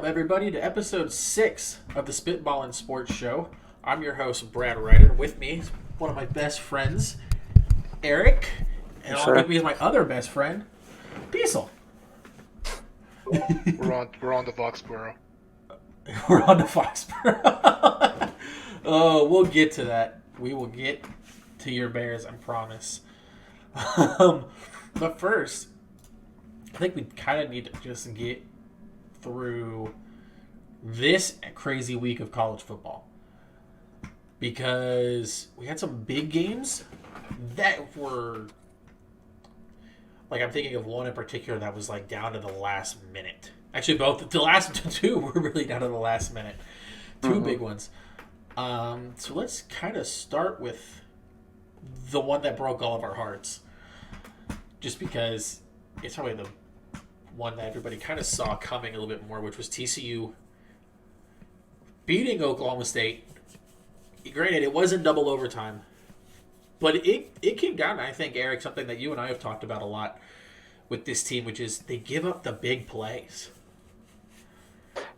everybody, to episode 6 of the Spittballin Sports Show. I'm your host, Brad Ryder. With me is one of my best friends, Erik. And with me is my other best friend, Diesel. We're on the Foxborough. We're on the Foxborough. Oh, we'll get to that. We will get to your Bears, I promise. But first, I think we kind of need to just get through this crazy week of college football, because we had some big games that were, like, I'm thinking of one in particular that was like down to the last minute. Actually, both the last two were really down to the last minute. Two big ones. So let's kind of start with the one that broke all of our hearts, just because it's probably the one that everybody kind of saw coming a little bit more, which was TCU beating Oklahoma State. Granted, it wasn't double overtime, but it came down to, I think, Erik, something that you and I have talked about a lot with this team, which is they give up the big plays.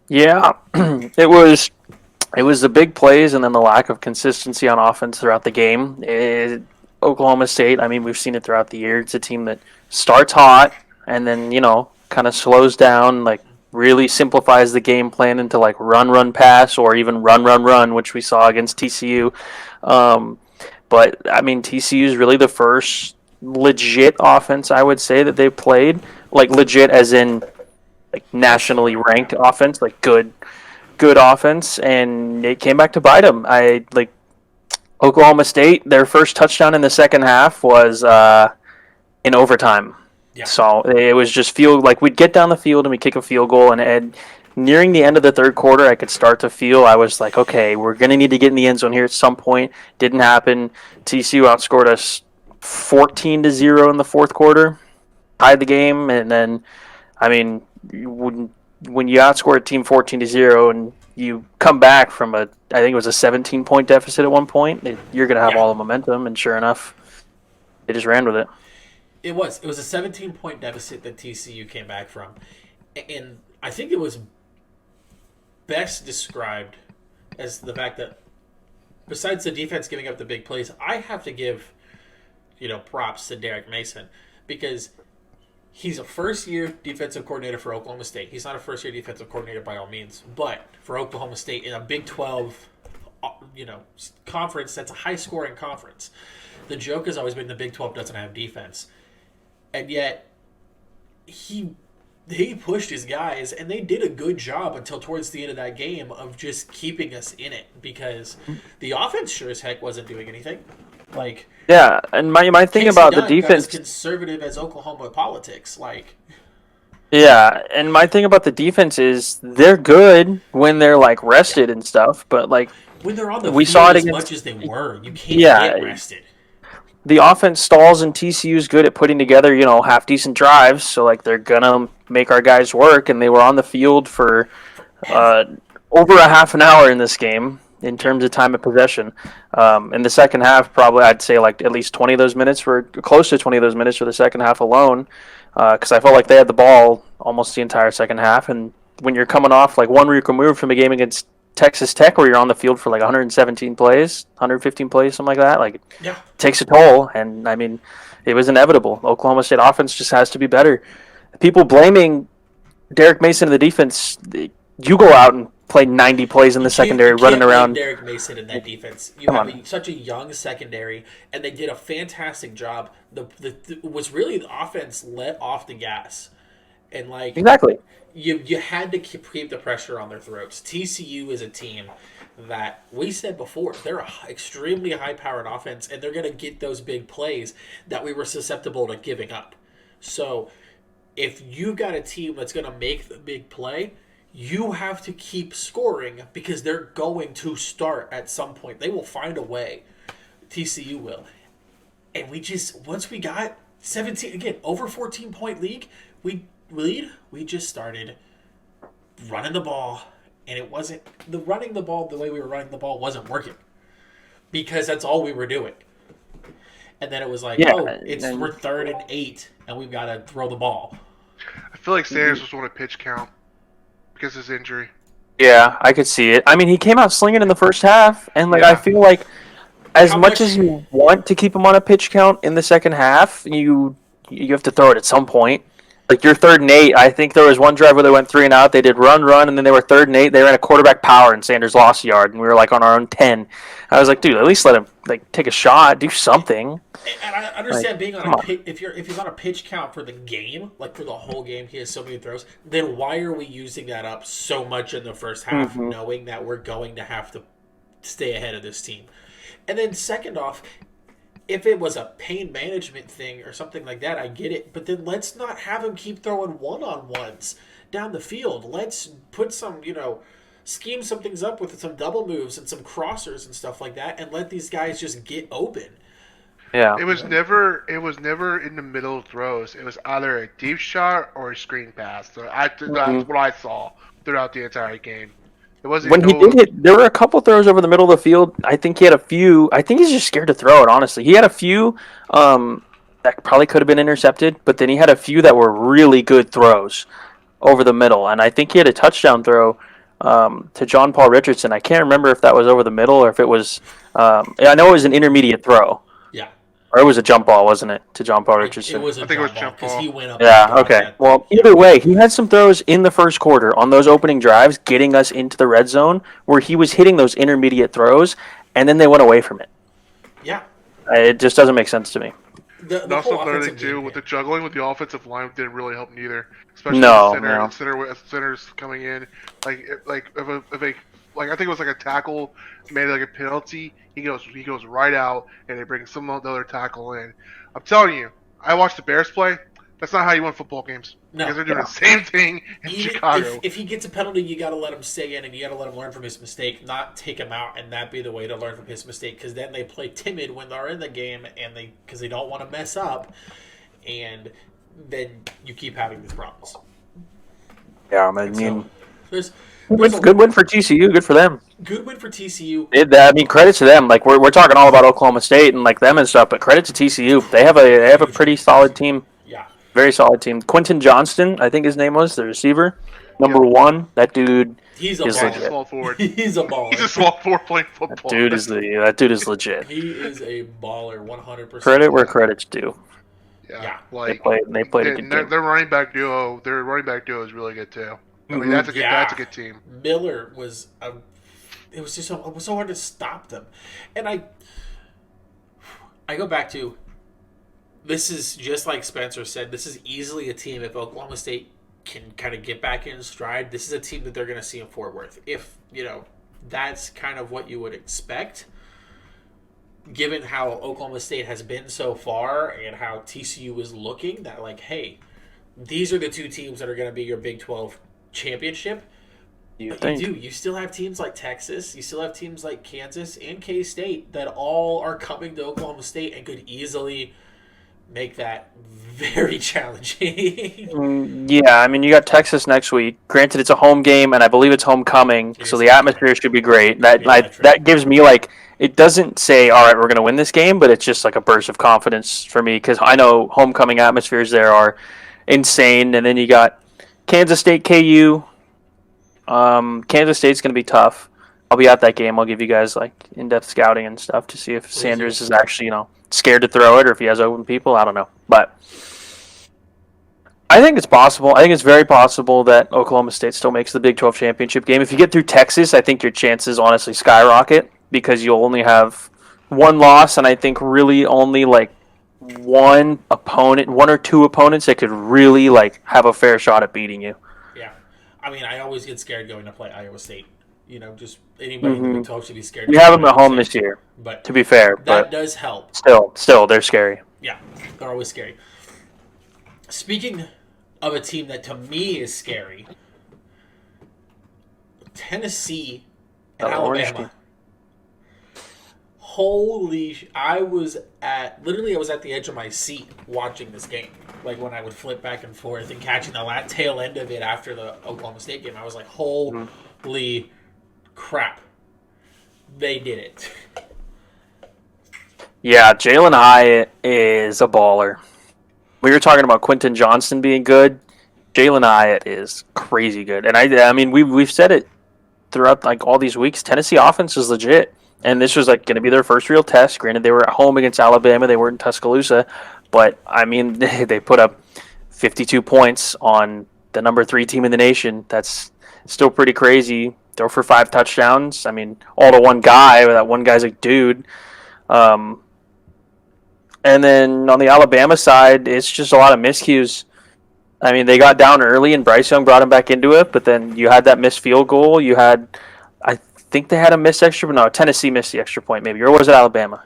Yeah, it was the big plays and then the lack of consistency on offense throughout the game. Oklahoma State, I mean, we've seen it throughout the year. It's a team that starts hot and then, kind of slows down, like really simplifies the game plan into like run, pass, or even run, which we saw against TCU. But, I mean, TCU is really the first legit offense, I would say, that they've played. Like, legit as in, like, nationally ranked offense, like good offense, and it came back to bite them. Oklahoma State, their first touchdown in the second half was in overtime. Yeah. So it was just we'd get down the field and we'd kick a field goal, and nearing the end of the third quarter, I could start to feel, I was like, okay, we're going to need to get in the end zone here at some point. Didn't happen. TCU outscored us 14-0 in the fourth quarter, tied the game, and then, I mean, when you outscore a team 14-0 and you come back from I think it was a 17-point deficit at one point, you're going to have all the momentum, and sure enough, they just ran with it. It was a 17-point deficit that TCU came back from, and I think it was best described as the fact that besides the defense giving up the big plays, I have to give props to Derek Mason, because he's a first-year defensive coordinator for Oklahoma State. He's not a first-year defensive coordinator by all means, but for Oklahoma State in a Big 12, conference that's a high-scoring conference, the joke has always been the Big 12 doesn't have defense, and yet he pushed his guys, and they did a good job until towards the end of that game of just keeping us in it, because the offense sure as heck wasn't doing anything. Yeah, and my thing about the defense, as conservative as Oklahoma politics, Yeah, and my thing about the defense is they're good when they're rested and stuff, but when they're on the we field saw it as against, much as they were, you can't get rested. The offense stalls, and TCU's good at putting together, half decent drives, so they're gonna make our guys work, and they were on the field for over a half an hour in this game in terms of time of possession. In the second half, probably I'd say at least 20 of those minutes were close to 20 of those minutes for the second half alone, because I felt like they had the ball almost the entire second half. And when you're coming off 1 week removed from a game against Texas Tech where you're on the field for 117 plays, 115 plays, something like that, it takes a toll. And I mean, it was inevitable. Oklahoma State offense just has to be better. People blaming Derek Mason and the defense, you go out and play 90 plays in the secondary, running around. Derek Mason in that defense. You have such a young secondary, and they did a fantastic job. Was really the offense let off the gas, and exactly. You had to keep the pressure on their throats. TCU is a team that we said before, they're an extremely high-powered offense, and they're going to get those big plays that we were susceptible to giving up. So if you got a team that's going to make the big play, you have to keep scoring, because they're going to start at some point. They will find a way. TCU will. And once we got 17, again, over 14-point lead, we just started running the ball, and it wasn't, the running the ball the way we were running the ball wasn't working, because that's all we were doing. And then it was we're 3rd and 8, and we've got to throw the ball. I feel like Sanders was on a pitch count because of his injury. Yeah, I could see it. I mean, he came out slinging in the first half, and like I Yeah. feel like as How much much- as you want to keep him on a pitch count in the second half, you have to throw it at some point. Like your 3rd and 8, I think there was one drive where they went 3 and out. They did run, and then they were 3rd and 8. They ran a quarterback power, and Sanders lost a yard, and we were like on our own 10. I was like, dude, at least let him like take a shot, do something. And I understand Like, being on come a on. pitch, if he's on a pitch count for the game, like for the whole game, he has so many throws. Then why are we using that up so much in the first half, Mhm. knowing that we're going to have to stay ahead of this team? And then second off, if it was a pain management thing or something like that, I get it. But then let's not have him keep throwing one-on-ones down the field. Let's put some, scheme some things up with some double moves and some crossers and stuff like that, and let these guys just get open. Yeah. It was never in the middle throws. It was either a deep shot or a screen pass. So that's what I saw throughout the entire game. It wasn't When he did hit, there were a couple throws over the middle of the field. I think he had a few. I think he's just scared to throw it. Honestly, he had a few that probably could have been intercepted, but then he had a few that were really good throws over the middle. And I think he had a touchdown throw to John Paul Richardson. I can't remember if that was over the middle or if it was. I know it was an intermediate throw. Yeah. Or it was a jump ball, wasn't it, to John Paul Richardson? It was a I think it was jump ball jump because ball. he went up. Yeah, and got okay. that. Well, either way, he had some throws in the first quarter on those opening drives, getting us into the red zone, where he was hitting those intermediate throws, and then they went away from it. Yeah. It just doesn't make sense to me. The And also whole another offensive thing too, game with the plan. juggling with the offensive line didn't really help neither. Especially No, the no. center's coming in, like I think it was like a tackle made like a penalty. He goes right out, and they bring some other tackle in. I'm telling you, I watched the Bears play. That's not how you win football games. No. Because they're doing the same thing in Even Chicago. if he gets a penalty, you got to let him stay in, and you got to let him learn from his mistake, not take him out, and that be the way to learn from his mistake. Because then they play timid when they're in the game, and because they don't want to mess up, and then you keep having these problems. Yeah, I mean, So there's a good win for TCU. Good for them. good win for TCU. I mean, credit to them. Like we're talking all about Oklahoma State and like them and stuff, but credit to TCU. They have a pretty solid team. Yeah. Very solid team. Quentin Johnston, I think his name was the receiver, number Yep. 1. That dude He's a is He's a legit. baller. small forward. He's a baller. He's a small forward playing football. That dude is legit. He is a baller, 100%. Credit where credit's due. Yeah. Like They played a good game. their running back duo is really good too. I mean, that's a good Yeah. that's a good team. Miller was it was just it was so hard to stop them. And I go back to, this is just like Spencer said, this is easily a team, if Oklahoma State can kind of get back in stride, this is a team that they're going to see in Fort Worth. If, that's kind of what you would expect, given how Oklahoma State has been so far and how TCU is looking, that like, hey, these are the two teams that are going to be your Big 12 championship. You But think? you do. You still have teams like Texas. You still have teams like Kansas and K-State that all are coming to Oklahoma State and could easily make that very challenging. Yeah, I mean, you got Texas next week. Granted, it's a home game, and I believe it's homecoming, It so is the atmosphere should be great. be electric. That gives me like, it doesn't say, all right, we're going to win this game, but it's just like a burst of confidence for me because I know homecoming atmospheres there are insane. And then you got Kansas State, KU. Kansas State's going to be tough. I'll be at that game. I'll give you guys like in-depth scouting and stuff to see if Sanders is actually, scared to throw it or if he has open people. I don't know. But I think it's possible. I think it's very possible that Oklahoma State still makes the Big 12 championship game. If you get through Texas, I think your chances honestly skyrocket because you'll only have one loss, and I think really only like one or two opponents that could really like have a fair shot at beating you. Yeah. I mean, I always get scared going to play Iowa State. Just anybody in the Big 12 should be scared. We to have play them at Iowa home State. this year, But to be fair, that but does help. still, they're scary. Yeah, they're always scary. Speaking of a team that to me is scary, Tennessee and Oh, orange Alabama. team. I was at the edge of my seat watching this game. Like when I would flip back and forth and catching the tail end of it after the Oklahoma State game, I was like, holy crap. They did it. Yeah, Jalen Hyatt is a baller. We were talking about Quentin Johnston being good. Jalen Hyatt is crazy good, and I mean we've said it throughout like all these weeks. Tennessee offense is legit, and this was like going to be their first real test. Granted, they were at home against Alabama, they were in Tuscaloosa, but I mean they put up 52 points on the number 3 team in the nation. That's still pretty crazy. Throw for 5 touchdowns. I mean, all to one guy. That one guy's a dude. Um, and then on the Alabama side, it's just a lot of miscues. I mean, they got down early, and Bryce Young brought him back into it. But then you had that missed field goal. You had, I think they had a missed extra. No, Tennessee missed the extra point, maybe, or was it Alabama?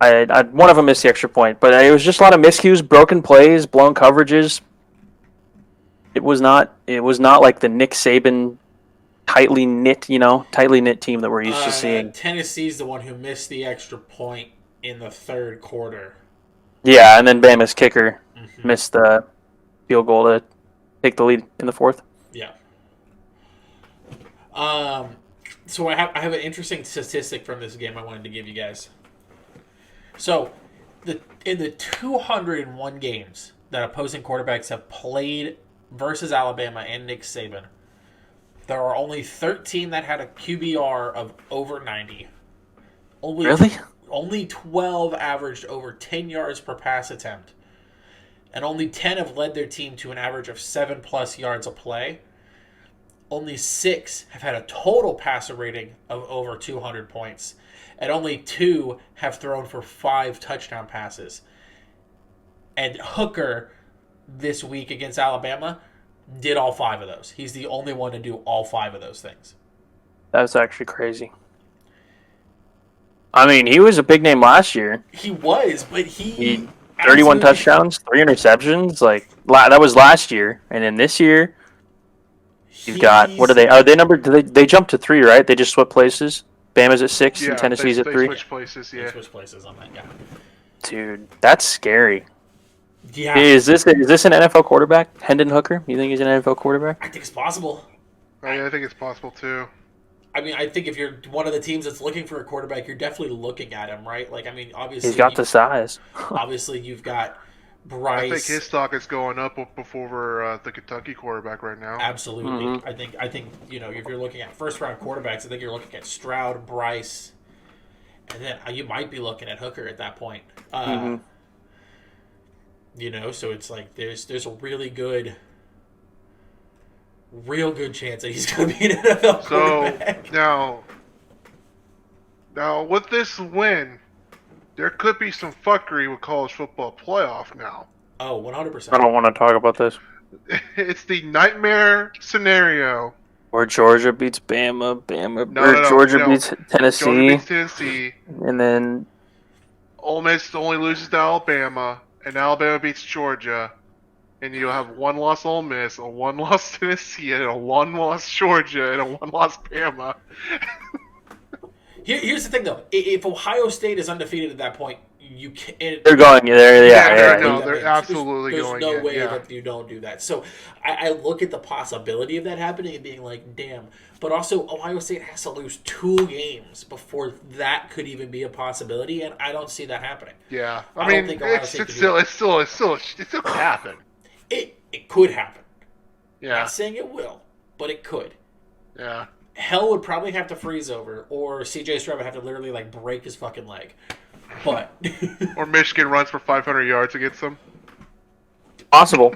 One of them missed the extra point, but it was just a lot of miscues, broken plays, blown coverages. It was not. It was not like the Nick Saban tightly knit team that we're used to seeing. Tennessee's the one who missed the extra point in the third quarter. Yeah, and then Bama's kicker missed the field goal to take the lead in the fourth. Yeah. So I have an interesting statistic from this game I wanted to give you guys. So, in the 201 games that opposing quarterbacks have played versus Alabama and Nick Saban, there are only 13 that had a QBR of over 90. Really? Only 12 averaged over 10 yards per pass attempt. And only 10 have led their team to an average of 7+ yards a play. Only 6 have had a total passer rating of over 200 points. And only 2 have thrown for 5 touchdown passes. And Hooker, this week against Alabama, did all 5 of those. He's the only one to do all 5 of those things. That's actually crazy. I mean, he was a big name last year. He was, but he 31 touchdowns, 3 interceptions. Like that was last year, and then this year, you've got what are they? Are they numbered? They jumped to 3, right? They just swapped places. Bama's at 6 and Tennessee's at 3. They switched places. Yeah, they switched places on that. Yeah, dude, that's scary. Yeah, is this an NFL quarterback? Hendon Hooker? You think he's an NFL quarterback? I think it's possible. I think it's possible too. I mean, I think if you're one of the teams that's looking for a quarterback, you're definitely looking at him, right? Like, I mean, obviously he's got the size. Obviously, you've got Bryce. I think his stock is going up before the Kentucky quarterback right now. Absolutely. Mm-hmm. I think if you're looking at first round quarterbacks, I think you're looking at Stroud, Bryce, and then you might be looking at Hooker at that point. So it's like there's a real good chance that he's going to be an NFL quarterback. So now with this win, there could be some fuckery with college football playoff now. Oh, 100%. I don't want to talk about this. It's the nightmare scenario where Georgia beats Bama, Georgia beats Tennessee, Georgia beats Tennessee, and then Ole Miss only loses to Alabama, and Alabama beats Georgia. And you'll have 1-loss Ole Miss, a 1-loss Tennessee, and a 1-loss Georgia, and a 1-loss Bama. Here's the thing, though. If Ohio State is undefeated at that point, you can't. They're going there. They're absolutely going. There's no way that you don't do that. So I look at the possibility of that happening and being like, damn. But also, Ohio State has to lose 2 games before that could even be a possibility, and I don't see that happening. Yeah, I don't think Ohio State it still could happen. It could happen. Yeah. I'm not saying it will, but it could. Yeah. Hell would probably have to freeze over, or CJ Stroud would have to literally break his fucking leg. But or Michigan runs for 500 yards against them. Possible.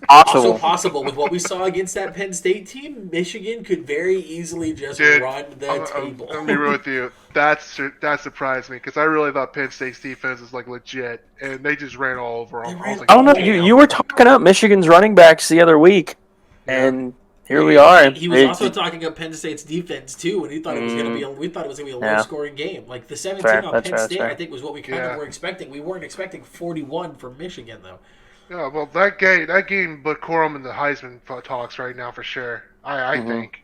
Also possible with what we saw against that Penn State team. Michigan could very easily just run the table. I'm gonna be real with you. That surprised me because I really thought Penn State's defense was legit, and they just ran all over them. I don't know. You were talking up Michigan's running backs the other week, and here we are. He was also talking up Penn State's defense too, and he thought it was going to be. We thought it was going to be a low-scoring game. Like the 17 on Penn State, I think was what we kind of were expecting. We weren't expecting 41 from Michigan though. Yeah, well, that game put Corum in the Heisman talks right now for sure. I think.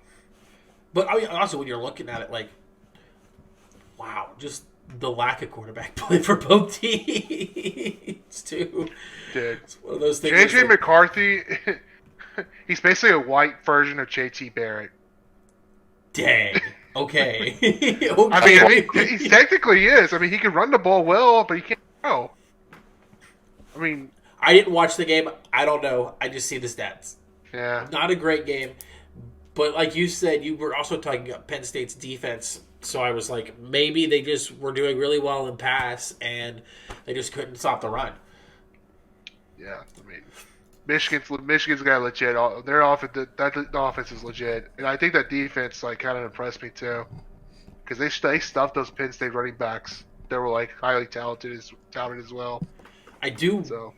But I mean, also when you're looking at it, wow, just the lack of quarterback play for both teams too. Dude, it's one of those things. JJ McCarthy, he's basically a white version of JT Barrett. Dang. Okay. I mean, he technically is. I mean, he can run the ball well, but he can't throw. I mean, I didn't watch the game. I don't know. I just see the stats. Yeah. Not a great game. But like you said, you were also talking about Penn State's defense. So I was like, maybe they just were doing really well in pass, and they just couldn't stop the run. Yeah, I mean, Michigan's got legit. Their offense, the offense is legit, and I think that defense like kind of impressed me too, because they stuffed those Penn State running backs. They were like highly talented as well. I do So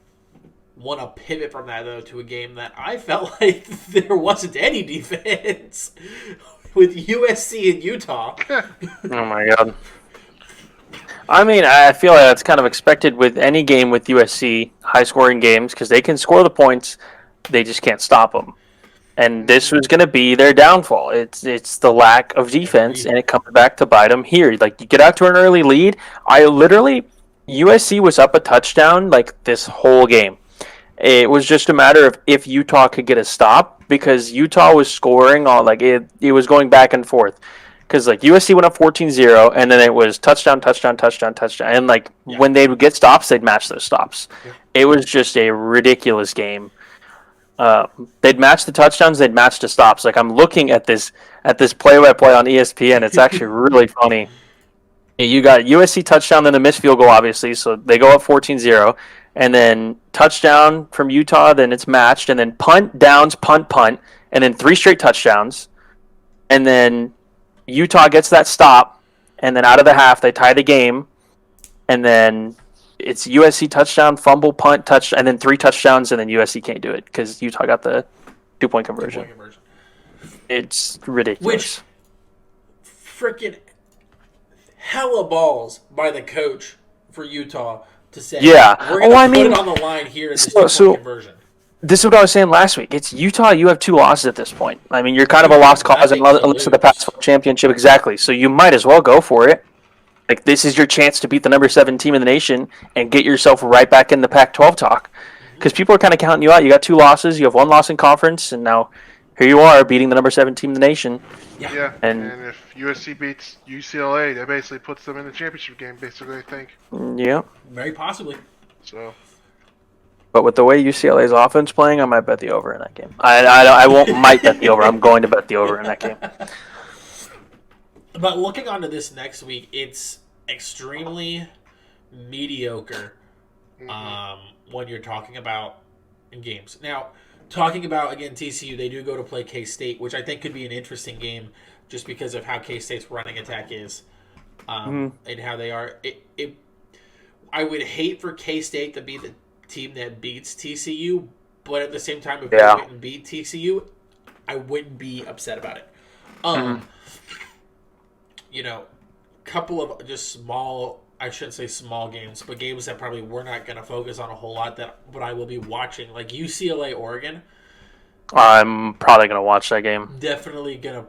want to pivot from that though to a game that I felt like there wasn't any defense with USC and Utah. Oh my god. I mean, I feel like that's kind of expected with any game with USC, high-scoring games, because they can score the points, they just can't stop them. And this was going to be their downfall. It's the lack of defense, and it comes back to bite them here. Like, you get out to an early lead. USC was up a touchdown, like, this whole game. It was just a matter of if Utah could get a stop, because Utah was scoring all, like, it was going back and forth. Because, like, USC went up 14-0, and then it was touchdown. And, like, when they would get stops, they'd match those stops. Yeah. It was just a ridiculous game. They'd match the touchdowns, they'd match the stops. Like, I'm looking at this play-by-play on ESPN. It's actually really funny. You got USC touchdown, then a missed field goal, obviously, so they go up 14-0. And then touchdown from Utah, then it's matched. And then punt, downs, punt, and then 3 straight touchdowns. And then Utah gets that stop, and then out of the half, they tie the game, and then it's USC touchdown, fumble, punt, touch, and then 3 touchdowns, and then USC can't do it because Utah got the 2-point conversion. It's ridiculous. Which freaking hella balls by the coach for Utah to say, we're going to put it on the line here in this 2-point conversion. This is what I was saying last week. It's Utah. You have 2 losses at this point. I mean, you're kind of a lost cause unless of the Pac-12 championship. Exactly. So you might as well go for it. Like, this is your chance to beat the number 7 team in the nation and get yourself right back in the Pac-12 talk. Because people are kind of counting you out. You got 2 losses. You have 1 loss in conference, and now here you are beating the number 7 team in the nation. Yeah. And if USC beats UCLA, that basically puts them in the championship game. Basically, I think. Yeah. Very possibly. So. But with the way UCLA's offense playing, I might bet the over in that game. I won't might bet the over. I'm going to bet the over in that game. But looking on to this next week, it's extremely mediocre when you're talking about in games. Now, talking about, again, TCU, they do go to play K-State, which I think could be an interesting game just because of how K-State's running attack is and how they are. I would hate for K-State to be the team that beats TCU, but at the same time, if they wouldn't beat TCU, I wouldn't be upset about it. You know, couple of just small, I shouldn't say small games, but games that probably we're not going to focus on a whole lot, but I will be watching, like UCLA, Oregon. I'm probably going to watch that game. Definitely going to.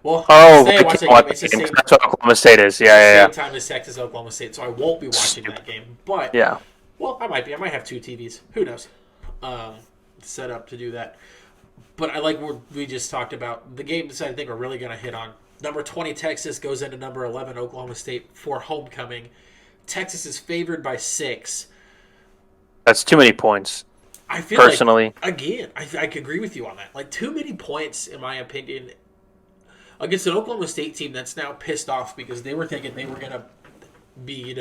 Well, that's what Oklahoma State is. Same time as Texas, Oklahoma State, so I won't be watching that game. But well, I might be. I might have 2 TVs. Who knows? Set up to do that. But I like what we just talked about. The games I think are really going to hit on. Number 20, Texas, goes into number 11, Oklahoma State, for homecoming. Texas is favored by 6. That's too many points. I feel personally. Like, again, I could agree with you on that. Like, too many points, in my opinion, against an Oklahoma State team that's now pissed off because they were thinking they were going to be,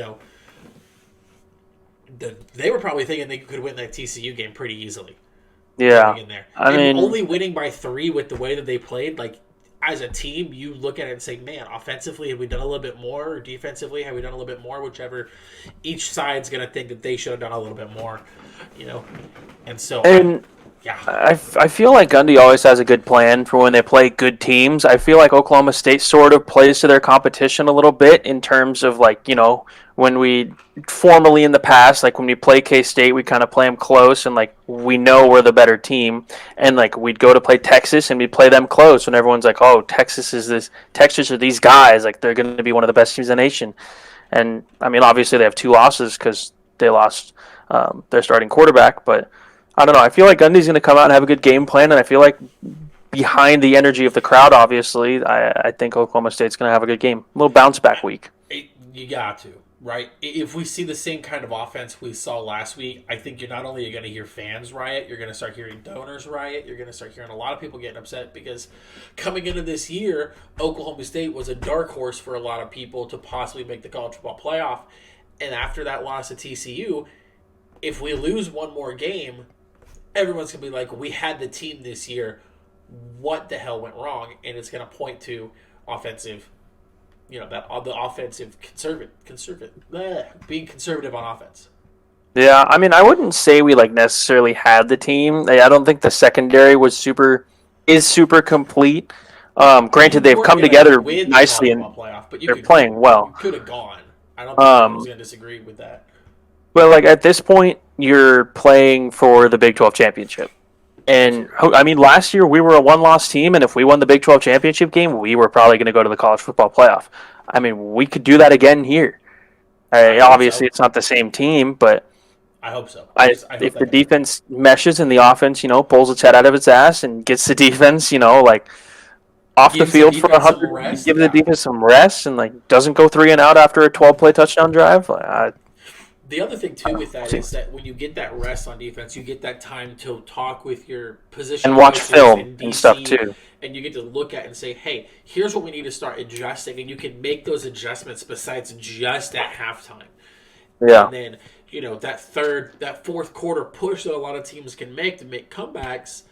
they were probably thinking they could win that TCU game pretty easily. Yeah. In there. Only winning by 3 with the way that they played, like, as a team, you look at it and say, man, offensively, have we done a little bit more? Or defensively, have we done a little bit more? Whichever. Each side's going to think that they should have done a little bit more, And so, I feel like Gundy always has a good plan for when they play good teams. I feel like Oklahoma State sort of plays to their competition a little bit in terms of, like, when we formally in the past, like when we play K-State, we kind of play them close and, like, we know we're the better team. And, like, we'd go to play Texas and we'd play them close when everyone's like, oh, Texas are these guys. Like, they're going to be one of the best teams in the nation. And, I mean, obviously they have 2 losses because they lost their starting quarterback. But, I don't know. I feel like Gundy's going to come out and have a good game plan. And I feel like behind the energy of the crowd, obviously, I think Oklahoma State's going to have a good game. A little bounce back week. You got to. right? If we see the same kind of offense we saw last week, I think you're not only going to hear fans riot, you're going to start hearing donors riot. You're going to start hearing a lot of people getting upset because coming into this year, Oklahoma State was a dark horse for a lot of people to possibly make the college football playoff. And after that loss to TCU, if we lose one more game, everyone's going to be like, we had the team this year. What the hell went wrong? And it's going to point to offensive, the offensive being conservative on offense. Yeah, I mean, I wouldn't say we necessarily had the team. I don't think the secondary was super complete. Granted, they've come together nicely and playoff, but they're playing well. You could have gone. I don't think I was going to disagree with that. Well, at this point, you're playing for the Big 12 championship. And, I mean, last year we were a one-loss team, and if we won the Big 12 championship game, we were probably going to go to the college football playoff. I mean, we could do that again here. Obviously, it's not the same team, but I hope so. If the defense meshes and the offense, pulls its head out of its ass and gets the defense, off the field for 100, give the defense some rest and doesn't go 3 and out after a 12-play touchdown drive. The other thing too with that is that when you get that rest on defense, you get that time to talk with your position and watch film and stuff too. And you get to look at and say, "Hey, here's what we need to start adjusting," and you can make those adjustments besides just at halftime. Yeah. And then that fourth quarter push that a lot of teams can make to make comebacks.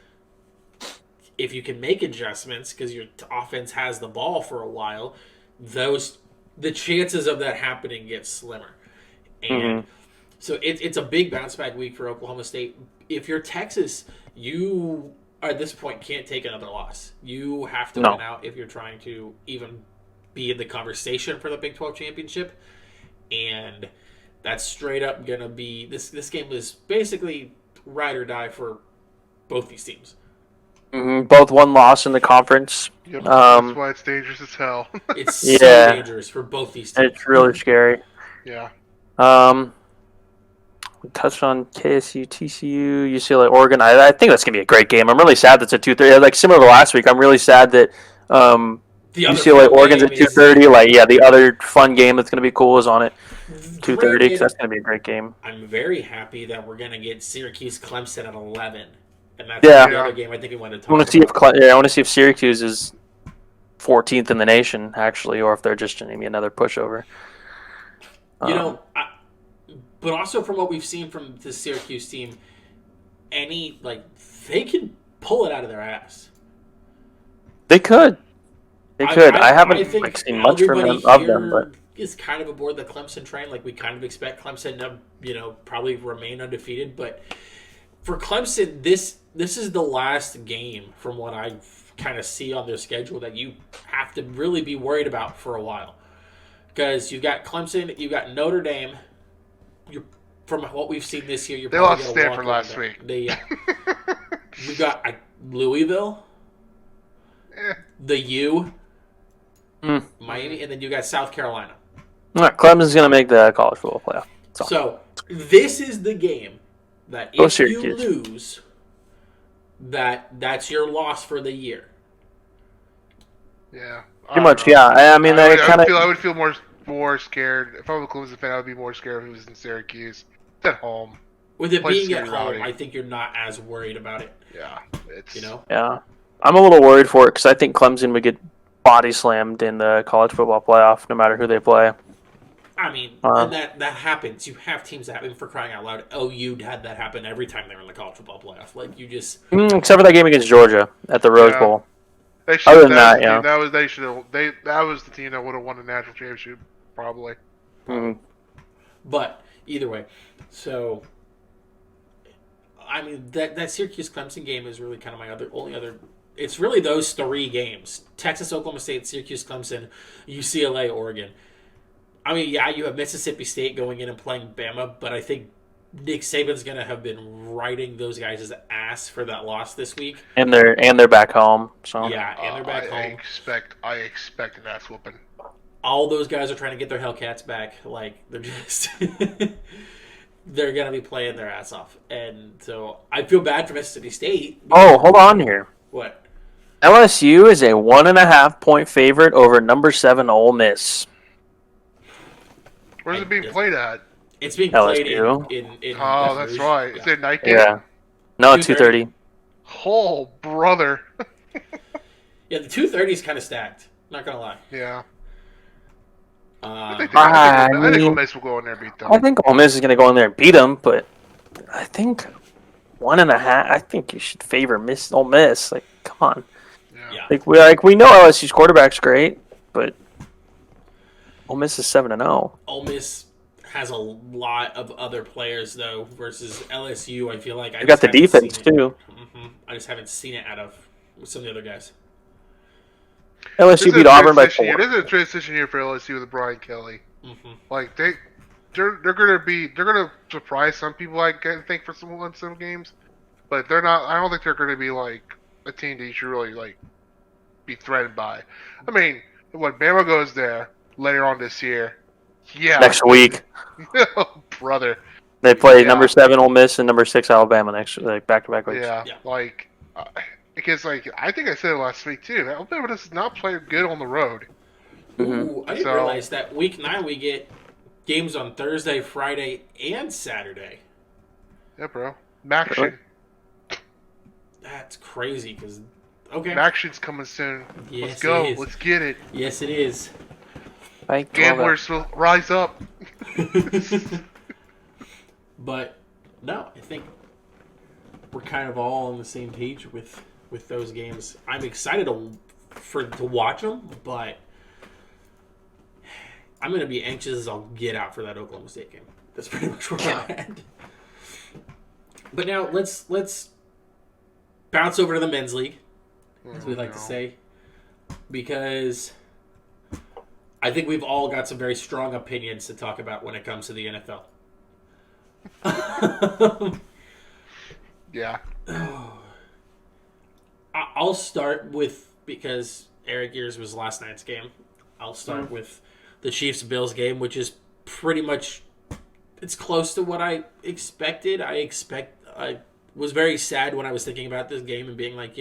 If you can make adjustments because your offense has the ball for a while, the chances of that happening get slimmer. And so it's a big bounce back week for Oklahoma State. If you're Texas, you at this point can't take another loss. You have to win out if you're trying to even be in the conversation for the Big 12 championship. And that's straight up going to be this game is basically ride or die for both these teams. Both one loss in the conference. Yep, that's why it's dangerous as hell. It's so dangerous for both these teams. It's really scary. Yeah. We touched on KSU, TCU, UCLA, Oregon. I think that's gonna be a great game. I'm really sad that's at 2:30. Similar to last week, I'm really sad that UCLA, Oregon's at 2:30. The other fun game that's gonna be cool is on at 2:30 because that's gonna be a great game. I'm very happy that we're gonna get Syracuse Clemson at 11, and that's the other game I think we want to talk about. I want to see if Syracuse is 14th in the nation actually, or if they're just maybe another pushover. But also from what we've seen from the Syracuse team, they can pull it out of their ass. They could. I haven't seen much from them but is kind of aboard the Clemson train. We kind of expect Clemson to, probably remain undefeated. But for Clemson, this is the last game from what I kind of see on their schedule that you have to really be worried about for a while. Because you've got Clemson, you've got Notre Dame. From what we've seen this year, they lost Stanford last week. You've got Louisville, the U, Miami, and then you got South Carolina. Clemson's going to make the college football playoff. So this is the game that if you lose, that's your loss for the year. Yeah. Pretty much, yeah. I mean, I would feel more scared. If I was a Clemson fan, I would be more scared if it was in Syracuse. It's at home. With it being at home, I think you're not as worried about it. Yeah. Yeah. I'm a little worried for it because I think Clemson would get body slammed in the college football playoff no matter who they play. I mean, and that happens. You have teams that happen, for crying out loud. OU had that happen every time they were in the college football playoff. You just... except for that game against Georgia at the Rose Bowl. Other than that, that was the team that would have won the national championship, probably. But either way, so I mean that Syracuse Clemson game is really kind of my only other. It's really those 3 games: Texas, Oklahoma State, Syracuse Clemson, UCLA, Oregon. I mean, yeah, you have Mississippi State going in and playing Bama, but I think Nick Saban's gonna have been riding those guys' ass for that loss this week. And they're back home. So yeah, and they're back home. I expect an ass whooping. All those guys are trying to get their Hellcats back. They're just they're gonna be playing their ass off, and so I feel bad for Mississippi State. Oh, hold on here. What? LSU is a 1.5 point favorite over number 7 Ole Miss. Where's it being played at? It's being played LSU. in Oh, Baton that's Rouge. right. Yeah. Is it night game? Yeah. No, 2:30. Oh, brother. Yeah, the 2:30 is kind of stacked. Not gonna lie. Yeah. Um, I think Ole Miss will go in there and beat them. I think Ole Miss is going to go in there and beat them, but I think 1.5. I think you should favor Ole Miss. Like, come on. yeah. We know LSU's quarterback's great, but Ole Miss is 7-0. Ole Miss has a lot of other players though versus LSU. I feel like I You got the defense too. I just haven't seen it out of some of the other guys. LSU beat Auburn by 4. This is a transition year for LSU with Brian Kelly. Mm-hmm. Like they're gonna surprise some people. I think for some games, but they're not. I don't think they're gonna be like a team that you should really like be threatened by. I mean, when Bama goes there later on this year, yeah, Next week. Oh, brother, They play number 7 Ole Miss and number 6 Alabama next, like back-to-back weeks. yeah. Like because like I think I said it last week too. Alabama does not play good on the road. Ooh, I didn't realize that week 9 we get games on Thursday, Friday, and Saturday. Yeah, bro. Maction. That's crazy because okay, Maction's coming soon. Yes, Let's go. it is. Let's get it. Yes, it is. Gamblers will rise up. But no, I think we're kind of all on the same page with those games. I'm excited to watch them, but I'm going to be anxious as I'll get out for that Oklahoma State game. That's pretty much where I'm at. But now let's bounce over to the men's league, as we like to say, because I think we've all got some very strong opinions to talk about when it comes to the NFL. Yeah. I'll start with, because Erik, yours was last night's game. I'll start with the Chiefs-Bills game, which is pretty much, it's close to what I expected. I was very sad when I was thinking about this game and being like,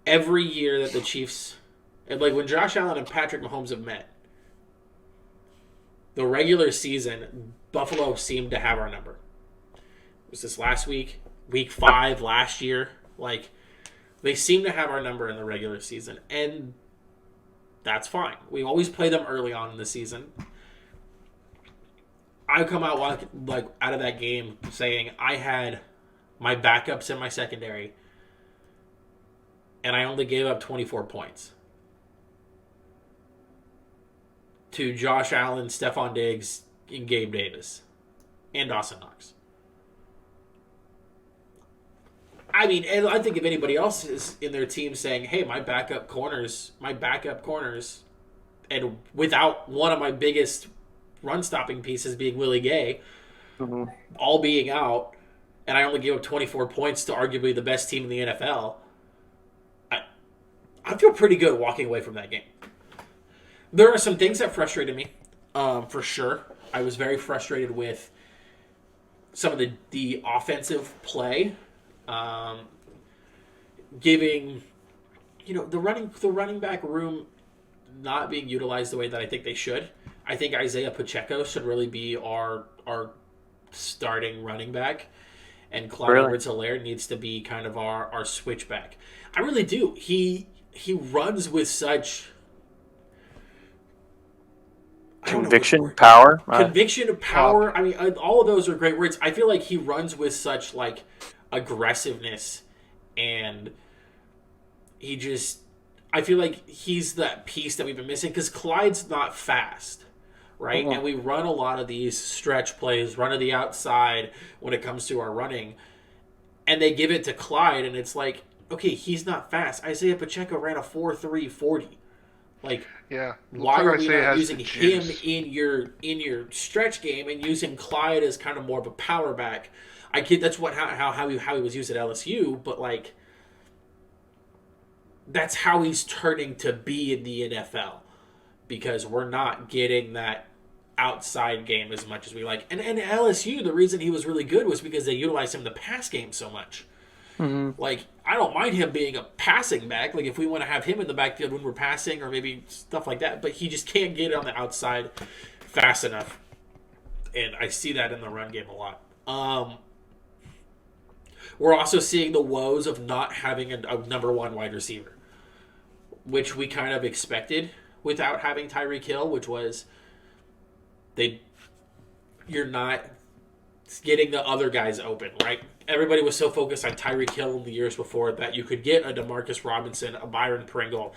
every year that the Chiefs, like when Josh Allen and Patrick Mahomes have met, the regular season, Buffalo seemed to have our number. It was this last week, week 5 last year. Like, they seem to have our number in the regular season, and that's fine. We always play them early on in the season. I come out like out of that game saying I had my backups in my secondary, and I only gave up 24 points to Josh Allen, Stephon Diggs, and Gabe Davis, and Dawson Knox. I mean, and I think if anybody else is in their team saying, hey, my backup corners, and without one of my biggest run-stopping pieces being Willie Gay, all being out, and I only gave up 24 points to arguably the best team in the NFL, I feel pretty good walking away from that game. There are some things that frustrated me, for sure. I was very frustrated with some of the offensive play, giving, the running back room not being utilized the way that I think they should. I think Isaiah Pacheco should really be our starting running back, and Clyde Edwards-Helaire needs to be kind of our switchback. I really do. He runs with such conviction, power. Conviction, power. I mean, all of those are great words. I feel like he runs with such like aggressiveness, and I feel like he's that piece that we've been missing, because Clyde's not fast, right? And we run a lot of these stretch plays, run to the outside when it comes to our running, and they give it to Clyde, and it's like, okay, he's not fast. Isaiah Pacheco ran a 4.3 40. Like, yeah, why are we not using him in your stretch game and using Clyde as kind of more of a power back? I get that's how he was used at LSU, but like, that's how he's turning to be in the NFL, because we're not getting that outside game as much as we like. And LSU, the reason he was really good was because they utilized him in the pass game so much. Like, I don't mind him being a passing back, like if we want to have him in the backfield when we're passing or maybe stuff like that, but he just can't get on the outside fast enough. And I see that in the run game a lot. We're also seeing the woes of not having a number one wide receiver, which we kind of expected without having Tyreek Hill, which was you're not getting the other guys open, right? Everybody was so focused on Tyreek Hill in the years before that you could get a DeMarcus Robinson, a Byron Pringle,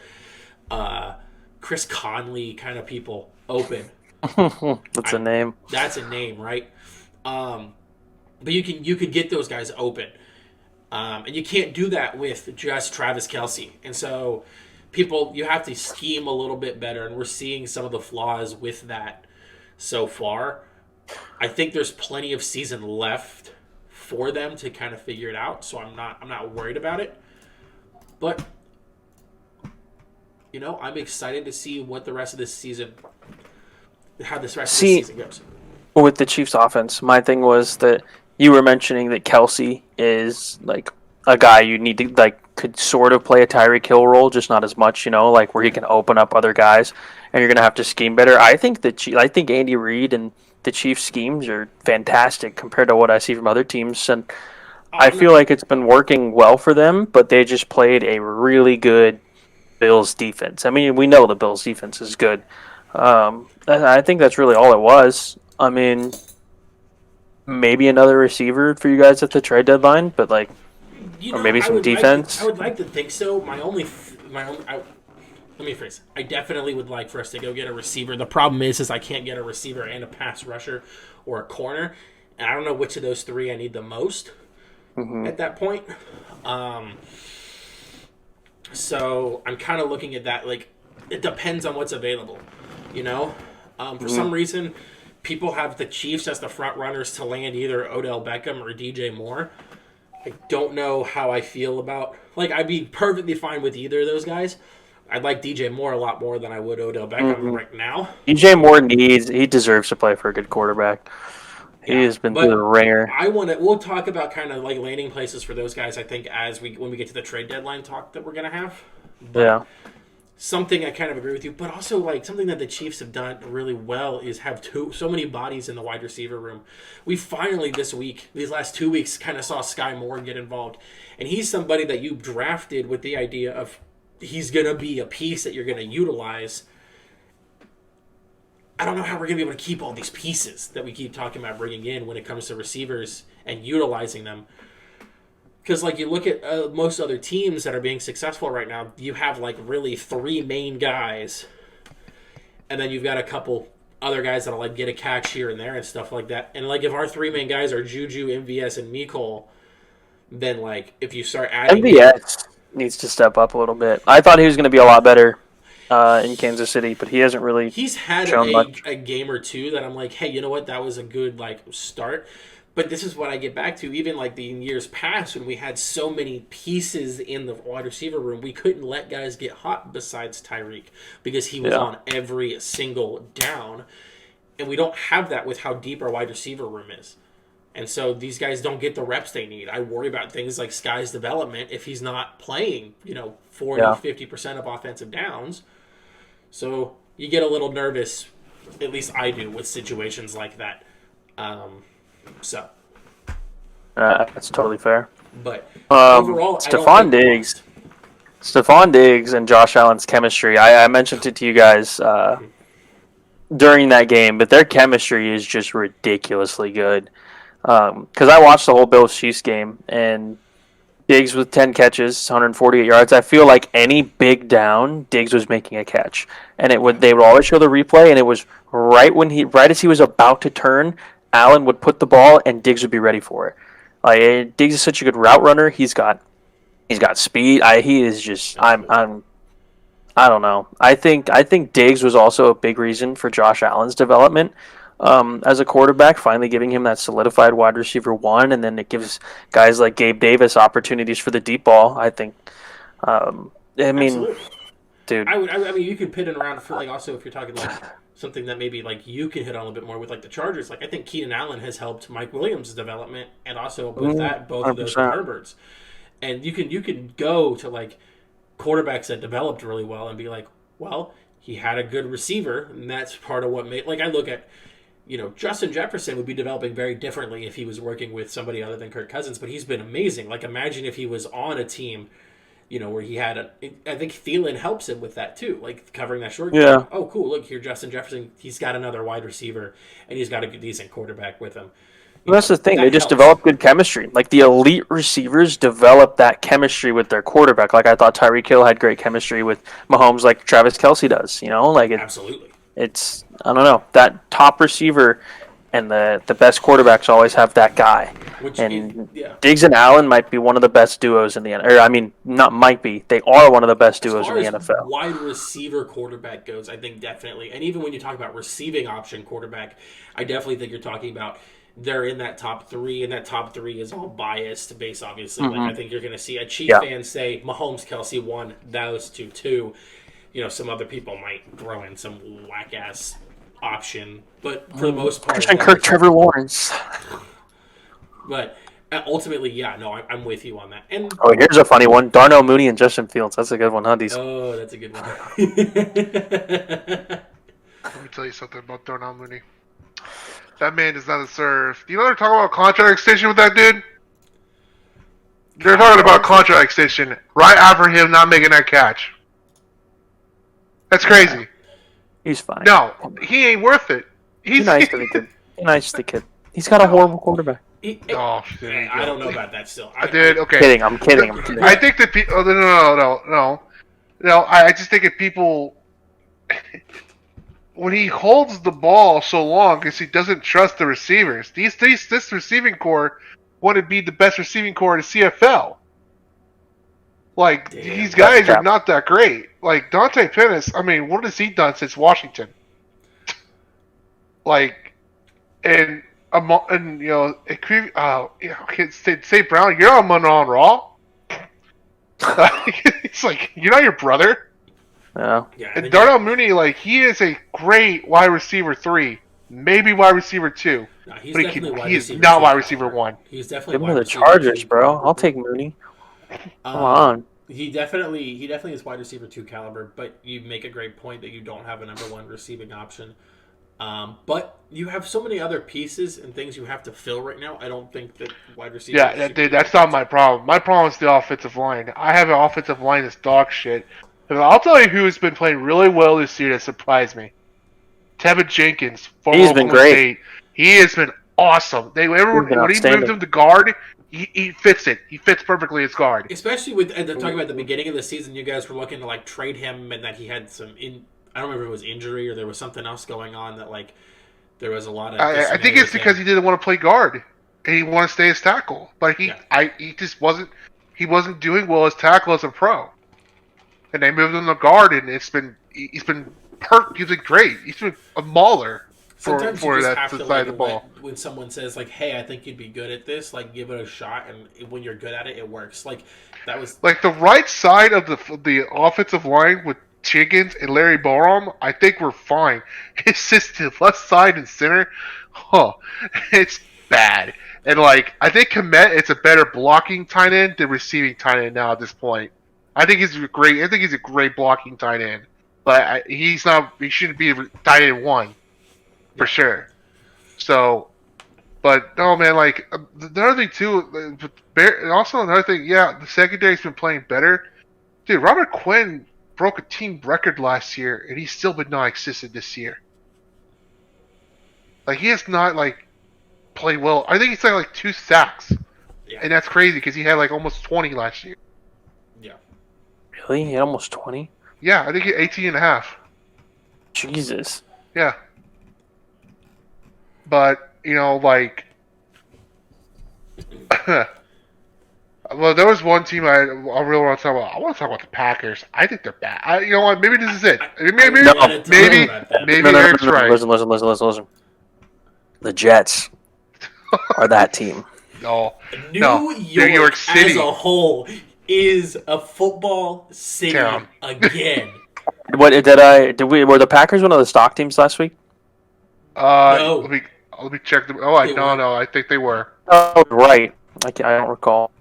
Chris Conley kind of people open. That's a name. That's a name, right? But you could get those guys open. And you can't do that with just Travis Kelce. And so you have to scheme a little bit better, and we're seeing some of the flaws with that so far. I think there's plenty of season left for them to kind of figure it out, so I'm not worried about it. But I'm excited to see what the rest of this season, how this rest of the season goes. With the Chiefs offense, my thing was that you were mentioning that Kelce is like a guy you need to could sort of play a Tyreek Hill role, just not as much, like where he can open up other guys, and you're gonna have to scheme better. I think Andy Reid and the Chiefs schemes are fantastic compared to what I see from other teams, and I feel like it's been working well for them. But they just played a really good Bills defense. I mean, we know the Bills defense is good. I think that's really all it was. I mean, maybe another receiver for you guys at the trade deadline, but or maybe some defense. I would like to think so. Let me phrase. I definitely would like for us to go get a receiver. The problem is I can't get a receiver and a pass rusher or a corner, and I don't know which of those three I need the most at that point. So I'm kind of looking at that. It depends on what's available. For some reason, people have the Chiefs as the front runners to land either Odell Beckham or DJ Moore. I don't know how I feel about... I'd be perfectly fine with either of those guys. I'd like DJ Moore a lot more than I would Odell Beckham right now. DJ Moore he deserves to play for a good quarterback. He has been through the ringer. We'll talk about kind of landing places for those guys, I think, when we get to the trade deadline talk that we're going to have. But something I kind of agree with you, but also something that the Chiefs have done really well is have so many bodies in the wide receiver room. We finally these last 2 weeks, kind of saw Sky Moore get involved, and he's somebody that you drafted with the idea of he's going to be a piece that you're going to utilize. I don't know how we're going to be able to keep all these pieces that we keep talking about bringing in when it comes to receivers and utilizing them. Because, you look at most other teams that are being successful right now, you have, really three main guys. And then you've got a couple other guys that'll, get a catch here and there and stuff like that. And, if our three main guys are Juju, MVS, and Mecole, then, if you start adding... MVS needs to step up a little bit. I thought he was going to be a lot better in Kansas City, but he hasn't really He's had a game or two that I'm hey, you know what? That was a good, start. But this is what I get back to. Even in years past when we had so many pieces in the wide receiver room, we couldn't let guys get hot besides Tyreek because he was on every single down. And we don't have that with how deep our wide receiver room is. And so these guys don't get the reps they need. I worry about things like Sky's development if he's not playing, 40-50% of offensive downs. So you get a little nervous, at least I do, with situations like that. That's totally fair. But overall, Stephon Diggs and Josh Allen's chemistry. I mentioned it to you guys during that game, but their chemistry is just ridiculously good. Because I watched the whole Bills Chiefs game, and Diggs with 10 catches, 148 yards. I feel like any big down, Diggs was making a catch, and they would always show the replay, and it was right as he was about to turn. Allen would put the ball, and Diggs would be ready for it. Diggs is such a good route runner. He's got speed. He is just. I don't know. I think Diggs was also a big reason for Josh Allen's development as a quarterback. Finally, giving him that solidified wide receiver one, and then it gives guys like Gabe Davis opportunities for the deep ball. I think. Absolutely. Dude. I mean, you could pit it around for also if you're talking something that maybe you can hit on a little bit more with the Chargers. I think Keenan Allen has helped Mike Williams' development, and also with that, both 100%. Of those are Herberts. And you can go to quarterbacks that developed really well and be well, he had a good receiver, and that's part of what made. Like I look at, Justin Jefferson would be developing very differently if he was working with somebody other than Kirk Cousins, but he's been amazing. Like imagine if he was on a team, where he had I think Thielen helps him with that too, like covering that short game. Yeah. Oh, cool! Look here, Justin Jefferson. He's got another wide receiver, and he's got a decent quarterback with him. Well, that's the thing. That They just helps. develop good chemistry. Like the elite receivers develop that chemistry with their quarterback. Like I thought Tyreek Hill had great chemistry with Mahomes, like Travis Kelce does. Absolutely. It's I don't know, that top receiver and the best quarterbacks always have that guy. Diggs and Allen might be one of the best duos in the NFL. Or I mean, not might be. They are one of the best duos in the NFL. Wide receiver quarterback goes, I think definitely. And even when you talk about receiving option quarterback, I definitely think you're talking about they're in that top three, and that top three is all biased based, obviously. Mm-hmm. Like I think you're going to see a Chief fan say Mahomes, Kelsey 1, those two. Some other people might throw in some whack ass option, but for the most part, Christian Kirk, Trevor Lawrence. But ultimately, yeah, no, I'm with you on that. And here's a funny one: Darnell Mooney and Justin Fields. That's a good one, huh? Oh, that's a good one. Let me tell you something about Darnell Mooney. That man does not deserve. Do you know they're talking about contract extension with that dude? They're talking about contract extension right after him not making that catch. That's crazy. He's fine. No, he ain't worth it. He's nice to the kid. Nice to the kid. He's got a horrible quarterback. Shit. I don't know about that still. Dude, okay. I'm kidding. I think that people. Oh, no. I just think if people. When he holds the ball so long, because he doesn't trust the receivers. This receiving core want to be the best receiving core in the CFL. Like, these guys are not that great. Like, Dante Pettis, I mean, what has he done since Washington? Like, and say Brown, you're on Monroe on Raw. It's like, you're not your brother. Yeah. And Darnell Mooney, like, he is a great wide receiver 3, maybe wide receiver 2. No, he's not wide receiver 1. He's definitely Give him wide the receiver Chargers, 2. bro. I'll take Mooney. Come on. He definitely is wide receiver 2 caliber, but you make a great point that you don't have a number 1 receiving option. But you have so many other pieces and things you have to fill right now. I don't think that wide receiver. Yeah, dude, that's not my problem. My problem is the offensive line. I have an offensive line that's dog shit. And I'll tell you who's been playing really well this year that surprised me. Tevin Jenkins. He's been great. State. He has been awesome. When he moved him to guard, he fits it. He fits perfectly as guard. Especially with talking about the beginning of the season, you guys were looking to like trade him, and that he had some I don't remember if it was injury or there was something else going on that like there was a lot of. I think it's because he didn't want to play guard and he wanted to stay as tackle. But he just wasn't. He wasn't doing well as tackle as a pro. And they moved him to guard, and he's been He's been great. He's been a mauler for that side of the ball. When someone says like, "Hey, I think you'd be good at this," like give it a shot, and when you're good at it, it works. Like that was like the right side of the offensive line with Chiggins and Larry Borom. I think we're fine. It's just the left side and center. It's bad. And like I think Komet, it's a better blocking tight end than receiving tight end now at this point. I think he's great. I think he's a great blocking tight end, but he's not. He shouldn't be tight end 1 for sure. So, but no, man. Like the other thing too, and also another thing. Yeah, the secondary's been playing better. Dude, Robert Quinn broke a team record last year, and he's still been non-existent this year. Like he has not played well. I think he's like 2 sacks, and that's crazy because he had like almost 20 last year. Yeah. Really? He had almost 20? Yeah, I think he had 18 and a half. Jesus. Yeah. But, like... well, there was one team I really want to talk about. I want to talk about the Packers. I think they're bad. You know what? Maybe this is it. Maybe Eric's right. Listen. The Jets are that team. New York City as a whole is a football city again. Were the Packers one of the stock teams last week? No. Let me check them. No, I think they were. Oh, right. I don't recall.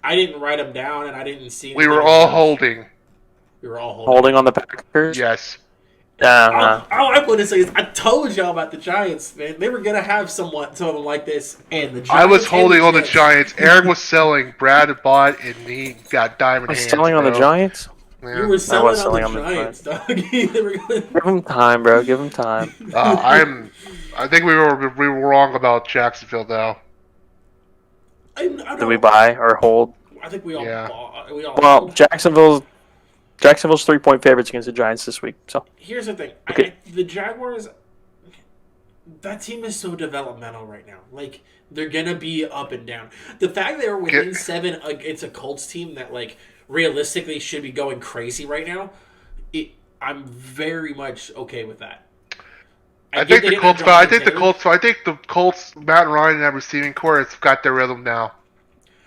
I didn't write them down, and I didn't see. We were all holding. We were all Holding on the Packers. Yes. Uh-huh. All I'm going to say is I told y'all about the Giants, man. They were going to have something like this, and the Giants I was holding on the Jets. Giants. Eric was selling. Brad bought, and he got diamond I was hands. selling on the bro. Giants. Yeah. You were selling selling on the Giants, dog. They were gonna- Give him time, bro. Give him time. I think we were wrong about Jacksonville, though. I Do we buy or hold? I think we all Yeah. bought. We all. Well, Jacksonville's 3-point favorites against the Giants this week. So Here's the thing. Okay. The Jaguars, that team is so developmental right now. Like, they're going to be up and down. The fact they were within 7 against a Colts team that, like, realistically should be going crazy right now, I'm very much okay with that. I think the Colts, Matt Ryan and that receiving core has got their rhythm now.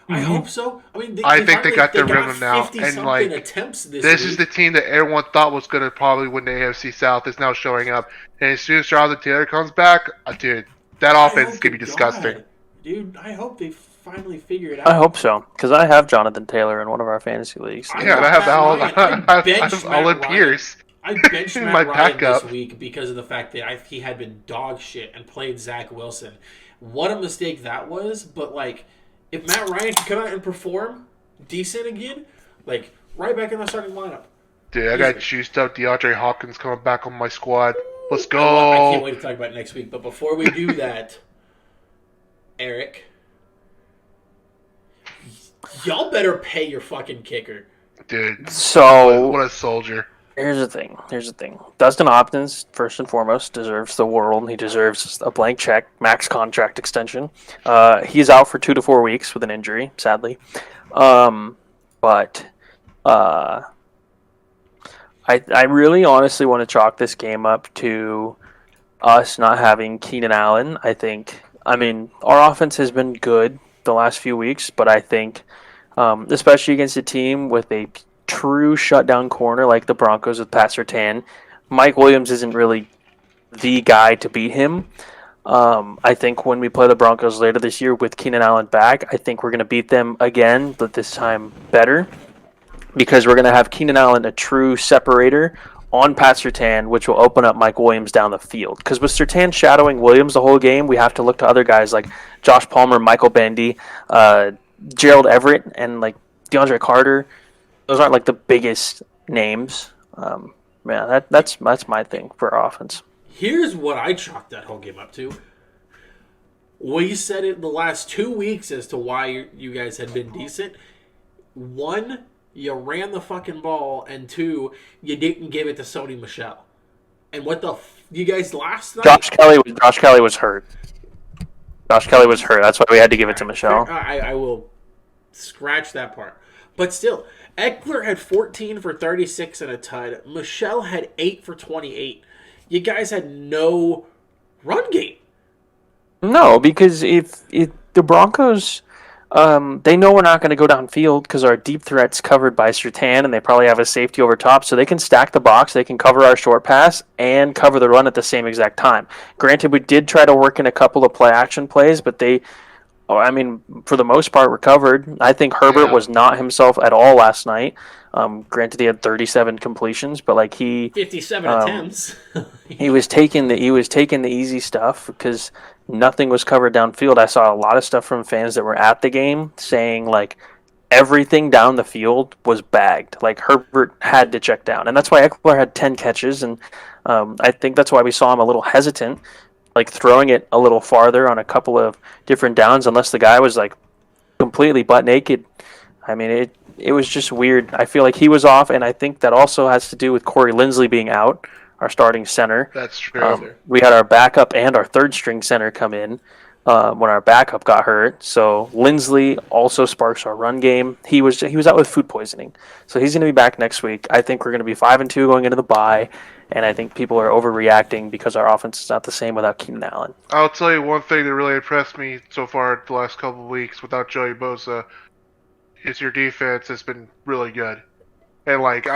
I hope so. I mean, I think they got their rhythm now, and like attempts this is the team that everyone thought was going to probably win the AFC South is now showing up. And as soon as Jonathan Taylor comes back, dude, that offense is going to be disgusting. Dude, I hope they finally figure it out. I hope so, because I have Jonathan Taylor in one of our fantasy leagues. Yeah, and I have Allen Pierce. I benched Matt my Ryan backup. this week because of the fact that he had been dog shit and played Zach Wilson. What a mistake that was, but like, if Matt Ryan can come out and perform decent again, like, right back in the starting lineup. Dude, I got juiced up DeAndre Hopkins coming back on my squad. Let's go. I can't wait to talk about it next week, but before we do that, Eric, y'all better pay your fucking kicker. Dude, So what a soldier. Here's the thing. Dustin Hopkins, first and foremost, deserves the world. He deserves a blank check, max contract extension. He's out for 2 to 4 weeks with an injury, sadly. But I really honestly want to chalk this game up to us not having Keenan Allen. I mean, our offense has been good the last few weeks, but I think, especially against a team with a true shutdown corner like the Broncos with Pat Surtain, Mike Williams isn't really the guy to beat him. I think when we play the Broncos later this year with Keenan Allen back, I think we're going to beat them again, but this time better, because we're going to have Keenan Allen a true separator on Pat Surtain, which will open up Mike Williams down the field. Because with Surtain shadowing Williams the whole game, we have to look to other guys like Josh Palmer, Michael Bendy, Gerald Everett, and like DeAndre Carter. Those aren't like the biggest names. That's my thing for our offense. Here's what I chalked that whole game up to. We said it the last 2 weeks as to why you guys had been decent. 1, you ran the fucking ball, and 2, you didn't give it to Sony Michel. And what the you guys last night? Josh Kelly was hurt. Josh Kelly was hurt. That's why we had to give it to Michel. I will scratch that part. But still, Eckler had 14 for 36 and a tud. Michel had 8 for 28. You guys had no run game. No, because if the Broncos, they know we're not going to go downfield because our deep threat's covered by Surtain, and they probably have a safety over top, so they can stack the box, they can cover our short pass, and cover the run at the same exact time. Granted, we did try to work in a couple of play-action plays, but for the most part, we're covered. I think Herbert was not himself at all last night. Granted, he had 37 completions, but like 57 attempts. he was taking the easy stuff because nothing was covered downfield. I saw a lot of stuff from fans that were at the game saying like everything down the field was bagged. Like Herbert had to check down, and that's why Eckler had 10 catches, and I think that's why we saw him a little hesitant, like throwing it a little farther on a couple of different downs, unless the guy was like completely butt naked. I mean, it was just weird. I feel like he was off, and I think that also has to do with Corey Linsley being out, our starting center. That's true. We had our backup and our third string center come in when our backup got hurt. So Linsley also sparks our run game. He was out with food poisoning, so he's going to be back next week. I think we're going to be 5-2 going into the bye. And I think people are overreacting because our offense is not the same without Keenan Allen. I'll tell you one thing that really impressed me so far the last couple of weeks without Joey Bosa is your defense has been really good. And like they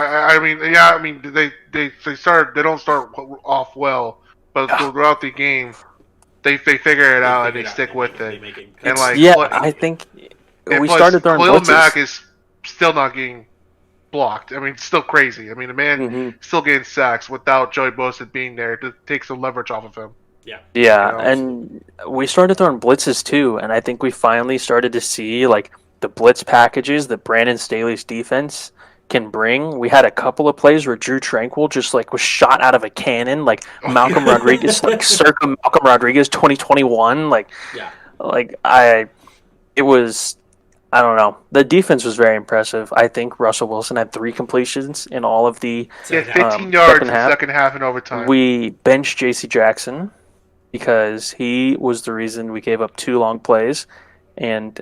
don't start off well, but throughout the game they figure it out and they stick with it. I think we started throwing Khalil blitzes. Mack is still not getting blocked. I mean, it's still crazy. I mean, the man Hmm. still getting sacks without Joey Bosa being there to take some leverage off of him. Yeah. Yeah, know, and we started throwing blitzes too, and I think we finally started to see like the blitz packages that Brandon Staley's defense can bring. We had a couple of plays where Drew Tranquil just like was shot out of a cannon, like Oh, Malcolm yeah. Rodriguez, like circa Malcolm Rodriguez 2021. Yeah. It was, I don't know. The defense was very impressive. I think Russell Wilson had 3 completions in all of the He had Second half. 15 yards second in half. second half and overtime. We benched J.C. Jackson because he was the reason we gave up 2 long plays and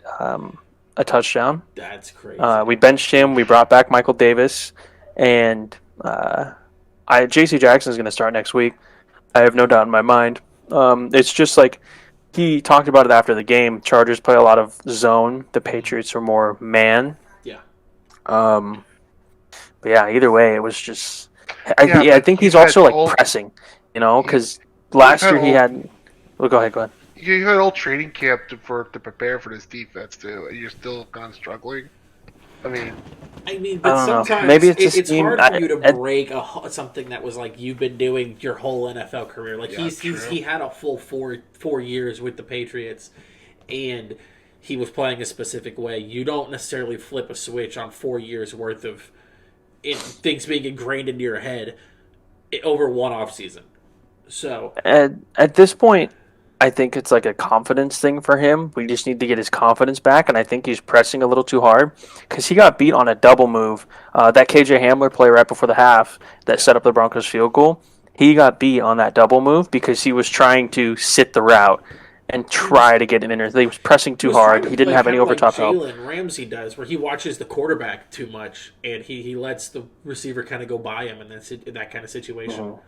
a touchdown. That's crazy. We benched him. We brought back Michael Davis, and J.C. Jackson is going to start next week. I have no doubt in my mind. It's just like he talked about it after the game. Chargers play a lot of zone. The Patriots are more man. Yeah. But yeah, either way, it was just. Yeah, I but think he's you've had also like all- pressing, because last had year he all- had. Well, go ahead. You had all training camp to prepare for this defense too, and you're still kind of struggling. I mean, but I don't know. sometimes Maybe it's a it's scheme. hard for you to break something that was like you've been doing your whole NFL career. Like Yeah, he had a full four years with the Patriots, and he was playing a specific way. You don't necessarily flip a switch on 4 years worth of things being ingrained into your head over one off season. So At this point, I think it's like a confidence thing for him. We just need to get his confidence back, and I think he's pressing a little too hard because he got beat on a double move. That KJ Hamler play right before the half that set up the Broncos field goal, he got beat on that double move because he was trying to sit the route and try to get an inner. He was pressing too hard. He didn't have any overtop help. Jalen Ramsey does, where he watches the quarterback too much and he lets the receiver kind of go by him in that kind of situation. Mhm.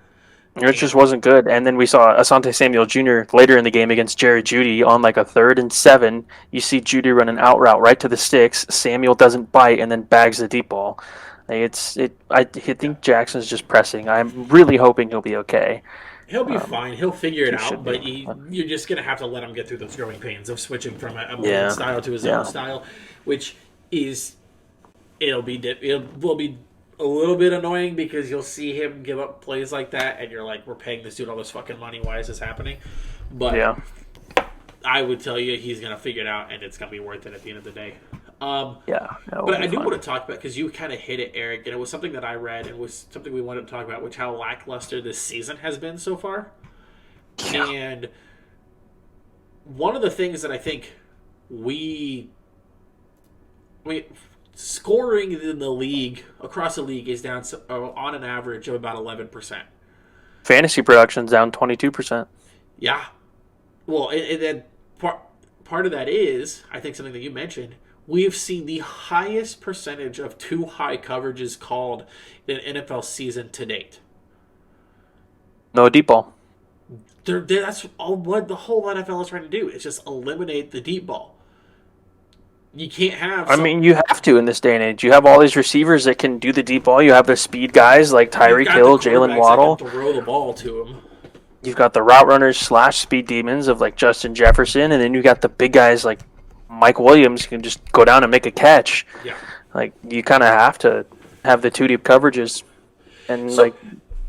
It just wasn't good. And then we saw Asante Samuel Jr. later in the game against Jerry Jeudy on like a 3rd and 7. You see Jeudy run an out route right to the sticks. Samuel doesn't bite and then bags the deep ball. I think Jackson's just pressing. I'm really hoping he'll be okay. He'll be fine. He'll figure it out, should but be. you're just going to have to let him get through those growing pains of switching from a Yeah. style to his own style, which is it will be a little bit annoying because you'll see him give up plays like that, and you're like, we're paying this dude all this fucking money. Why is this happening? But Yeah. I would tell you he's going to figure it out, and it's going to be worth it at the end of the day. Yeah. But I do want to talk about, because you kind of hit it, Eric, and it was something that I read and was something we wanted to talk about, which how lackluster this season has been so far. Yeah. And one of the things that I think scoring in the league, across the league, is down on an average of about 11%. Fantasy production's down 22%. Yeah. Well, and then part of that is, I think something that you mentioned, we've seen the highest percentage of too high coverages called in an NFL season to date. No deep ball. That's all what the whole NFL is trying to do, is just eliminate the deep ball. You can't have... I mean, you have to in this day and age. You have all these receivers that can do the deep ball. You have the speed guys like Tyreek Hill, Jalen Waddle. Throw the ball to him. You've got the route runners / speed demons of like Justin Jefferson, and then you got the big guys like Mike Williams who can just go down and make a catch. Yeah. Like you kind of have to have the 2 deep coverages, and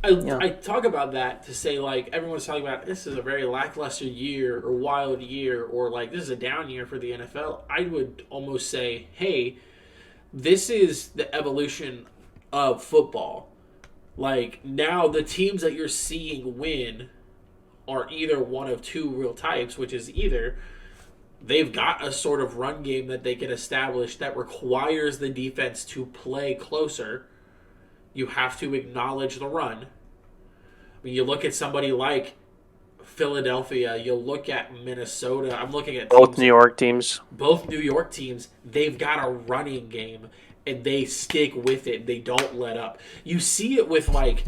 I talk about that to say, like, everyone's talking about this is a very lackluster year or wild year or, like, this is a down year for the NFL. I would almost say, hey, this is the evolution of football. Like, now the teams that you're seeing win are either one of 2 real types, which is either they've got a sort of run game that they can establish that requires the defense to play closer. You have to acknowledge the run. I mean, you look at somebody like Philadelphia, you look at Minnesota. I'm looking at both New York teams. Both New York teams, they've got a running game, and they stick with it. They don't let up. You see it with, like,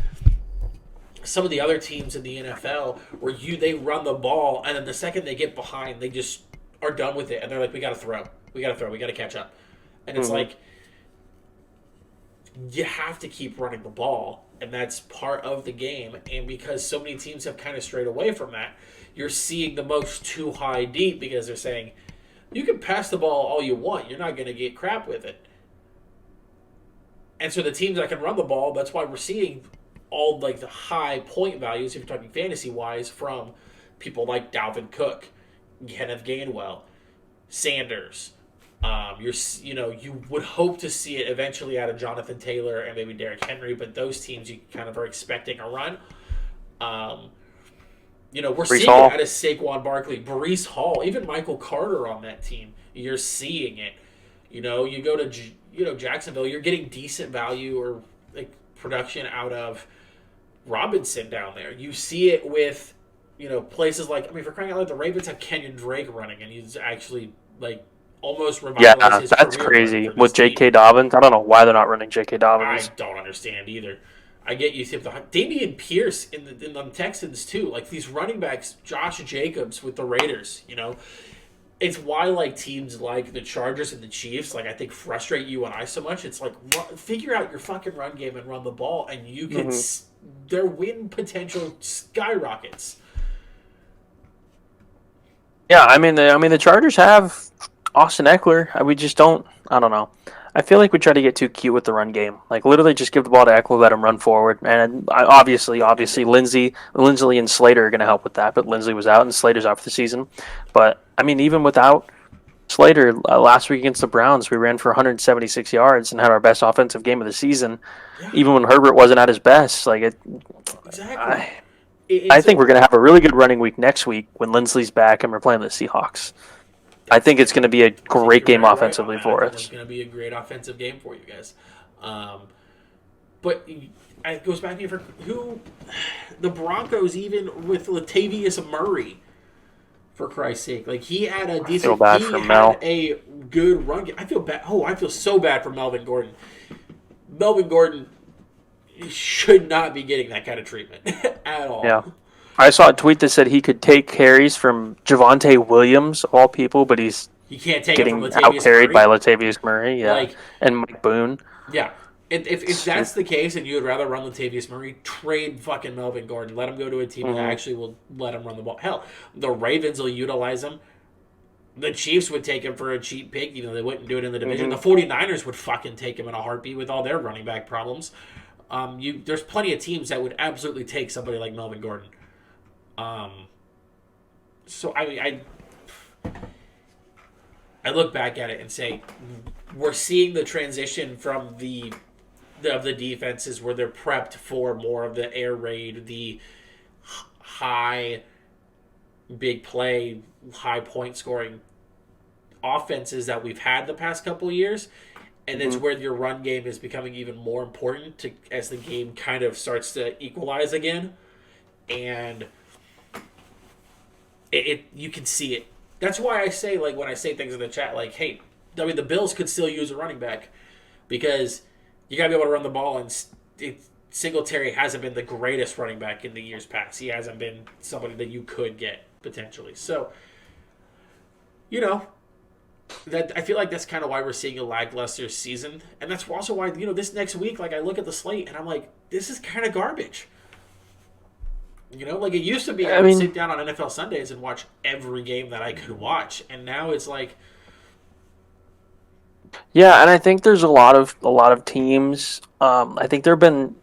some of the other teams in the NFL where they run the ball, and then the second they get behind, they just are done with it, and they're like, we got to throw. We got to catch up. And it's like, you have to keep running the ball, and that's part of the game. And because so many teams have kind of strayed away from that, you're seeing the most too high deep because they're saying, you can pass the ball all you want. You're not going to get crap with it. And so the teams that can run the ball, that's why we're seeing all like the high point values, if you're talking fantasy wise, from people like Dalvin Cook, Kenneth Gainwell, Sanders. You would hope to see it eventually out of Jonathan Taylor and maybe Derrick Henry, but those teams you kind of are expecting a run. We're Brees seeing Hall. it out of Saquon Barkley, Brees Hall, even Michael Carter on that team. You're seeing it. You go to Jacksonville, you're getting decent value or like production out of Robinson down there. You see it with places like, for crying out loud, the Ravens have Kenyon Drake running, and he's actually like almost Yeah, revitalized his that's career crazy. for this With team. J.K. Dobbins, I don't know why they're not running J.K. I Dobbins. don't understand either. I get you. Damian Pierce in the Texans too. Like these running backs, Josh Jacobs with the Raiders. It's why like teams like the Chargers and the Chiefs, like I think frustrate you and I so much. It's like figure out your fucking run game and run the ball, and you can their win potential skyrockets. Yeah, the Chargers have Austin Eckler. We just don't. I don't know. I feel like we try to get too cute with the run game. Like literally, just give the ball to Eckler, let him run forward, and obviously, Lindsey and Slater are going to help with that. But Lindsey was out, and Slater's out for the season. But even without Slater, last week against the Browns, we ran for 176 yards and had our best offensive game of the season. Yeah. Even when Herbert wasn't at his best, Exactly. I think we're going to have a really good running week next week when Lindsley's back and we're playing the Seahawks. I think it's going to be a great game offensively for us. It's going to be a great offensive game for you guys. But it goes back to for who the Broncos, even with Latavius Murray, for Christ's sake, like he had a decent. A good run game. I feel bad. Oh, I feel so bad for Melvin Gordon. Melvin Gordon should not be getting that kind of treatment at all. Yeah. I saw a tweet that said he could take carries from Javonte Williams, of all people, but he can't take getting it from out-carried by Latavius Murray, and Mike Boone. Yeah. If that's the case and you would rather run Latavius Murray, trade fucking Melvin Gordon. Let him go to a team that actually will let him run the ball. Hell, the Ravens will utilize him. The Chiefs would take him for a cheap pick. They wouldn't do it in the division. The 49ers would fucking take him in a heartbeat with all their running back problems. There's plenty of teams that would absolutely take somebody like Melvin Gordon. So I look back at it and say we're seeing the transition from the defenses where they're prepped for more of the air raid, the high big play, high point scoring offenses that we've had the past couple of years. And it's where your run game is becoming even more important as the game kind of starts to equalize again. And you can see it. That's why I say, like, when I say things in the chat, like, hey, the Bills could still use a running back because you got to be able to run the ball, and Singletary hasn't been the greatest running back in the years past. He hasn't been somebody that you could get, potentially. So, that I feel like that's kind of why we're seeing a lackluster season. And that's also why, this next week, like, I look at the slate, and I'm like, this is kind of garbage. Like it used to be, I would sit down on NFL Sundays and watch every game that I could watch, and now it's like, yeah, and I think there's a lot of teams. I think there've been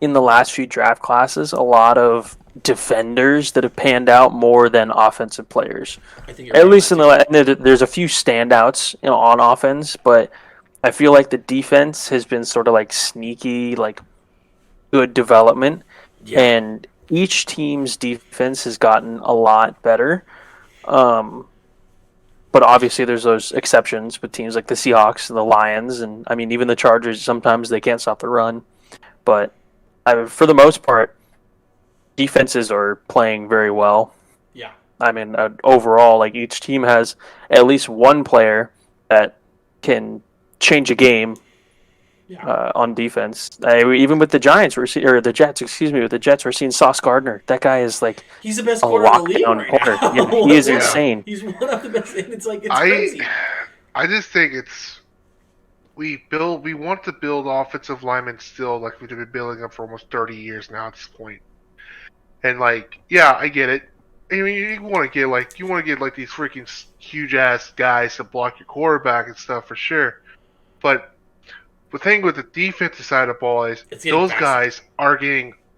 in the last few draft classes a lot of defenders that have panned out more than offensive players. I think at least there's a few standouts, on offense, but I feel like the defense has been sort of like sneaky, like good development, and each team's defense has gotten a lot better. But obviously there's those exceptions with teams like the Seahawks and the Lions, and even the Chargers, sometimes they can't stop the run. But for the most part, defenses are playing very well. Yeah. Overall, like each team has at least one player that can change a game. On defense, even with the Giants, with the Jets, with the Jets, we're seeing Sauce Gardner. That guy is like he's the best corner in the league right now. Yeah, he is insane. He's one of the best, and it's crazy. I just think we want to build offensive linemen still, like we've been building up for almost 30 years now at this point. And I get it. You want to get these freaking huge ass guys to block your quarterback and stuff for sure, but the thing with the defensive side of the ball is It's getting those faster. guys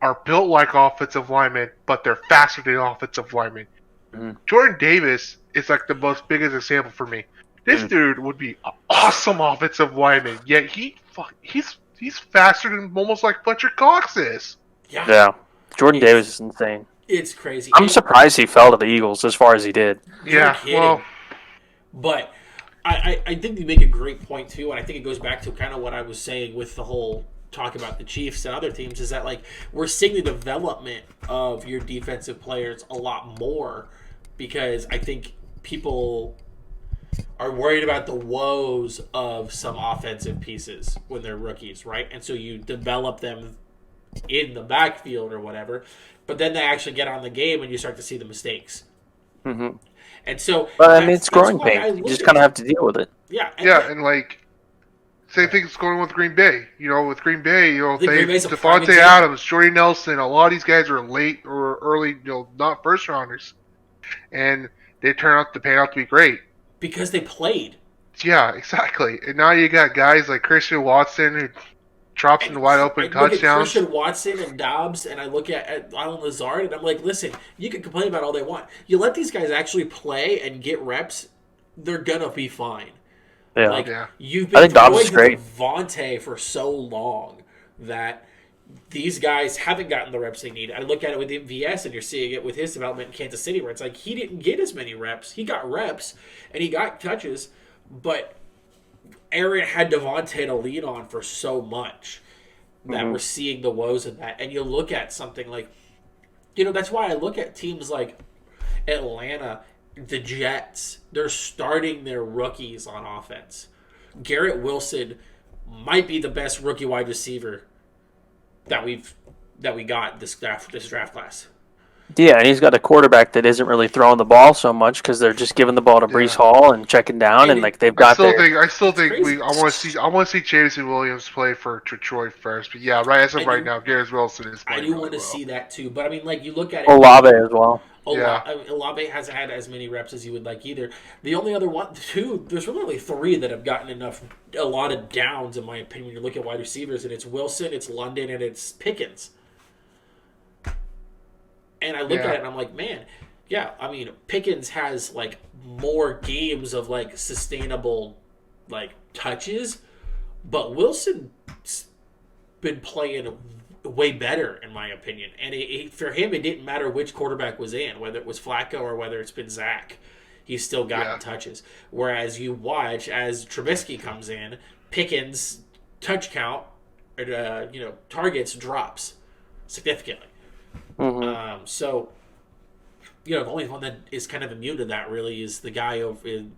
are built like offensive linemen, but they're faster than offensive linemen. Mhm. Jordan Davis is like the most biggest example for me. This dude would be an awesome offensive lineman, yet he's faster than almost like Fletcher Cox is. Yeah. Jordan It's- Davis is insane. It's crazy. I'm surprised he fell to the Eagles as far as he did. No Yeah, kidding. well, But I think you make a great point too, and I think it goes back to kind of what I was saying with the whole talk about the Chiefs and other teams is that like we're seeing the development of your defensive players a lot more because I think people are worried about the woes of some offensive pieces when they're rookies, right? And so you develop them in the backfield or whatever, but then they actually get on the game and you start to see the mistakes. Mm-hmm. And so, But I mean, it's that's growing why I pains. You look just at kind of it. have to deal with it. Yeah, and like same thing is going on with Green Bay. With Green Bay, think Green Bay's a prime Devontae example. Adams, Jordy Nelson, a lot of these guys are late or early, not first rounders, and they turn out to pan out to be great. because they played. Yeah, exactly. And now you got guys like Christian Watson who drops And in wide I open look at touchdowns. Christian Watson and Dobbs, and I look at Alan Lazard, and I'm like, listen, you can complain about all they want. You let these guys actually play and get reps, they're gonna be fine. Yeah. Like Yeah. you've I been think Dobbs throwing is great. Devontae for so long that these guys haven't gotten the reps they need. I look at it with MVS, and you're seeing it with his development in Kansas City, where it's like he didn't get as many reps. He got reps and he got touches, but Aaron had Devontae to lean on for so much that we're seeing the woes of that. And you look at something like, that's why I look at teams like Atlanta, the Jets. They're starting their rookies on offense. Garrett Wilson might be the best rookie wide receiver that we got this draft class. Yeah, and he's got a quarterback that isn't really throwing the ball so much because they're just giving the ball to Brees Yeah. Hall and checking down, and like they've got I still think crazy. I want to see Jameson Williams play for Detroit first. But yeah, as of right now, Garrett Wilson is I playing do really want to well. see that too, but I mean, like you look at it. Olave as well. Yeah. Olave hasn't had as many reps as you would like either. The only other there's really only three that have gotten a lot of downs, in my opinion, when you look at wide receivers, and it's Wilson, it's London, and it's Pickens. And I look at it and I'm like, man, yeah, I mean, Pickens has like more games of like sustainable like touches, but Wilson's been playing way better in my opinion. And for him, it didn't matter which quarterback was in, whether it was Flacco or whether it's been Zach. He's still gotten touches. Whereas you watch as Trubisky comes in, Pickens' touch count, targets drops significantly. So, the only one that is kind of immune to that really is the guy over in,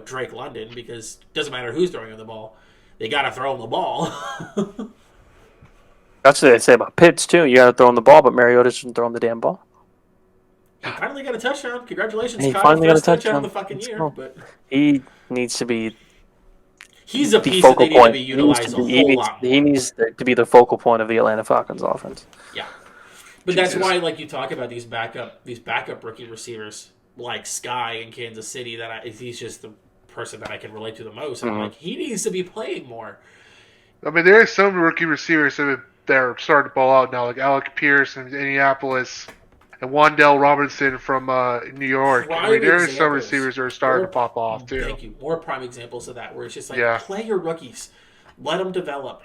Drake London, because it doesn't matter who's throwing him the ball. They got to throw him the ball. That's what they say about Pitts, too. You got to throw him the ball, but Mariota doesn't throw him the damn ball. He finally got a touchdown. Congratulations, He Kyle. finally got a First touchdown touchdown. of the fucking Let's year. go. But He needs to be he's a the piece that focal they need to point. be utilized a whole lot more. He needs to be the focal point of the Atlanta Falcons offense. Yeah. But that's why, like, you talk about these backup rookie receivers, like Sky in Kansas City, he's just the person that I can relate to the most. And I'm like, he needs to be playing more. I mean, there are some rookie receivers that are starting to ball out now, like Alec Pierce in Indianapolis and Wandell Robinson from New York. I mean, there are some receivers that are starting to pop off too. Thank you. More prime examples of that, where it's just like, Yeah. play your rookies, let them develop.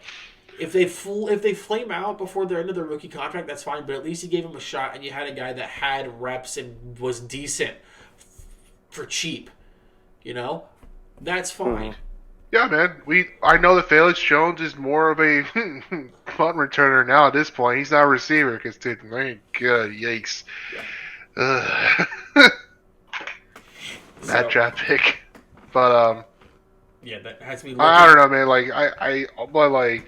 If they flame out before they're into their rookie contract, that's fine. But at least you gave them a shot, and you had a guy that had reps and was decent for cheap. That's fine. Yeah, man. I know that Felix Jones is more of a punt returner now at this point. He's not a receiver because, dude, man, good, yikes. Ugh. That draft pick. But yeah, that has to be. I don't know, man. But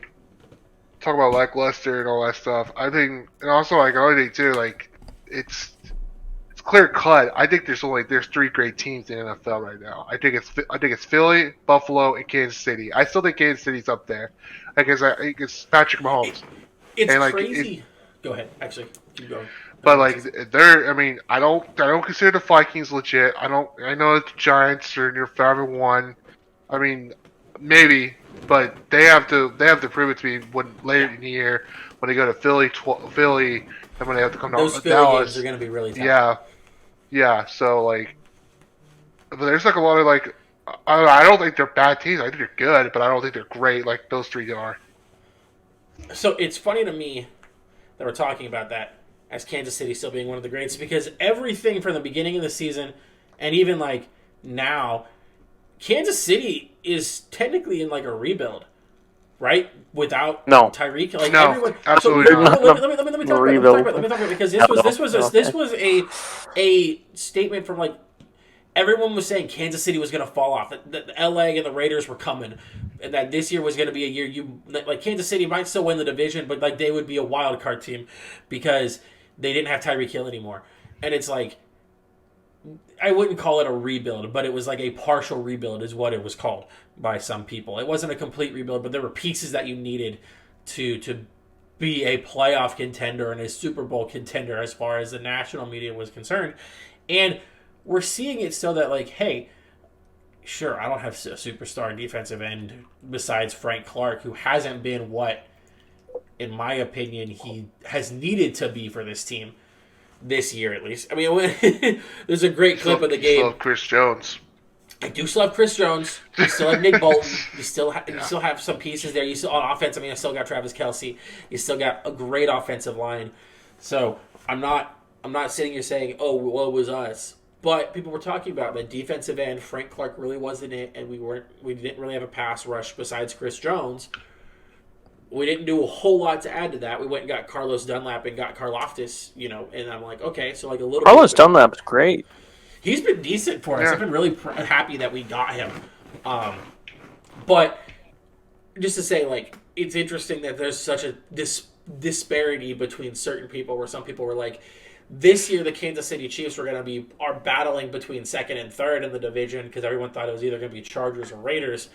talk about lackluster and all that stuff. I think, and also like another thing too, like it's clear cut. I think there's three great teams in the NFL right now. I think it's Philly, Buffalo, and Kansas City. I still think Kansas City's up there. I think it's Patrick Mahomes. It's and, crazy. Go ahead. Actually, keep going. But I mean, I don't consider the Vikings legit. I know the Giants are near 5-1. I mean, maybe, but they have to prove it to me when later in the year when they go to Philly, and when they have to come Those to Philly Dallas. games are going to be really tough. Yeah. So like, but there's like a lot of like, I don't think they're bad teams. I think they're good, but I don't think they're great like those three are. So it's funny to me that we're talking about that as Kansas City still being one of the greats because everything from the beginning of the season and even like now, Kansas City is technically in like a rebuild, right? Without Tyreek, like No, everyone. absolutely so, not. Let me talk about it because this was a statement from like everyone was saying Kansas City was going to fall off. That LA and the Raiders were coming, and that this year was going to be a year like Kansas City might still win the division, but like they would be a wild card team because they didn't have Tyreek Hill anymore. And it's like I wouldn't call it a rebuild, but it was like a partial rebuild is what it was called by some people. It wasn't a complete rebuild, but there were pieces that you needed to be a playoff contender and a Super Bowl contender as far as the national media was concerned. And we're seeing it so that, like, hey, sure, I don't have a superstar defensive end besides Frank Clark, who hasn't been what, in my opinion, he has needed to be for this team this year, at least. I mean, there's a great clip of the game. You still have Chris Jones. I do still have Chris Jones. You still have Nick Bolton. You still have some pieces there. You still on offense. I mean, I still got Travis Kelce. You still got a great offensive line. So I'm not sitting here saying, oh, well, it was us. But people were talking about the defensive end. Frank Clark really wasn't it, and we didn't really have a pass rush besides Chris Jones. We didn't do a whole lot to add to that. We went and got Carlos Dunlap and got Karlaftis, and I'm like, okay, so like a little. Carlos Dunlap's great. He's been decent for us. Yeah. I've been really happy that we got him. But just to say, like, it's interesting that there's such a disparity between certain people where some people were like, this year the Kansas City Chiefs are battling between second and third in the division because everyone thought it was either going to be Chargers or Raiders.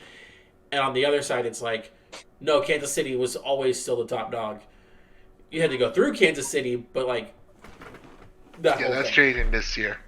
And on the other side, it's like, no, Kansas City was always still the top dog. You had to go through Kansas City, but like, that's changing this year.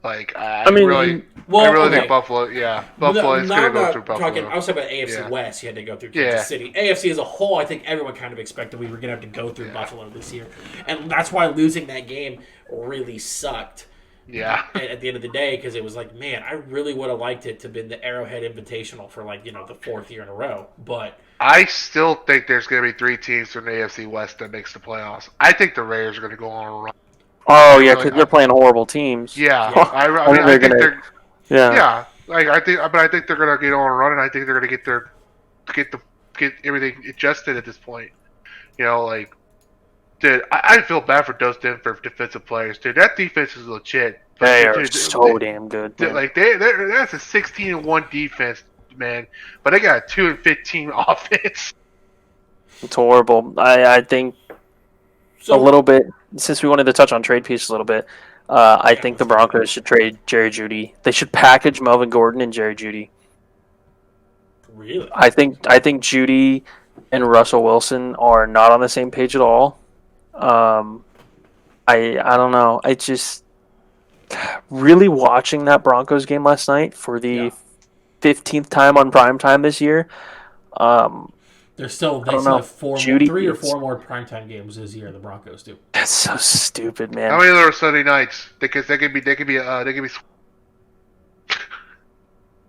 Like, I mean, really think Buffalo. Yeah, Buffalo is going to go through Buffalo. I was talking about AFC West. You had to go through Kansas City. AFC as a whole, I think everyone kind of expected we were going to have to go through Buffalo this year, and that's why losing that game really sucked. Yeah. At the end of the day, because it was like, man, I really would have liked it to have been the Arrowhead Invitational for the fourth year in a row, but. I still think there's going to be three teams from the AFC West that makes the playoffs. I think the Raiders are going to go on a run. Oh yeah, because they're playing horrible teams. Yeah, I think they're. Yeah, I think they're gonna get on a run, and I think they're gonna get everything adjusted at this point. Dude, I feel bad for those Denver defensive players, dude. That defense is legit. They are so damn good. That's a 16-1 defense, man. But they got a 2-15 offense. It's horrible. I think a little bit. Since we wanted to touch on trade pieces a little bit, I think the Broncos should trade Jerry Jeudy. They should package Melvin Gordon and Jerry Jeudy. Really? I think Jeudy and Russell Wilson are not on the same page at all. I don't know. I just really watching that Broncos game last night for the 15th time on primetime this year. They still have three or four more primetime games this year. The Broncos do. That's so stupid, man. How many of them are Sunday nights? Because they could be.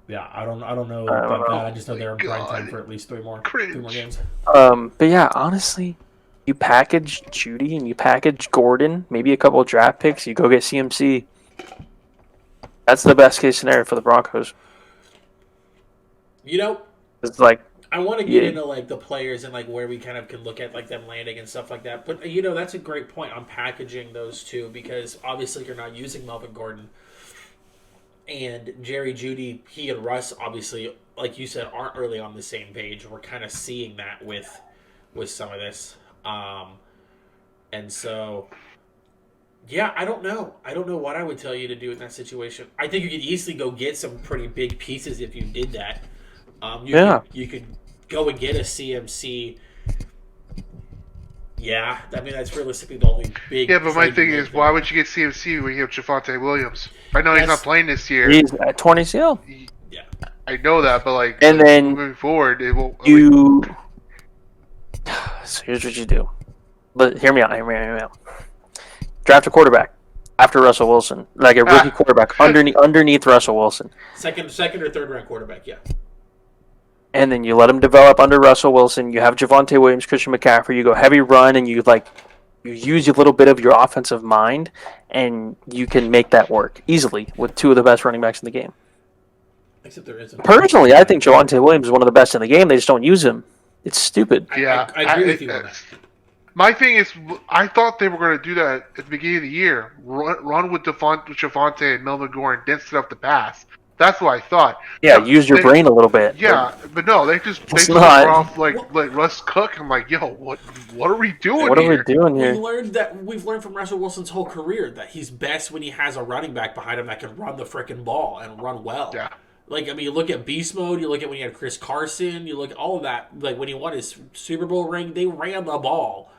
Yeah, I don't know about that. I just know they're in primetime for at least three more games. But yeah, honestly, you package Jeudy and you package Gordon, maybe a couple of draft picks. You go get CMC. That's the best case scenario for the Broncos. It's like. I want to get into the players and where we kind of can look at them landing and stuff like that. But that's a great point on packaging those two because obviously you're not using Melvin Gordon and Jerry Jeudy. He and Russ obviously, like you said, aren't really on the same page. We're kind of seeing that with some of this, and so I don't know. I don't know what I would tell you to do in that situation. I think you could easily go get some pretty big pieces if you did that. You could go and get a CMC. Yeah, I mean that's realistically the only big. Yeah, but my thing is, why would you get CMC when you have Javonte Williams? I know he's not playing this year. He's at 20 CL. Yeah, I know that, but And then moving forward, it will. you. So here's what you do. But hear me out. Draft a quarterback after Russell Wilson, like a rookie quarterback underneath Russell Wilson, second or third round quarterback. Yeah. and then you let him develop under Russell Wilson. You have Javonte Williams, Christian McCaffrey. You go heavy run, and you use a little bit of your offensive mind, and you can make that work easily with two of the best running backs in the game. Except there isn't. Personally, I think Javonte Williams is one of the best in the game. They just don't use him. It's stupid. Yeah, I agree with you on that. My thing is, I thought they were going to do that at the beginning of the year. Run with Javonte and Melvin Gordon, then set up the pass. That's what I thought. Yeah, use your brain a little bit. Yeah, but no, they just went off like Russ Cook. I'm like, yo, what are we doing? What are we doing here? We've learned from Russell Wilson's whole career that he's best when he has a running back behind him that can run the frickin' ball and run well. Yeah. Like, I mean, you look at Beast Mode, you look at when he had Chris Carson, you look at all of that. Like, when he won his Super Bowl ring, they ran the ball.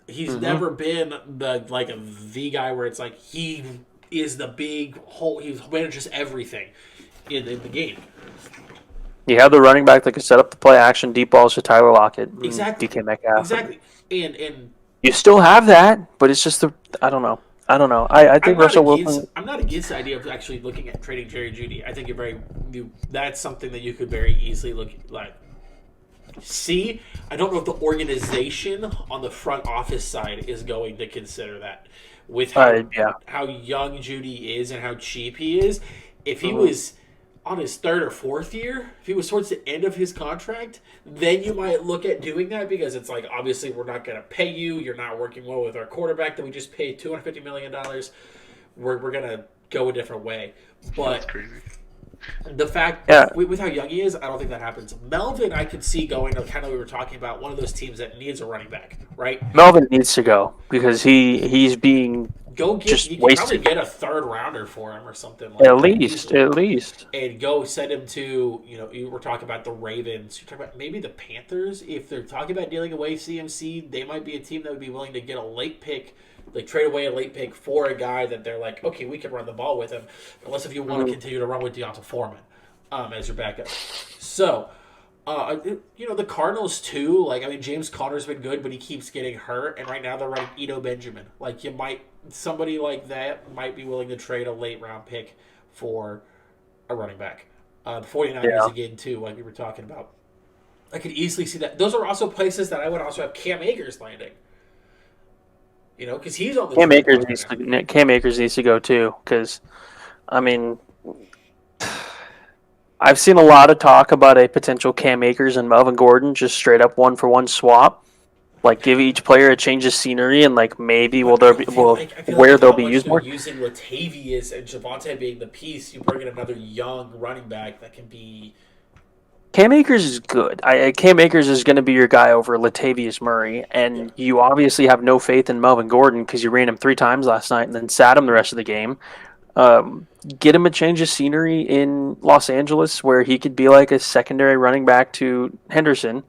He's never been the guy where it's like he is the big whole. He manages everything in the game. You have the running back that can set up the play action, deep balls to Tyler Lockett, Exactly. DK Metcalf. Exactly. And you still have that, but it's just I don't know. I think Russell Wilson. I'm not against the idea of actually looking at trading Jerry Jeudy. I think that's something that you could very easily see. I don't know if the organization on the front office side is going to consider that with how young Jeudy is and how cheap he is. If he was on his third or fourth year, if he was towards the end of his contract, then you might look at doing that because it's like, obviously we're not going to pay you. You're not working well with our quarterback that we just paid $250 million. We're going to go a different way. But that's crazy. The fact with how young he is, I don't think that happens. Melvin, I could see going to kind of we were talking about one of those teams that needs a running back, right? Melvin needs to go because he's being just you can wasted. probably get a third rounder for him or something like at that. least. And go send him to, you were talking about the Ravens. You're talking about maybe the Panthers. If they're talking about dealing away CMC, they might be a team that would be willing to get a late pick, like trade away a late pick for a guy that they're like, okay, we can run the ball with him, unless if you want to continue to run with Deonta Foreman as your backup. So, the Cardinals too. Like, I mean, James Conner's been good, but he keeps getting hurt, and right now they're running Ito Benjamin. Like, somebody like that might be willing to trade a late round pick for a running back. The 49ers again too, like we were talking about. I could easily see that. Those are also places that I would also have Cam Akers landing. Because he's on the Cam Akers needs to go too. Because, I mean, I've seen a lot of talk about a potential Cam Akers and Melvin Gordon just straight up 1-for-1 swap. Like, give each player a change of scenery, and maybe they'll be used more. Using Latavius and Javonte being the piece, you bring in another young running back that can be. Cam Akers is good. Cam Akers is going to be your guy over Latavius Murray, and you obviously have no faith in Melvin Gordon because you ran him 3 times last night and then sat him the rest of the game. Get him a change of scenery in Los Angeles where he could be like a secondary running back to Henderson,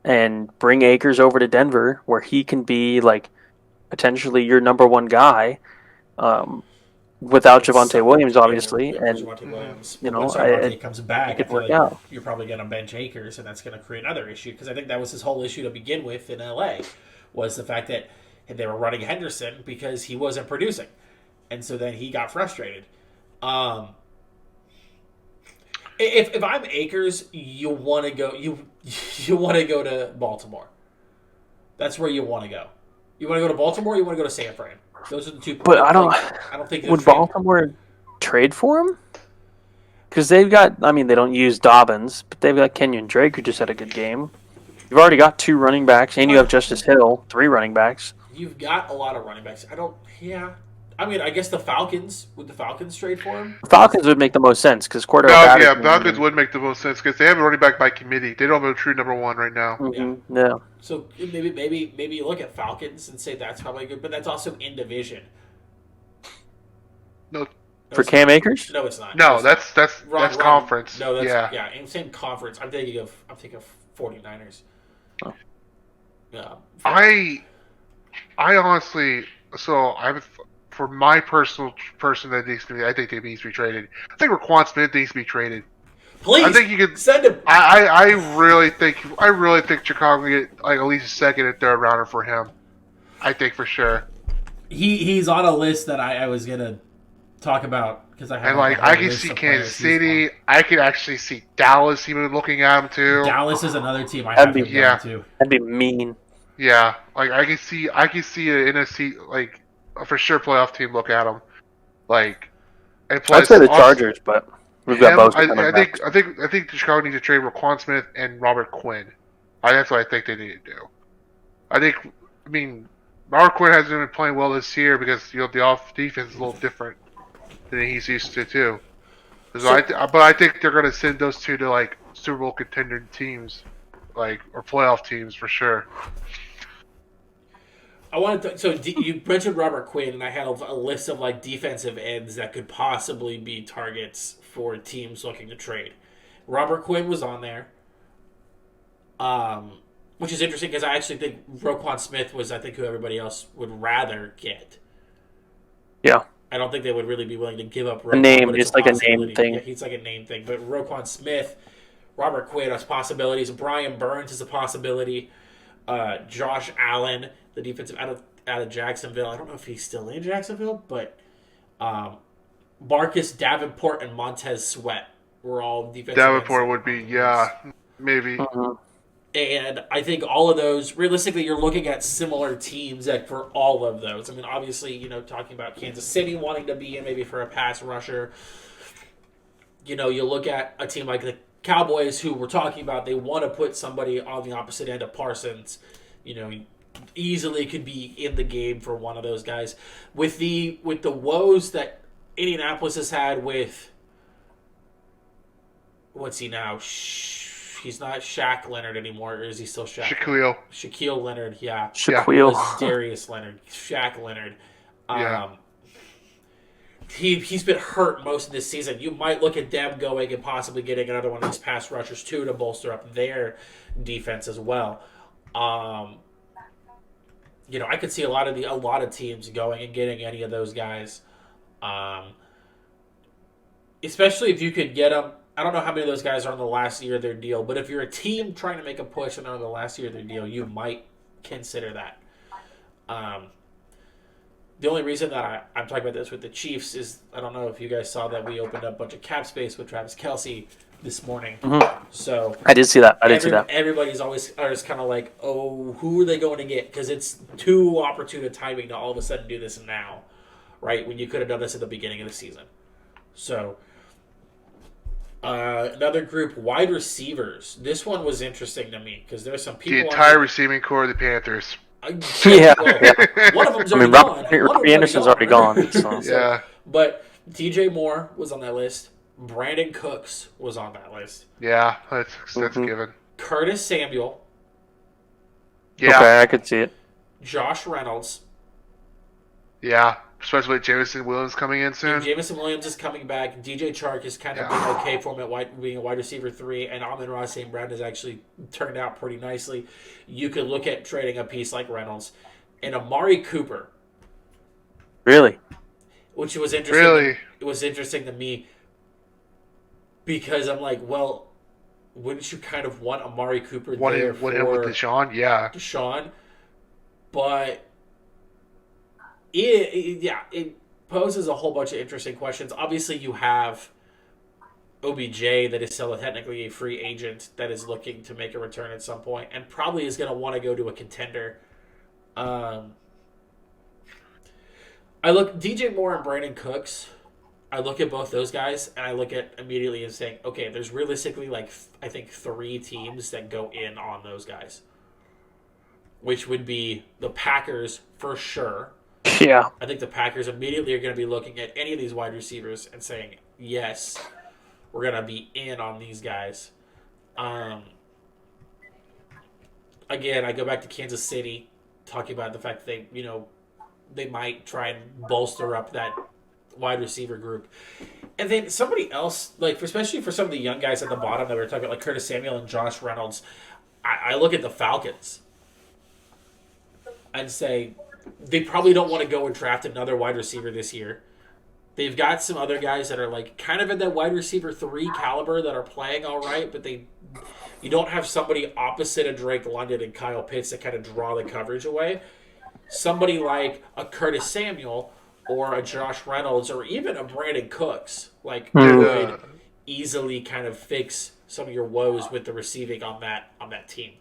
and bring Akers over to Denver where he can be like potentially your number one guy. Without Javonte Williams, obviously, and Williams. Javonte comes back, I feel like you're probably going to bench Akers, and that's going to create another issue because I think that was his whole issue to begin with in LA, was the fact that they were running Henderson because he wasn't producing, and so then he got frustrated. If I'm Akers, you want to go to Baltimore. That's where you want to go. You want to go to Baltimore. Or you want to go to San Fran. Those are the two. But I don't think would Baltimore trade for him? Because they've got. I mean, they don't use Dobbins, but they've got Kenyon Drake, who just had a good game. You've already got 2 running backs, and you have Justice Hill, 3 running backs. You've got a lot of running backs. I mean, I guess the Falcons. Would the Falcons trade for him? Falcons would make the most sense because Cordell. Falcons would make the most sense because they have a running back by committee. They don't have a true number 1 right now. Mm-hmm. Yeah. So maybe you look at Falcons and say that's probably good, but that's also in division. No. For Cam Akers? No, it's not. No, that's conference. No, that's in same conference. I'm thinking of 49ers. Oh. Yeah. I honestly, for my personal person that needs to be, I think they needs to be traded. I think Raquan Smith needs to be traded. Please, I think you could send him. I really think Chicago can get like at least a second and third rounder for him. I think for sure. He's on a list that I was gonna talk about because I have And like a whole I can list see of Kansas players he's City. I could actually see Dallas even looking at him on. too. Dallas is another team I That'd have be- him yeah. going to. That'd be mean. Yeah, like I can see an NFC like a for sure playoff team look at him. Like and I'd plus say the also, Chargers, but we've got him. both coming back. I think Chicago needs to trade Raquan Smith and Robert Quinn. That's what I think they need to do. I mean, Robert Quinn hasn't been playing well this year because the off defense is a little different than he's used to too. But I think they're going to send those two to like Super Bowl contender teams, like or playoff teams for sure. I wanted to. So you mentioned Robert Quinn, and I had a list of like defensive ends that could possibly be targets for teams looking to trade. Robert Quinn was on there, which is interesting because I actually think Roquan Smith was who everybody else would rather get. Yeah. I don't think they would really be willing to give up Roquan. A name, but it's just like a name possibility. thing. Yeah, he's like a name thing. But Roquan Smith, Robert Quinn has possibilities. Brian Burns is a possibility. Josh Allen, the defensive out of Jacksonville. I don't know if he's still in Jacksonville, but Marcus Davenport and Montez Sweat were all defensive Davenport ends. would be maybe. And I think all of those, realistically, you're looking at similar teams for all of those. I mean, obviously, talking about Kansas City wanting to be in maybe for a pass rusher. You look at a team like the Cowboys who we're talking about, they want to put somebody on the opposite end of Parsons. Easily could be in the game for one of those guys. With the woes that Indianapolis has had with, what's he now? He's not Shaq Leonard anymore, or is he still Shaq? Shaquille Leonard, yeah. Shaquille. Was Darius Leonard, Shaq Leonard. Yeah. He's been hurt most of this season. You might look at them going and possibly getting another one of these pass rushers too to bolster up their defense as well. I could see a lot of teams going and getting any of those guys, especially if you could get them. I don't know how many of those guys are on the last year of their deal, but if you're a team trying to make a push and they're on the last year of their deal, you might consider that. The only reason that I'm talking about this with the Chiefs is I don't know if you guys saw that we opened up a bunch of cap space with Travis Kelce this morning. Mm-hmm. So I did see that. Everybody's always kind of like, oh, who are they going to get? Because it's too opportune a timing to all of a sudden do this now, right? When you could have done this at the beginning of the season. So another group, wide receivers. This one was interesting to me because there's some people. The entire receiving core of the Panthers. Yeah. One of them's already gone. Robbie Anderson's already gone. So. Yeah. But DJ Moore was on that list. Brandon Cooks was on that list. Yeah, that's given. Curtis Samuel. Yeah. Okay, I could see it. Josh Reynolds. Yeah, especially with Jameson Williams coming in soon. And Jameson Williams is coming back. DJ Chark has kind of been okay for him at being a wide receiver 3, and Amon-Ra St. Brown has actually turned out pretty nicely. You could look at trading a piece like Reynolds. And Amari Cooper. Really? Which was interesting. Really? It was interesting to me because I'm like, well, wouldn't you kind of want Amari Cooper there for him with Deshaun? Yeah. Deshaun. But it poses a whole bunch of interesting questions. Obviously, you have OBJ that is still technically a free agent that is looking to make a return at some point and probably is going to want to go to a contender. I look DJ Moore and Brandon Cooks. I look at both those guys and I look at immediately and saying, okay, there's realistically I think 3 teams that go in on those guys, which would be the Packers for sure. Yeah. I think the Packers immediately are going to be looking at any of these wide receivers and saying, yes, we're going to be in on these guys. Again, I go back to Kansas City, talking about the fact that they might try and bolster up that wide receiver group. And then somebody else, especially for some of the young guys at the bottom that we were talking about, like Curtis Samuel and Josh Reynolds, I look at the Falcons and say they probably don't want to go and draft another wide receiver this year. They've got some other guys that are like kind of in that wide receiver 3 caliber that are playing all right, but you don't have somebody opposite of Drake London and Kyle Pitts that kind of draw the coverage away. Somebody like a Curtis Samuel or a Josh Reynolds or even a Brandon Cooks could easily kind of fix some of your woes with the receiving on that team.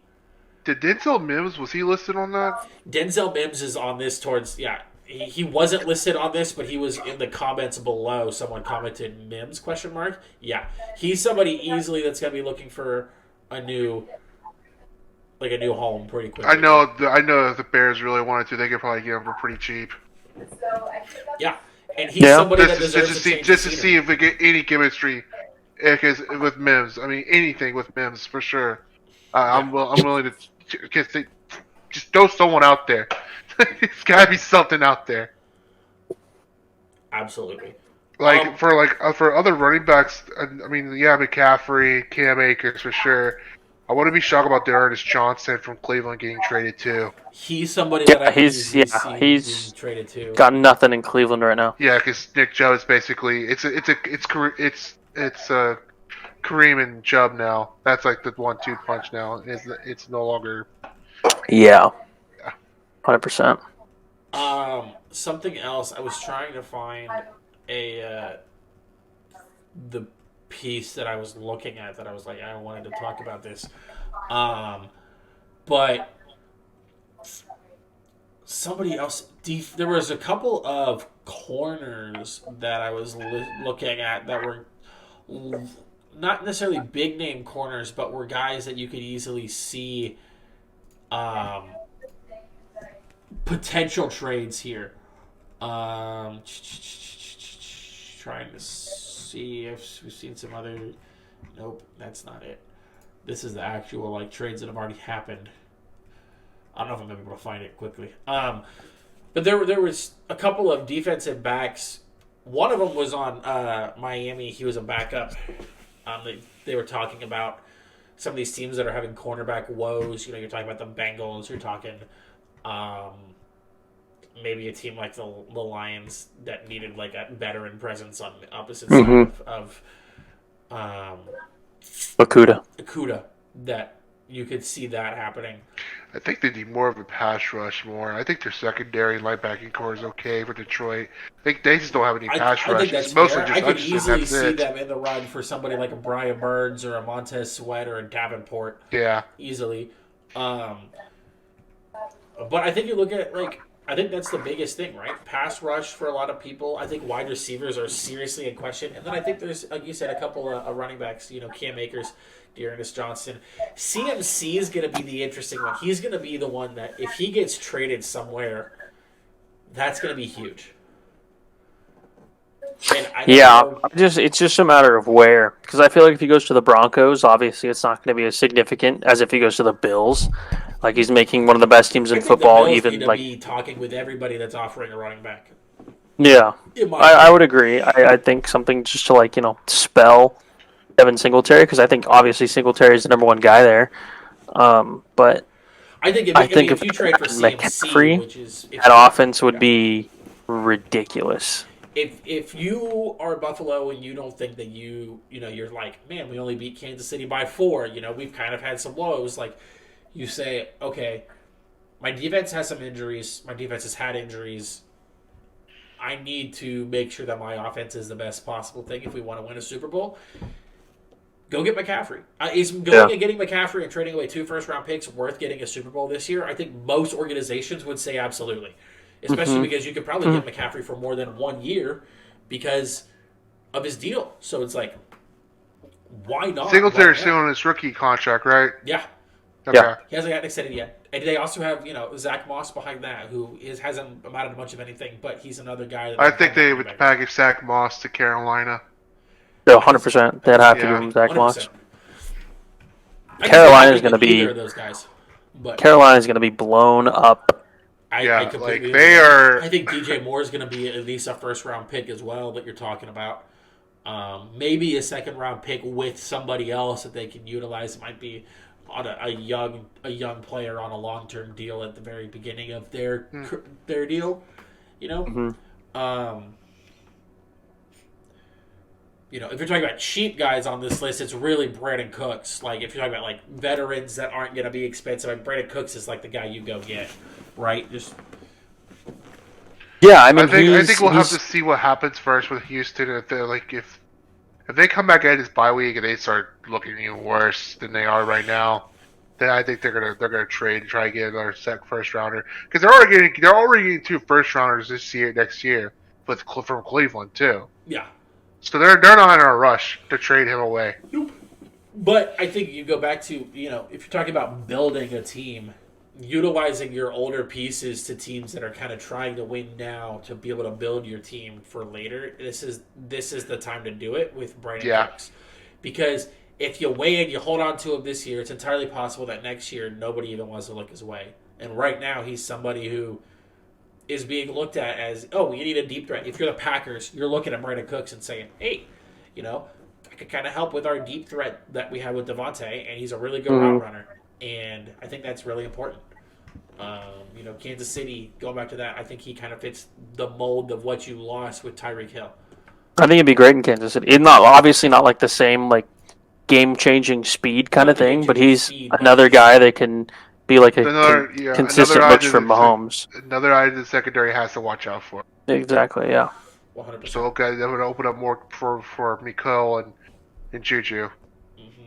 Did Denzel Mims, was he listed on that? Denzel Mims is on this he wasn't listed on this, but he was in the comments below. Someone commented Mims question mark. Yeah. He's somebody easily that's gonna be looking for a new home pretty quickly. I know if the Bears really wanted to, they could probably get him for pretty cheap. Yeah. And he's somebody that deserves just to see if we get any chemistry with Mims. I mean, anything with Mims for sure. I'm willing to just throw someone out there. There's got to be something out there. Absolutely. For other running backs, I mean, yeah, McCaffrey, Cam Akers for sure. I wouldn't be shocked about Ernest Johnson from Cleveland getting traded too. He's somebody that I he's traded too. Got nothing in Cleveland right now. Yeah, because Nick Chubb is basically it's Kareem and Chubb now. That's like the 1-2 punch now. It's no longer. Yeah. 100%. Something else. I was trying to find the piece that I was looking at that I was like, I wanted to talk about this. But somebody else. There was a couple of corners that I was looking at that were not necessarily big name corners, but were guys that you could easily see potential trades here. Trying to see if we've seen some other. Nope, that's not it. This is the actual trades that have already happened. I don't know if I'm able to find it quickly. But there was a couple of defensive backs. One of them was on Miami. He was a backup. They were talking about some of these teams that are having cornerback woes. You're talking about the Bengals. You're talking maybe a team like the Lions that needed a veteran presence on the opposite side of Okuda. That you could see that happening. I think they need more of a pass rush more. I think their secondary linebacking core is okay for Detroit. I think they just don't have any pass rush. It's mostly just I could easily see them in the run for somebody like a Brian Burns or a Montez Sweat or a Davenport. Yeah. Easily. But I think you look at I think that's the biggest thing, right? Pass rush for a lot of people. I think wide receivers are seriously in question. And then I think there's, like you said, a couple of running backs, Cam Akers, Ernest Johnson. CMC is going to be the interesting one. He's going to be the one that, if he gets traded somewhere, that's going to be huge. It's just a matter of where. Because I feel like if he goes to the Broncos, obviously it's not going to be as significant as if he goes to the Bills. He's making one of the best teams in football. Even be talking with everybody that's offering a running back. Yeah, I would agree. I think something just to spell Devin Singletary, because I think obviously Singletary is the number one guy there. But I think if you trade for CMC, McCaffrey, that offense would be ridiculous. If you are Buffalo and you don't think that you're like, man, we only beat Kansas City by 4, we've kind of had some woes, you say, okay, my defense has some injuries, my defense has had injuries, I need to make sure that my offense is the best possible thing if we want to win a Super Bowl. Go get McCaffrey. Is going and getting McCaffrey and trading away 2 first-round picks worth getting a Super Bowl this year? I think most organizations would say absolutely. Especially because you could probably get McCaffrey for more than 1 year because of his deal. So it's why not? Singletary's still on his rookie contract, right? Yeah. Okay. Yeah. He hasn't gotten extended yet. And they also have, Zach Moss behind that, who hasn't amounted to much of anything, but he's another guy. I think they would package Zach Moss to Carolina. No, 100%. They'd have to give him Zach 100%. Moss. Carolina's going to be those guys. But Carolina's going to be blown up. I completely they are. I think DJ Moore is going to be at least a first-round pick as well that you're talking about. Maybe a second-round pick with somebody else that they can utilize. It might be on a young player on a long-term deal at the very beginning of their deal. if you're talking about cheap guys on this list, it's really Brandon Cooks. Like, if you're talking about, like, veterans that aren't going to be expensive, like, Brandon Cooks is, like, the guy you go get, right? Just... Yeah, I mean, I think we'll have to see what happens first with Houston. If they come back at this bye week and they start looking even worse than they are right now, then I think they're gonna trade and try to get another first rounder, because they're already getting 2 first rounders next year from Cleveland too. Yeah. So they're not in a rush to trade him away. Nope. But I think you go back to, if you're talking about building a team, utilizing your older pieces to teams that are kind of trying to win now to be able to build your team for later, this is the time to do it with Brandon Cooks. Because if you wait and you hold on to him this year, it's entirely possible that next year nobody even wants to look his way. And right now he's somebody who is being looked at as, oh, you need a deep threat. If you're the Packers, you're looking at Brandon Cooks and saying, hey, I could kind of help with our deep threat that we have with Devontae, and he's a really good route runner. And I think that's really important. Kansas City, going back to that, I think he kind of fits the mold of what you lost with Tyreek Hill. I think it'd be great in Kansas City. It's obviously not like the same like game-changing speed kind of thing, but he's another guy that can be like a consistent look for Mahomes. Another eye the secondary has to watch out for. Exactly, yeah. 100%. So that would open up more for Miko and Juju.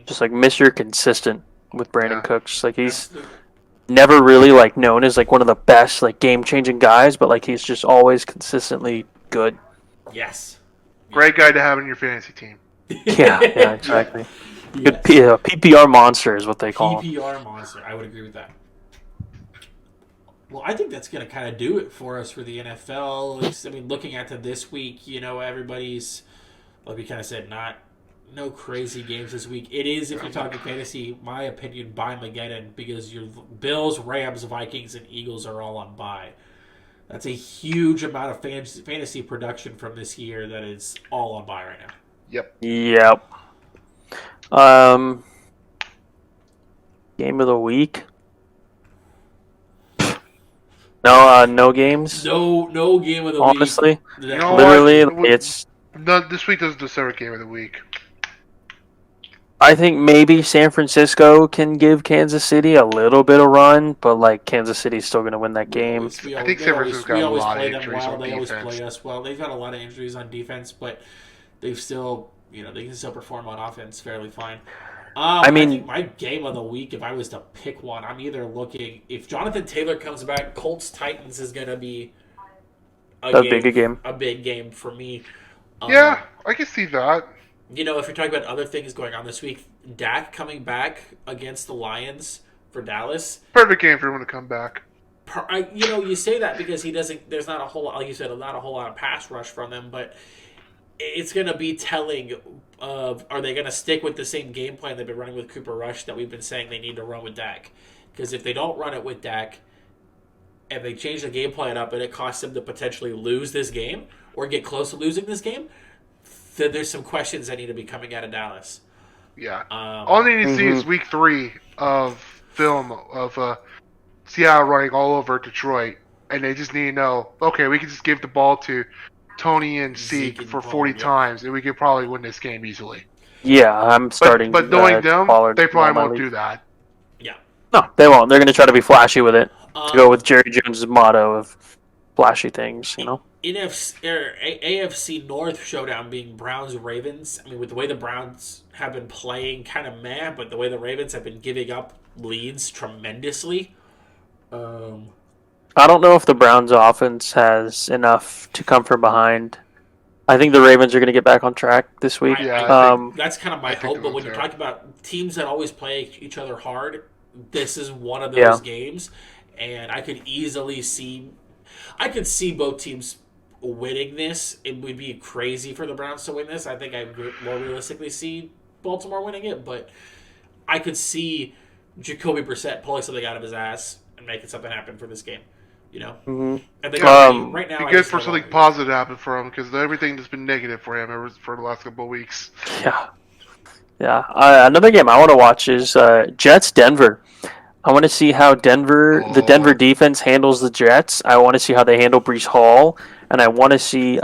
Just like Mr. Consistent with Brandon Cooks. Like he's never really like known as like one of the best like game-changing guys, but like he's just always consistently good. Yes. Great guy to have in your fantasy team. Yeah, exactly. Good PPR monster is what they call him. PPR monster. I would agree with that. Well, I think that's going to kind of do it for us for the NFL. I mean, looking at this week, everybody's, like we kind of said, no crazy games this week. It is, if you're talking fantasy, my opinion, bye Mageddon, because your Bills, Rams, Vikings, and Eagles are all on bye. That's a huge amount of fantasy production from this year that is all on bye right now. Yep. Game of the week? No games? No game of the Honestly, week. Literally, it's... This week doesn't deserve a game of the week. I think maybe San Francisco can give Kansas City a little bit of run, but like Kansas City's still going to win that game. I think San Francisco's got a lot of injuries on They always defense. play us well. They've got a lot of injuries on defense, but they've still, they can still perform on offense fairly fine. I think my game of the week, if I was to pick one, I'm either looking, if Jonathan Taylor comes back, Colts Titans is going to be a big game for me. Yeah, I can see that. If you're talking about other things going on this week, Dak coming back against the Lions for Dallas. Perfect game for him to come back. You say that because there's not a whole lot, like you said, not a whole lot of pass rush from them, but it's going to be telling of, are they going to stick with the same game plan they've been running with Cooper Rush that we've been saying they need to run with Dak? Because if they don't run it with Dak and they change the game plan up and it costs them to potentially lose this game or get close to losing this game, then there's some questions that need to be coming out of Dallas. Yeah. All they need to see is week 3 of film of Seattle running all over Detroit, and they just need to know, okay, we can just give the ball to Tony and Zeke for 40 times, and we could probably win this game easily. Yeah, I'm starting. But knowing them, they probably won't do that. Yeah. No, they won't. They're going to try to be flashy with it. To go with Jerry Jones' motto of flashy things, AFC North showdown being Browns-Ravens. I mean, with the way the Browns have been playing, kind of meh, but the way the Ravens have been giving up leads tremendously. I don't know if the Browns' offense has enough to come from behind. I think the Ravens are going to get back on track this week. That's kind of my hope, but when you're talking about teams that always play each other hard, this is one of those games, and I could easily see... I could see both teams winning this. It would be crazy for the Browns to win this. I think I more realistically see Baltimore winning it, but I could see Jacoby Brissett pulling something out of his ass and making something happen for this game. Mm-hmm. I think right now, it'd be good for something positive to happen for him, because everything that's been negative for him for the last couple of weeks. Yeah. Another game I want to watch is Jets Denver. I want to see how the Denver defense handles the Jets. I want to see how they handle Breece Hall, and I want to see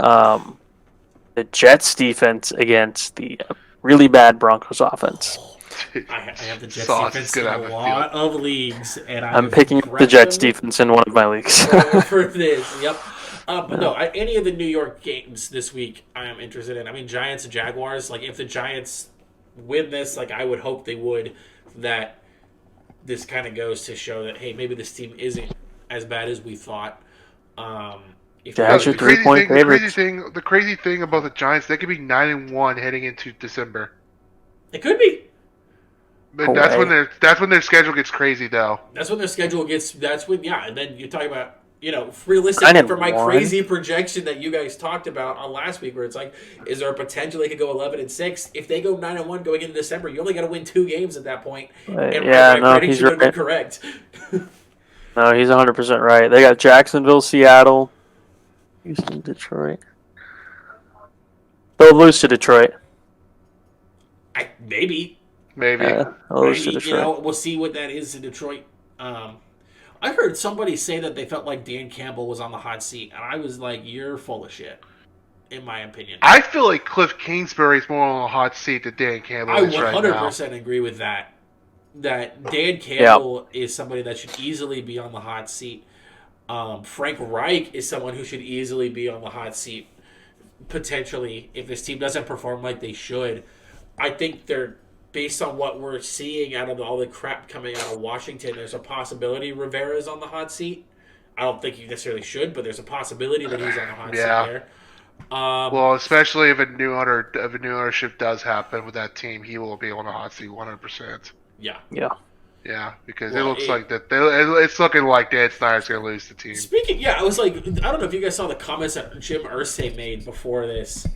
the Jets defense against the really bad Broncos offense. I have the Jets Sauce is defense in gonna a have a lot of leagues, and I I'm have picking up the Jets prepped them defense in one of my leagues. for this. Yep. But no, any of the New York games this week, I am interested in. I mean, Giants and Jaguars. Like, if the Giants win this, like I would hope they would, that this kind of goes to show that hey, maybe this team isn't as bad as we thought. If you Jags go are 3-point favorites. The crazy thing about the Giants, they could be 9-1 heading into December. it could be. But No that's way. when their schedule gets crazy, though. That's when their schedule gets. That's when and then you talk about realistically for my 9-1. crazy projection that you guys talked about on last week, where it's like, is there a potential they could go 11-6? If they go 9-1 going into December, you only got to win 2 games at that point. And Yeah, my no, prediction he's would be right. correct. No, he's 100% right. They got Jacksonville, Seattle, Houston, Detroit. They'll lose to Detroit. Maybe. Maybe. They'll lose to Maybe, Detroit. we'll see what that is in Detroit. I heard somebody say that they felt like Dan Campbell was on the hot seat, and I was like, "You're full of shit," in my opinion. I feel like Cliff Kingsbury is more on a hot seat than Dan Campbell I is right now. 100% agree with that. That Dan Campbell is somebody that should easily be on the hot seat. Frank Reich is someone who should easily be on the hot seat, potentially, if this team doesn't perform like they should. I think they're, based on what we're seeing out of all the crap coming out of Washington, there's a possibility Rivera's on the hot seat. I don't think he necessarily should, but there's a possibility that he's on the hot seat there. Well, especially if a new ownership does happen with that team, he will be on the hot seat 100%. Yeah. Yeah, because Well, it looks like that. It's looking like Dan Snyder's going to lose the team. Speaking, I was like, I don't know if you guys saw the comments that Jim Irsay made before this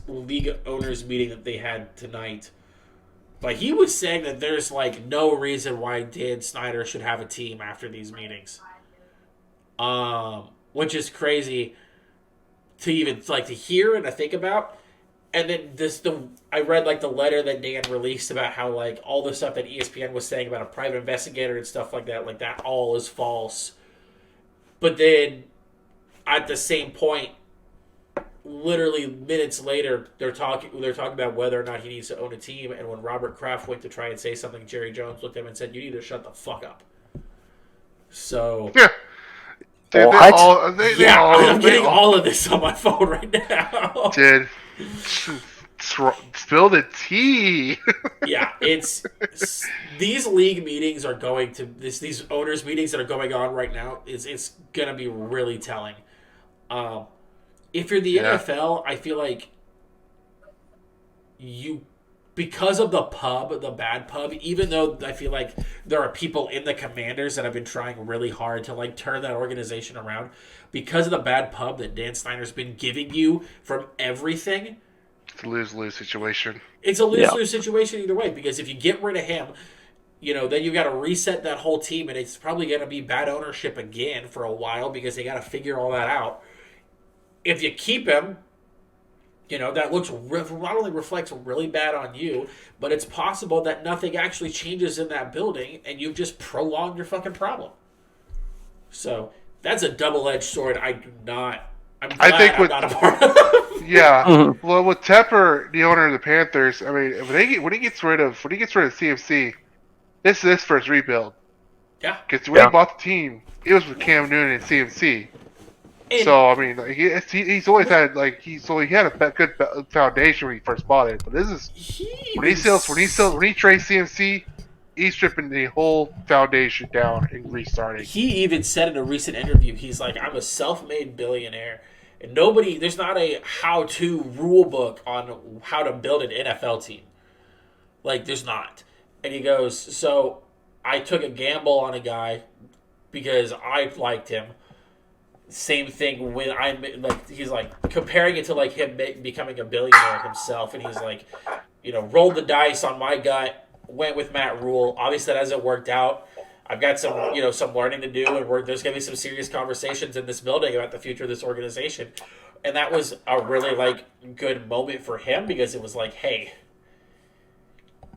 league owners meeting that they had tonight. But he was saying that there's like no reason why Dan Snyder should have a team after these meetings, which is crazy to even like to hear and to think about. And then I read like the letter that Dan released about how like all the stuff that ESPN was saying about a private investigator and stuff like that all is false. But then at the same point, literally minutes later, they're talking about whether or not he needs to own a team. And when Robert Kraft went to try and say something, Jerry Jones looked at him and said, "You need to shut the fuck up." So Yeah. What? I'm getting all of this on my phone right now. Did spill the tea. Yeah, it's these league meetings are going to these owners meetings that are going on right now. It's gonna be really telling. If you're the NFL, I feel like because of the bad pub, even though I feel like there are people in the Commanders that have been trying really hard to like turn that organization around, because of the bad pub that Dan Snyder's been giving you from everything. It's a lose-lose situation. It's a lose-lose situation either way, because if you get rid of him, then you got to reset that whole team, and it's probably going to be bad ownership again for a while because they got to figure all that out. If you keep him, that looks not only reflects really bad on you, but it's possible that nothing actually changes in that building, and you've just prolonged your fucking problem. So that's a double-edged sword. I'm glad I'm not a part of. Yeah. Mm-hmm. Well, with Tepper, the owner of the Panthers, I mean, when he gets rid of CMC, this is his first rebuild. Yeah. Because when he bought the team, it was with Cam Newton and CMC. So I mean, he's always had he had a good foundation when he first bought it. But this is when he trades CMC, he's stripping the whole foundation down and restarting. He even said in a recent interview, he's like, "I'm a self-made billionaire, and there's not a how-to rule book on how to build an NFL team. Like, there's not." And he goes, "So I took a gamble on a guy because I liked him." Same thing when he's like comparing it to like him becoming a billionaire himself, and he's like, rolled the dice on my gut, went with Matt Rule. Obviously, that hasn't worked out. I've got some learning to do, and there's gonna be some serious conversations in this building about the future of this organization. And that was a really good moment for him, because it was like, hey,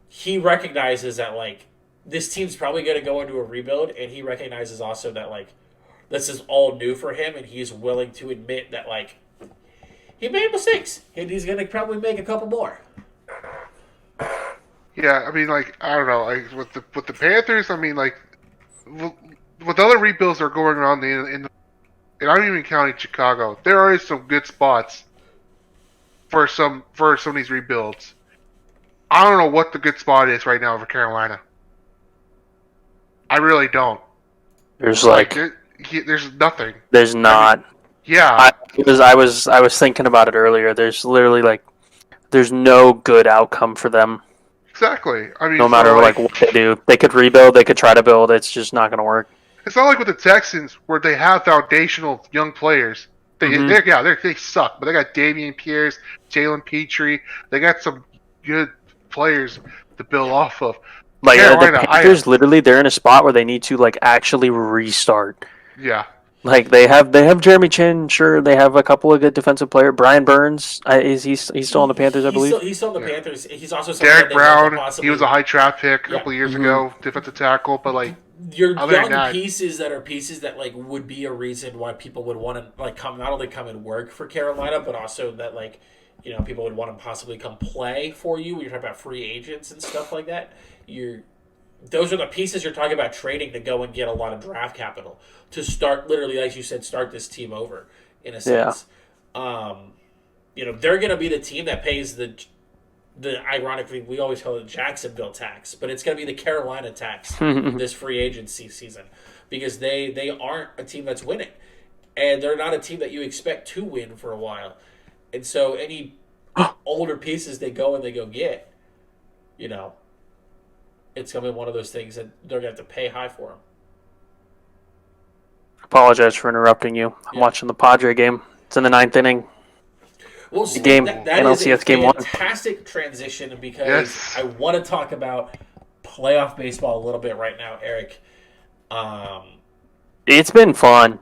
he recognizes that this team's probably gonna go into a rebuild, and he recognizes also that this is all new for him, and he's willing to admit that, He made mistakes, and he's going to probably make a couple more. Yeah, I mean, like I don't know, like with the Panthers, I mean, like with other rebuilds that are going around and I'm even counting Chicago. There are some good spots for some of these rebuilds. I don't know what the good spot is right now for Carolina. I really don't. There's There's nothing. there's I mean, not. yeah, I was thinking about it earlier. There's literally there's no good outcome for them. exactly. I mean, No so matter like what they do, they could rebuild, they could try to build. It's just not going to work. it's not like with the Texans where they have foundational young players. Mhm. They suck, but they got Damian Pierce, Jalen Petrie. They got some good players to build off of. The Carolina, Panthers, literally, they're in a spot where they need to actually restart. yeah, They have Jeremy Chin, sure. They have a couple of good defensive players. Brian Burns, he's still on the Panthers, I believe. He's still on the Yeah. Panthers. He's also someone that Derek they want to Brown, possibly. he was a high draft pick a Yeah. couple years Mhm. ago, defensive tackle, but like Your other than young that- pieces that are pieces that would be a reason why people would want to come not only come and work for Carolina, but also that people would want to possibly come play for you when you're talking about free agents and stuff like that. Those are the pieces you're talking about trading to go and get a lot of draft capital to start, literally, like you said, start this team over in a sense. They're going to be the team that pays the ironically, we always call it Jacksonville tax, but it's going to be the Carolina tax this free agency season because they aren't a team that's winning, and they're not a team that you expect to win for a while, and so any older pieces they go get, it's going to be one of those things that they're going to have to pay high for them. Apologize for interrupting you. I'm Yeah. watching the Padre game. It's in the 9th inning. Well, The game, that NLCS is a game 1. fantastic transition because Yes. I want to talk about playoff baseball a little bit right now, Eric. It's been fun.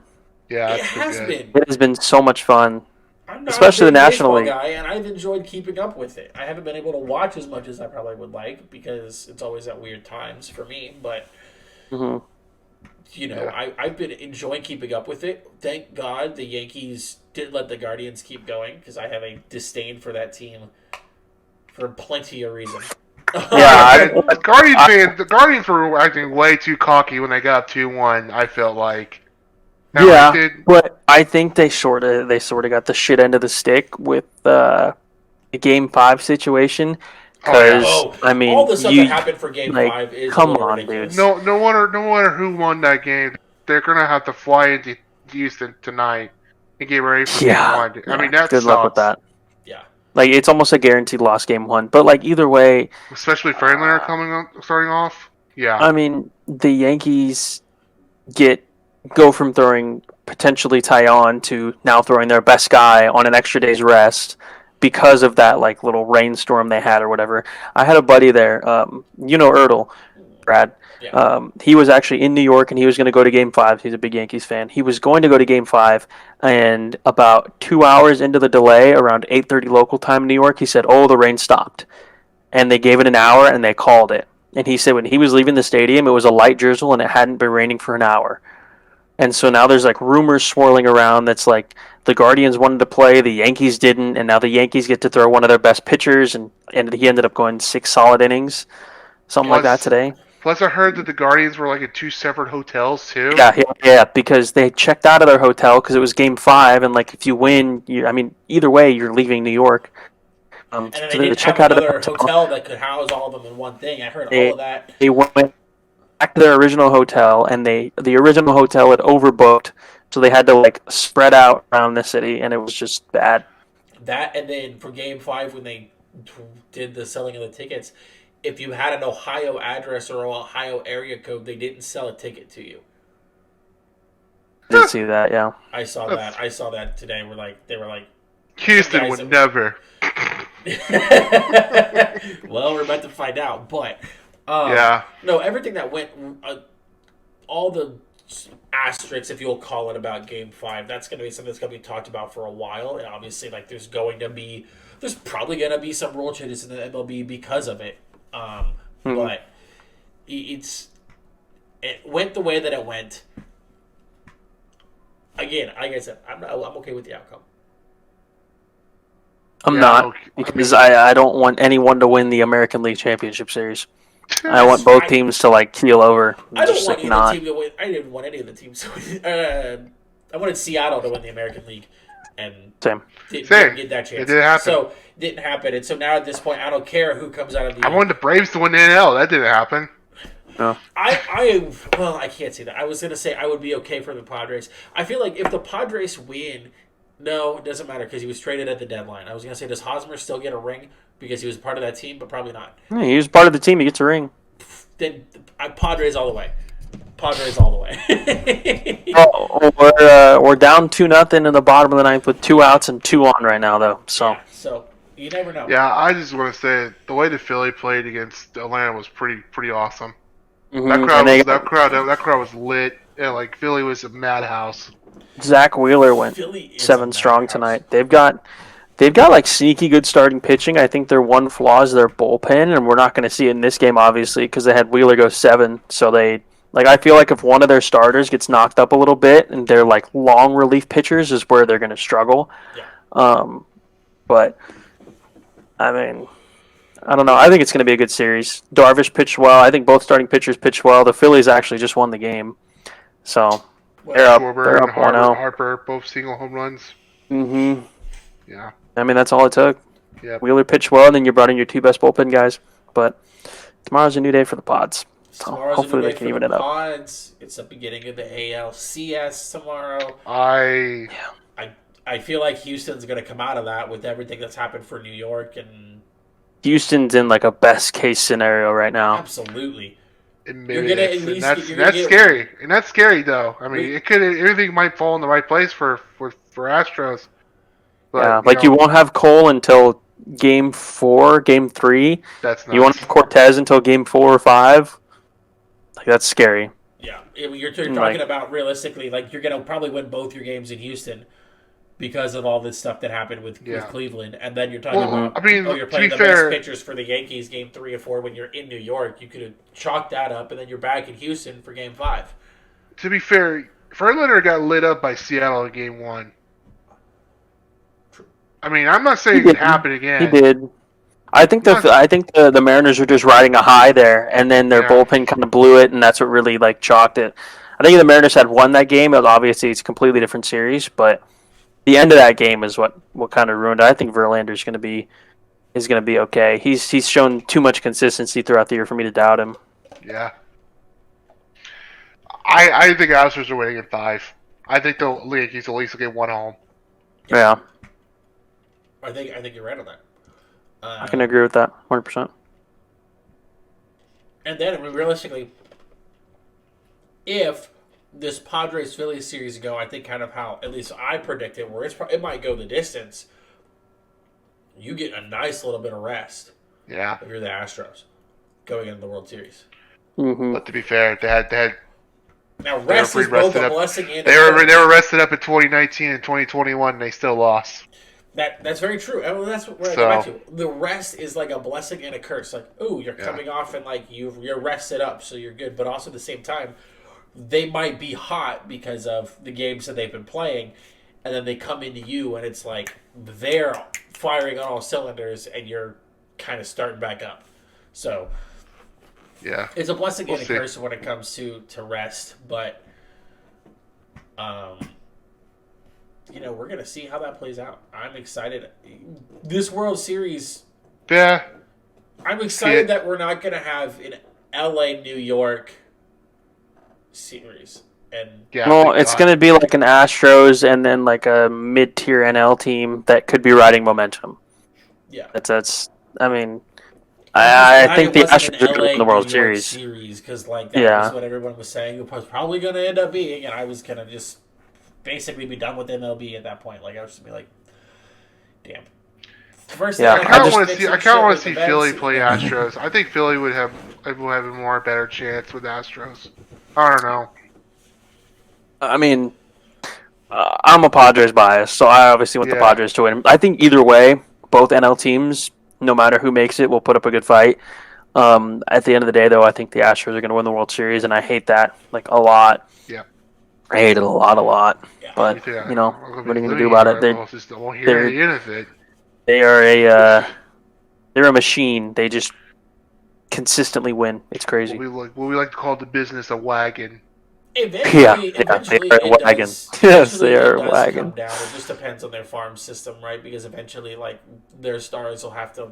yeah, It it's has good. been. It has been so much fun. I'm not Especially a big the National baseball League. guy, and I've enjoyed keeping up with it. I haven't been able to watch as much as I probably would like because it's always at weird times for me. But Hmm. I've been enjoying keeping up with it. Thank God the Yankees didn't let the Guardians keep going because I have a disdain for that team for plenty of reason. Yeah, The Guardians were acting way too cocky when they got 2-1. I felt like. Now, Yeah, like, but I think they sort of got the shit end of the stick with the Game 5 situation. Because I mean, all the stuff that happened for Game 5 is come a little on, ridiculous. dude. no wonder who won that game. They're gonna have to fly into Houston tonight and get ready for Game 1. I mean, that good luck with sucks. that. Yeah. It's almost a guaranteed loss Game 1. But either way, Especially Franklin starting off. Yeah. I mean, the Yankees go from throwing potentially Tyon to now throwing their best guy on an extra day's rest because of that little rainstorm they had or whatever. I had a buddy there, Ertl, Brad. Yeah. He was actually in New York and he was going to go to Game 5. He's a big Yankees fan. He was going to go to Game 5, and about 2 hours into the delay, around 8:30 local time in New York, he said, "Oh, the rain stopped," and they gave it an hour and they called it. And he said when he was leaving the stadium, it was a light drizzle and it hadn't been raining for an hour. And so now there's rumors swirling around that's the Guardians wanted to play, the Yankees didn't, and now the Yankees get to throw one of their best pitchers, and he ended up going 6 solid innings, something like that today. Plus, I heard that the Guardians were in 2 separate hotels too. Yeah, because they checked out of their hotel because it was Game 5, and if you win, either way, you're leaving New York. And then so they didn't check have out of another the hotel that could house all of them in one thing. I heard all of that. They went back to their original hotel, and the original hotel had overbooked, so they had to spread out around the city, and it was just bad. That, and then for Game 5 when they did the selling of the tickets, if you had an Ohio address or Ohio area code, they didn't sell a ticket to you. I did see that, yeah. I saw that. I saw that today. They were like, Houston guys would that- never. well, we're about to find out, but Yeah. no, everything that went, all the asterisks, if you'll call it, about Game 5, that's going to be something that's going to be talked about for a while, and obviously, there's probably going to be some rule changes in the MLB because of it, but it went the way that it went. Again, like I said, I'm okay with the outcome. I'm Yeah, not okay. because I don't want anyone to win the American League Championship Series. I want both teams to like keel over. I don't just want like either not. team to win. I didn't want any of the teams to win. I wanted Seattle to win the American League, and Same. didn't get that It chance. didn't happen. So didn't happen. And so now at this point, I don't care who comes out of the. I wanted the Braves to win the NL. That didn't happen. No. I can't say that. I was gonna say I would be okay for the Padres. I feel like if the Padres win, no, it doesn't matter because he was traded at the deadline. I was gonna say, does Hosmer still get a ring because he was part of that team, but probably not. Yeah, he was part of the team. He gets a ring. Then Padres all the way. Padres all the way. We're down 2-0 in the bottom of the ninth with 2 outs and 2 on right now though. So Yeah, so you never know. Yeah, I just want to say the way the Philly played against Atlanta was pretty awesome. That crowd was lit. Yeah, like Philly was a madhouse. Zach Wheeler went Philly is 7 a strong madhouse. tonight. They've got like sneaky good starting pitching. I think their one flaw is their bullpen, and we're not going to see it in this game obviously because they had Wheeler go 7. So they I feel like if one of their starters gets knocked up a little bit, and they're like long relief pitchers, is where they're going to struggle. Yeah. But I mean, I don't know. I think it's going to be a good series. Darvish pitched well. I think both starting pitchers pitched well. The Phillies actually just won the game, so they're up. Schwarber They're and up 1-0. Harper both single home runs. Mm-hmm. Yeah. I mean, that's all it took. Yeah. Wheeler pitched well, and then you brought in your 2 best bullpen guys. But tomorrow's a new day for the Pods. So hopefully they can even it up. Pods. It's the beginning of the ALCS tomorrow. I feel like Houston's going to come out of that with everything that's happened for New York, and Houston's in like a best case scenario right now. absolutely. You're gonna at least that's scary, and that's scary though. I mean, everything might fall in the right place for Astros. But, yeah, you won't have Cole until Game 4, Game 3. That's nuts. You won't have Cortez until Game 4 or 5. Like that's scary. Yeah, you're talking about realistically, like you're going to probably win both your games in Houston because of all this stuff that happened with Cleveland, and then you're talking about you're playing the best pitchers for the Yankees Game 3 or 4 when you're in New York. You could have chalked that up, and then you're back in Houston for Game 5. To be fair, Verlander got lit up by Seattle in Game 1. I mean, I'm not saying it could happen again. He did. I think the Mariners are just riding a high there, and then their bullpen kind of blew it, and that's what really like chalked it. I think if the Mariners had won that game, obviously it's a completely different series, but the end of that game is what kind of ruined it. I think Verlander is going to be okay. He's shown too much consistency throughout the year for me to doubt him. Yeah. I think Astros are winning in 5. I think the Yankees at least will get 1 home. Yeah. I think you're right on that. I can agree with that 100%. And then, I mean, realistically, if this Padres Phillies series go, I think kind of how at least I predicted, where it might go the distance. You get a nice little bit of rest. Yeah. If you're the Astros going into the World Series. Mm-hmm. But to be fair, they had. Now rest is both a blessing and they were rested up in 2019 and 2021, and they still lost. That's very true. I mean, that's where I go back to. The rest is like a blessing and a curse. Like, ooh, you're coming off and like you're rested up, so you're good. But also at the same time, they might be hot because of the games that they've been playing, and then they come into you and it's like they're firing on all cylinders and you're kind of starting back up. So yeah, it's a blessing and a curse when it comes to rest, but we're gonna see how that plays out. I'm excited. This World Series, I'm excited that we're not gonna have an LA New York series. And it's going to be like an Astros and then like a mid-tier NL team that could be riding momentum. Yeah, that's. I mean, I think the Astros are going to win the World Series because that was what everyone was saying. It was probably going to end up being, and I was going to just basically be done with MLB at that point. Like I was just be like, damn. First, I kind of want to see Philly play Astros. I think Philly would have a more better chance with Astros. I don't know. I mean, I'm a Padres bias, so I obviously want the Padres to win. I think either way, both NL teams, no matter who makes it, will put up a good fight. At the end of the day, though, I think the Astros are going to win the World Series, and I hate that like a lot. Yeah, I hate it a lot. Yeah. But what are you going to do about it? I won't hear the end of it. They are they're a machine. They just consistently win. It's crazy. What we like to call the business a wagon. Yeah, Eventually, yeah, they eventually are a it wagon. does. Yes, Eventually they are it a does come wagon. down. It just depends on their farm system, right? Because eventually, like their stars will have to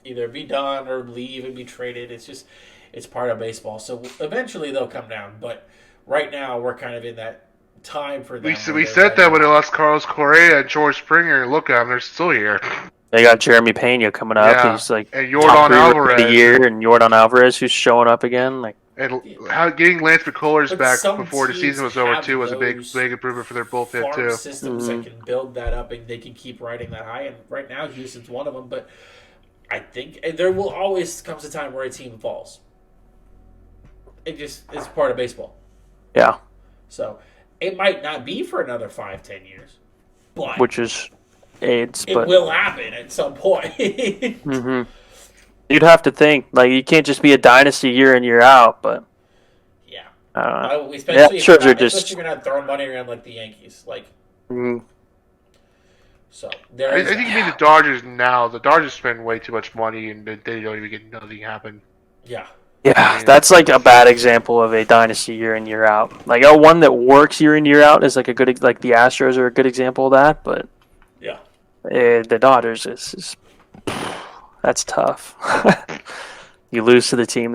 either be done or leave and be traded. It's part of baseball. So eventually they'll come down. But right now we're kind of in that time for them. We said that when they lost Carlos Correa and George Springer. Look at them; they're still here. They got Jeremy Pena coming up. Yeah, He's like and top Yordan 3 rookie of the Alvarez, year, and Jordan Alvarez who's showing up again. Like and getting Lance McCullers But back some before the teams season was over have too was a big those improvement for their bullpen farm too. systems that can build that up and they can keep riding that high. And right now, Houston's one of them. But I think there will always comes a time where a team falls. It's part of baseball. yeah, So it might not be for another 5-10 years, but which is AIDS, it but will happen at some point. you'd have to think like you can't just be a dynasty year in year out. But Yeah. Yeah, sure, they're just- Especially if you're not throwing money around like the Yankees. Like, mm, so there I is think you mean the Dodgers now. The Dodgers spend way too much money and they don't even get nothing happen. yeah. yeah, that's like a bad example of a dynasty year in year out. Like one that works year in year out is like a good like the Astros are a good example of that. But Yeah. the Dodgers is that's tough. You lose to the team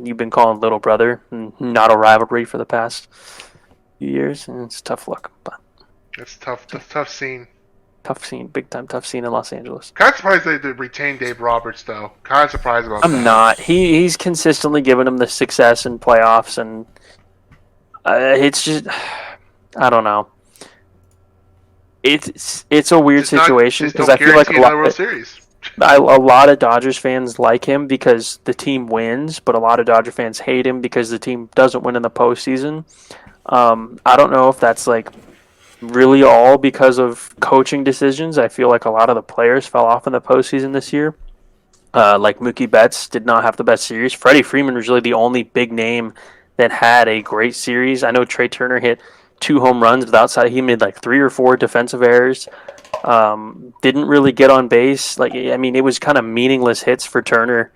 you've been calling little brother and not a rivalry for the past few years, and it's tough luck. But It's tough. That's a tough scene. tough scene, big time tough scene in Los Angeles. Kind of surprised they retained Dave Roberts though. Kind of surprised about that. I'm not. He's consistently given him the success in playoffs, and it's just I don't know. It's a weird situation because I feel like a World Series. a lot of Dodgers fans like him because the team wins, but a lot of Dodger fans hate him because the team doesn't win in the postseason. I don't know if that's like really all because of coaching decisions. I feel like a lot of the players fell off in the postseason this year. Like Mookie Betts did not have the best series. Freddie Freeman was really the only big name that had a great series. I know Trey Turner hit 2 home runs, but outside he made like 3 or 4 defensive errors. Didn't really get on base. Like I mean, it was kind of meaningless hits for Turner.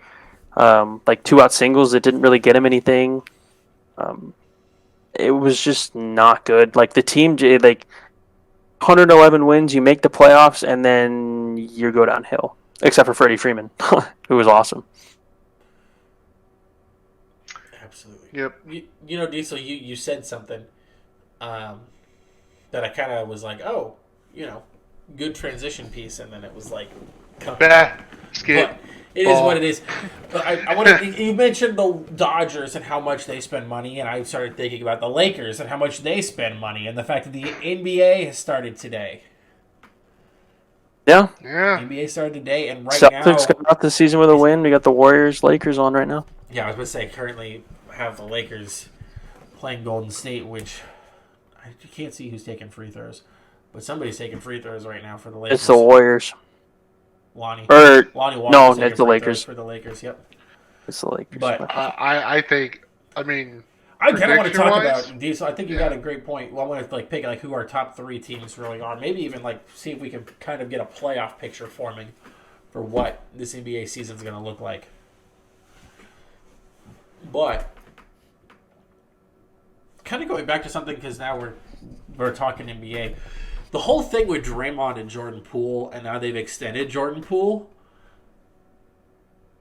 Like 2-out singles that didn't really get him anything. It was just not good. Like the team, like 111 wins, you make the playoffs, and then you go downhill. Except for Freddie Freeman, who was awesome. Absolutely. Yep. You know, Diesel, you said something that I kind of was like, oh, good transition piece, and then it was like, Bah. Skip. But it is what it is. But I want to. You mentioned the Dodgers and how much they spend money, and I started thinking about the Lakers and how much they spend money, and the fact that the NBA has started today. Yeah. Yeah. NBA started today, and right Celtics now, got out the season with a win. We got the Warriors, Lakers on right now. yeah, I was going to say currently have the Lakers playing Golden State, which I can't see who's taking free throws, but somebody's taking free throws right now for the Lakers. It's the Warriors. Lonnie No, Walker's taking it's the free Lakers. throws for the Lakers. Yep. It's the Lakers. But I think. I mean. I kind of want to talk Prediction-wise? about Diesel. I think you got a great point. Well, I want to pick who our top 3 teams really are. Maybe even see if we can kind of get a playoff picture forming for what this NBA season is going to look like. But kind of going back to something because now we're talking NBA. The whole thing with Draymond and Jordan Poole, and now they've extended Jordan Poole.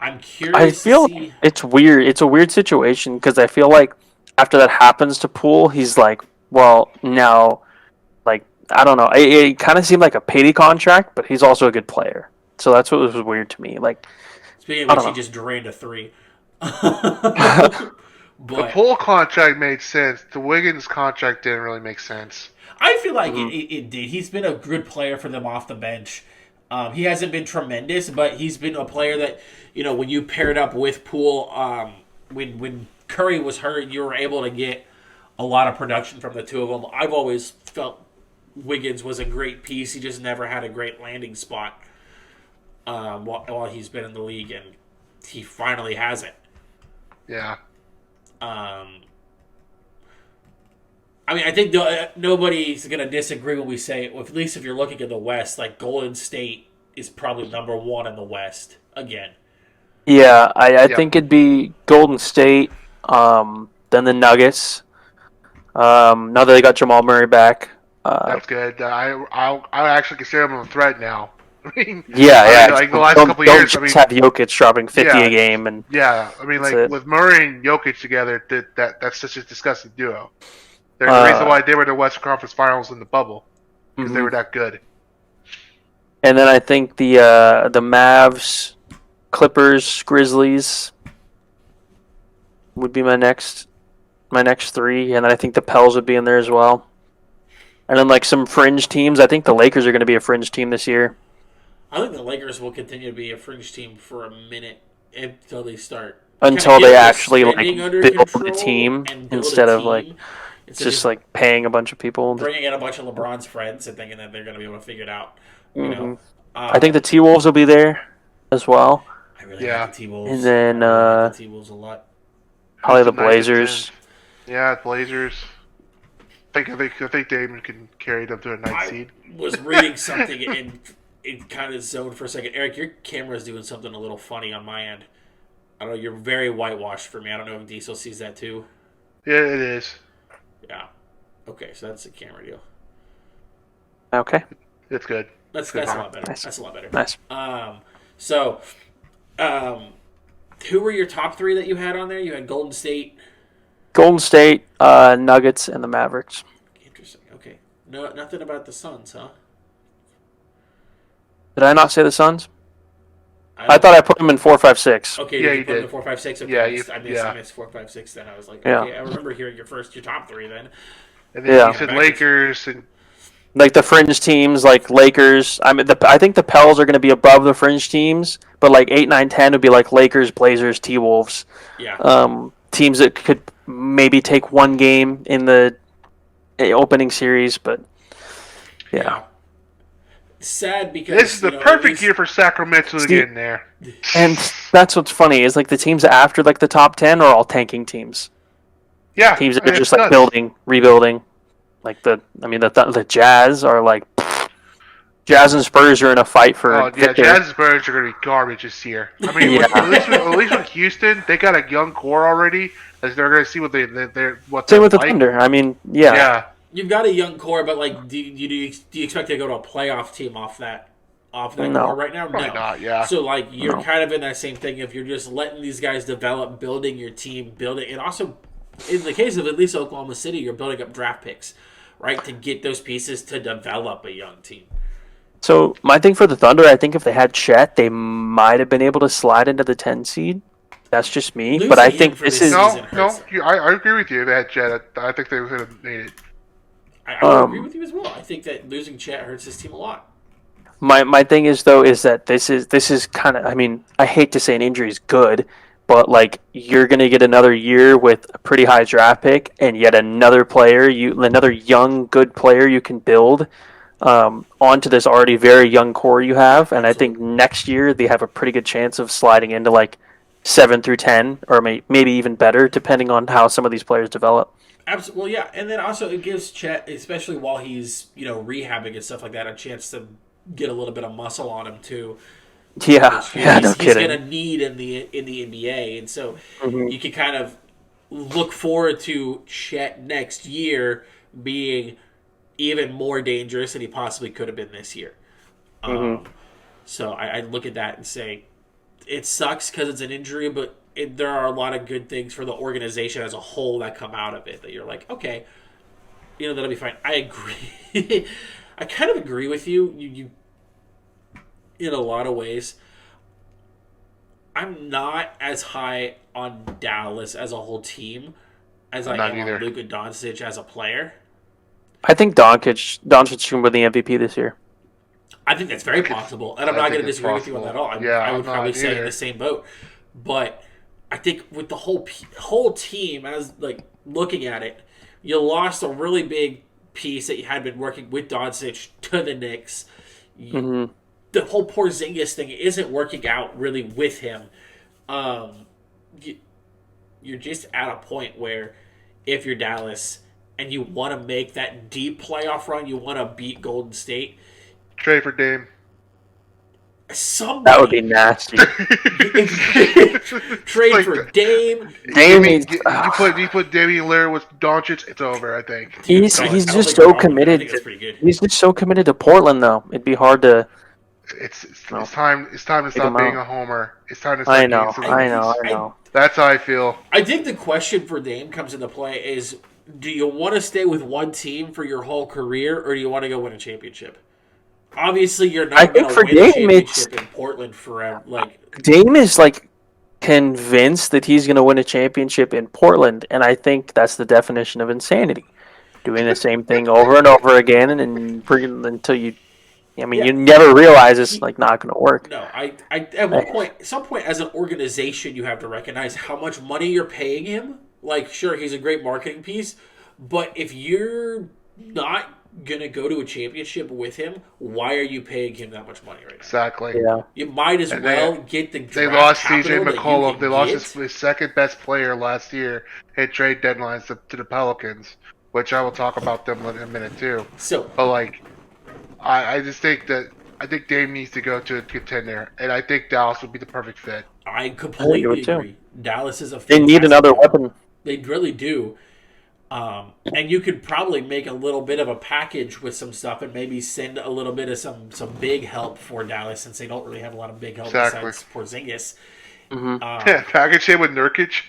I'm curious. I feel to see... it's weird. It's a weird situation because I feel like after that happens to Poole, he's like, well, now, like, I don't know. It kind of seemed like a pity contract, but he's also a good player. So that's what was weird to me. Like, speaking of which, he just drained a 3. The But Poole contract made sense. The Wiggins contract didn't really make sense. I feel like it did. He's been a good player for them off the bench. He hasn't been tremendous, but he's been a player that, when you paired up with Poole, when Curry was hurt, you were able to get a lot of production from the two of them. I've always felt Wiggins was a great piece. He just never had a great landing spot while he's been in the league, and he finally has it. Yeah. I mean, I think nobody's going to disagree when we say, at least if you're looking at the West, like Golden State is probably number one in the West again. Yeah, I Yep. think it'd be Golden State, then the Nuggets. Now that they got Jamal Murray back. That's good. I actually consider them a threat now. I mean, Yeah, I yeah. mean, like the last Don't, couple of don't years. I just mean, have Jokic dropping 50 a yeah, game and yeah. I mean, that's like it. with Murray and Jokic together, that's such a disgusting duo. They're the reason Uh, why they were in the Western Conference Finals in the bubble because they mhm. were that good. And then I think the Mavs, Clippers, Grizzlies would be my next three, and then I think the Pels would be in there as well. And then like some fringe teams. I think the Lakers are going to be a fringe team this year I think the Lakers will continue to be a fringe team for a minute until they start kind of until they getting their actually like spending under build the control team and build a instead of like team instead of just just like paying a bunch of people. bringing in a bunch of LeBron's friends and thinking that they're going to be able to figure it out. You know, Hmm. I think the um, T Wolves will be there as well, I really like Yeah, the T and Wolves. I then really like the T Wolves a lot. probably who's the the ninth and Blazers. 10th? Yeah, Blazers. I think Damon can carry them to a ninth I seed. was reading something and it kind of zoned for a second. Eric, your camera's doing something a little funny on my end. I don't know. You're very whitewashed for me. I don't know if Diesel sees that too. Yeah, it is. Yeah. Okay, so that's a camera deal. Okay, It's good. That's a now. lot better. Nice. That's a lot better. nice. So, um, who were your top three that you had on there? You had Golden State. Golden State, Nuggets, and the Mavericks. Interesting. Okay. No, nothing about the Suns, huh? Did I not say the Suns? I don't- thought I put them in 4, 5, 6. Okay, Yeah, did you you put them in did. 4, 5, 6? Okay, Yeah, I missed 4, 5, 6. Then I was like, Yeah. okay, I remember hearing your top three. Then And then Yeah. you said Lakers and Like the fringe teams, like Lakers. I think the Pels are going to be above the fringe teams, but like 8, 9, 10 would be like Lakers, Blazers, T Wolves. yeah, Teams that could maybe take one game in the opening series, but yeah. Sad because this is the at perfect least- year for Sacramento to See- get in there. And that's what's funny is like the teams after like the top 10 are all tanking teams. Yeah, Teams that are it's just like nuts. building, rebuilding. Like the Jazz are like Jazz and Spurs are in a fight for Oh yeah, Victor. Jazz and Spurs are going to be garbage this year. I mean, Yeah. at least with Houston, they got a young core already. As they're going to see what they're what Same they're with the like. Thunder. I mean, yeah. Yeah, You've got a young core, but like, do you expect to go to a playoff team off that No. core right now? probably No. not. Yeah, So like, you're No. kind of in that same thing if you're just letting these guys develop, building your team, building, and also in the case of at least Oklahoma City, you're building up draft picks, right, to get those pieces to develop a young team. So my thing for the Thunder, I think if they had Chet, they might have been able to slide into the 10 seed. That's just me, but I Losing think him for this this is season no. hurts. I agree with you. They had Jet. I think they would have made it. I would agree with you as well. I think that losing Chet hurts his team a lot. my thing is though is that this is kind of, I mean, I hate to say an injury is good, but like you're gonna get another year with a pretty high draft pick and yet another young good player you can build onto this already very young core you have, and I think next year they have a pretty good chance of sliding into like 7 through 10 or maybe even better depending on how some of these players develop. Absolutely, well, yeah, and then also it gives Chet, especially while he's rehabbing and stuff like that, a chance to get a little bit of muscle on him too. Yeah, Which yeah, no he's kidding. going to need in the NBA, and so Mhm. you can kind of look forward to Chet next year being even more dangerous than he possibly could have been this year. So I look at that and say it sucks because it's an injury, but there are a lot of good things for the organization as a whole that come out of it. That you're like, okay, that'll be fine. I agree. I kind of agree with you. You in a lot of ways. I'm not as high on Dallas as a whole team as I Not am either. on Luka Doncic as a player. I think Doncic can win the MVP this year. I think that's very possible, and I'm I not think going to it's disagree with you on that at all. Yeah, I would I'm not probably say in either. the same boat, but I think with the whole team, as like looking at it, you lost a really big piece that you had been working with Doncic to the Knicks. Mm-hmm. The whole Porzingis thing isn't working out really with him. You're just at a point where if you're Dallas and you want to make that deep playoff run, you want to beat Golden State. Trade for Dame. Somebody That would be nasty. trade Like, for Dame. Dame you needs. put Damian Lillard with Doncic, it's over. I think. He's No, I he's don't just think you're so wrong with that. I committed. think that's pretty good. He's just so committed to Portland, though. It'd be hard to. It's No. time. It's time to Take stop him being out. a homer. It's time to I start know, getting some I know, rings. I know. That's how I feel. I think the question for Dame comes into play is: do you want to stay with one team for your whole career, or do you want to go win a championship? Obviously, you're I not think going to for win a Dame, it's championship in Portland forever. Like, Dame is like convinced that he's going to win a championship in Portland, and I think that's the definition of insanity. Doing the same thing over and over again, and until you. I mean, Yeah. you never realize it's like not going to work. no, at one point, some point, as an organization, you have to recognize how much money you're paying him. Like, sure, he's a great marketing piece, but if you're not gonna go to a championship with him, why are you paying him that much money right now? Exactly. Yeah, You might as And well get the They draft lost capital CJ that you McCollum. can They lost get. his second best player last year at trade deadlines to the Pelicans, which I will talk about them in a minute too. So But like, I just think Dame needs to go to a contender, and I think Dallas would be the perfect fit. I would completely too. agree. Dallas is a they need fantastic another fit. weapon. They really do. And you could probably make a little bit of a package with some stuff and maybe send a little bit of some big help for Dallas since they don't really have a lot of big help Exactly. besides Porzingis. Yeah, package him with Nurkic.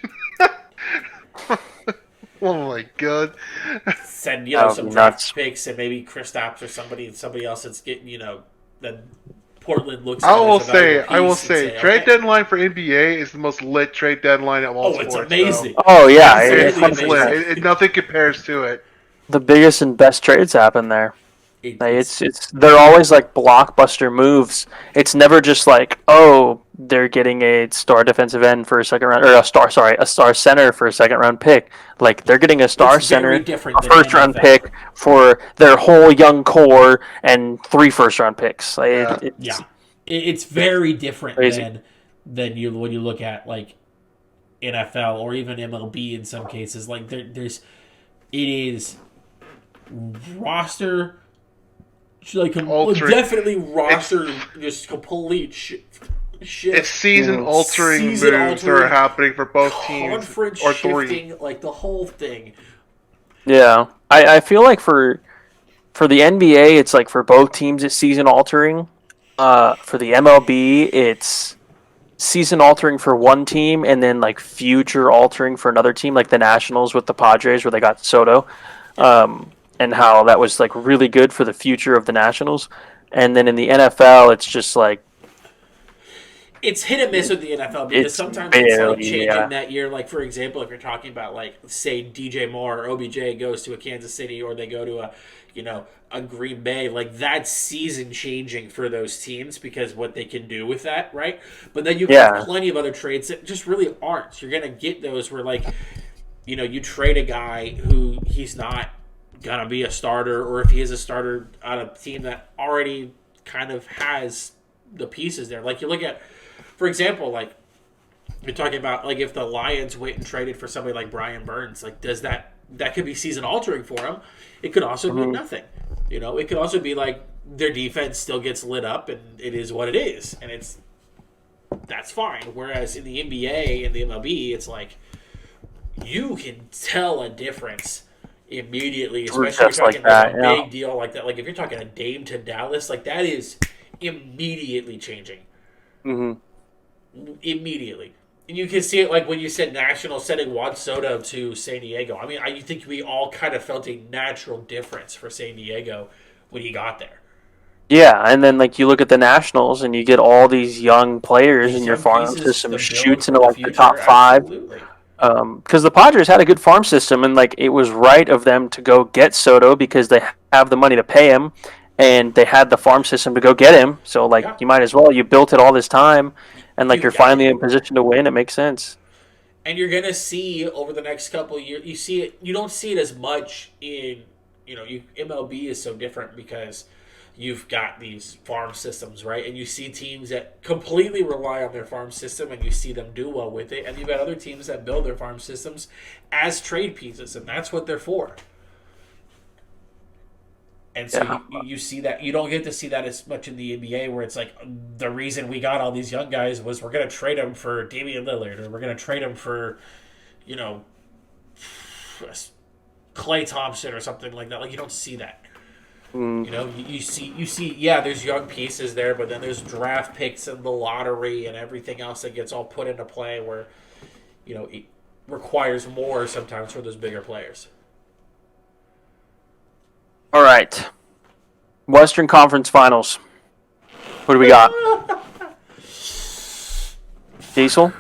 Oh my god. Send That would some be draft nuts. picks and maybe Kristaps or somebody else that's getting that Portland looks. I at will as a valuable I will piece and say, trade okay. deadline for NBA is the most lit trade deadline of all Oh, sports. it's amazing. Oh yeah, It's It's, really it's 100%. lit. amazing. Nothing compares to it. The biggest and best trades happen there. Like, It's it's they're always like blockbuster moves. It's never just like, oh, they're getting a star defensive end for a second round, or a star center for a second round pick. Like they're getting a star It's very center, different a than first round NFL. pick for their whole young core, and 3 first round picks. Like, Yeah. it's yeah, it's very different Crazy. than you when you look at like NFL or even MLB in some cases. Like it is roster. Like Altering. definitely roster, just complete shift. It's season altering moves that Season-altering, are happening for both teams, Conference or 3. shifting, like the whole thing. Yeah, I feel like for the NBA, it's like for both teams, it's season altering. For the MLB, it's season altering for one team, and then like future altering for another team, like the Nationals with the Padres, where they got Soto, and how that was like really good for the future of the Nationals. And then in the NFL, it's just like It's hit and miss with the NFL because It's sometimes it's like barely, changing yeah. that year. Like for example, if you're talking about like say DJ Moore or OBJ goes to a Kansas City or they go to a Green Bay, like that's season changing for those teams because what they can do with that, right? But then you Yeah. have plenty of other trades that just really aren't. You're gonna get those where like you trade a guy who he's not gonna be a starter, or if he is a starter on a team that already kind of has the pieces there. Like you look at, for example, like you're talking about, like if the Lions went and traded for somebody like Brian Burns, like does that could be season altering for them? It could also be nothing. It could also be like their defense still gets lit up and it is what it is, and that's fine. Whereas in the NBA and the MLB, it's like you can tell a difference immediately, especially if just you're like talking about that, a yeah. big deal like that. Like if you're talking a Dame to Dallas, like that is immediately changing. Immediately. And you can see it like when you said National sending Juan Soto to San Diego. I mean, I think we all kind of felt a natural difference for San Diego when he got there. Yeah, and then like you look at the Nationals and you get all these young players, These and your young farm pieces system to build shoots for into the like the future, top 5. absolutely. Because the Padres had a good farm system, and like it was right of them to go get Soto because they have the money to pay him, and they had the farm system to go get him. So like Yeah. you might as well. You built it all this time, and like You you're got finally it. in position to win. It makes sense. And you're gonna see over the next couple of years. You see it. You don't see it as much in MLB is so different because you've got these farm systems, right? And you see teams that completely rely on their farm system, and you see them do well with it. And you've got other teams that build their farm systems as trade pieces, and that's what they're for. And so you see that you don't get to see that as much in the NBA, where it's like the reason we got all these young guys was we're going to trade them for Damian Lillard, or we're going to trade them for, you know, Klay Thompson or something like that. Like, you don't see that. You know, you see, yeah, there's young pieces there, but then there's draft picks and the lottery and everything else that gets all put into play where, you know, it requires more sometimes for those bigger players. All right. Western Conference Finals. What do we got? Diesel?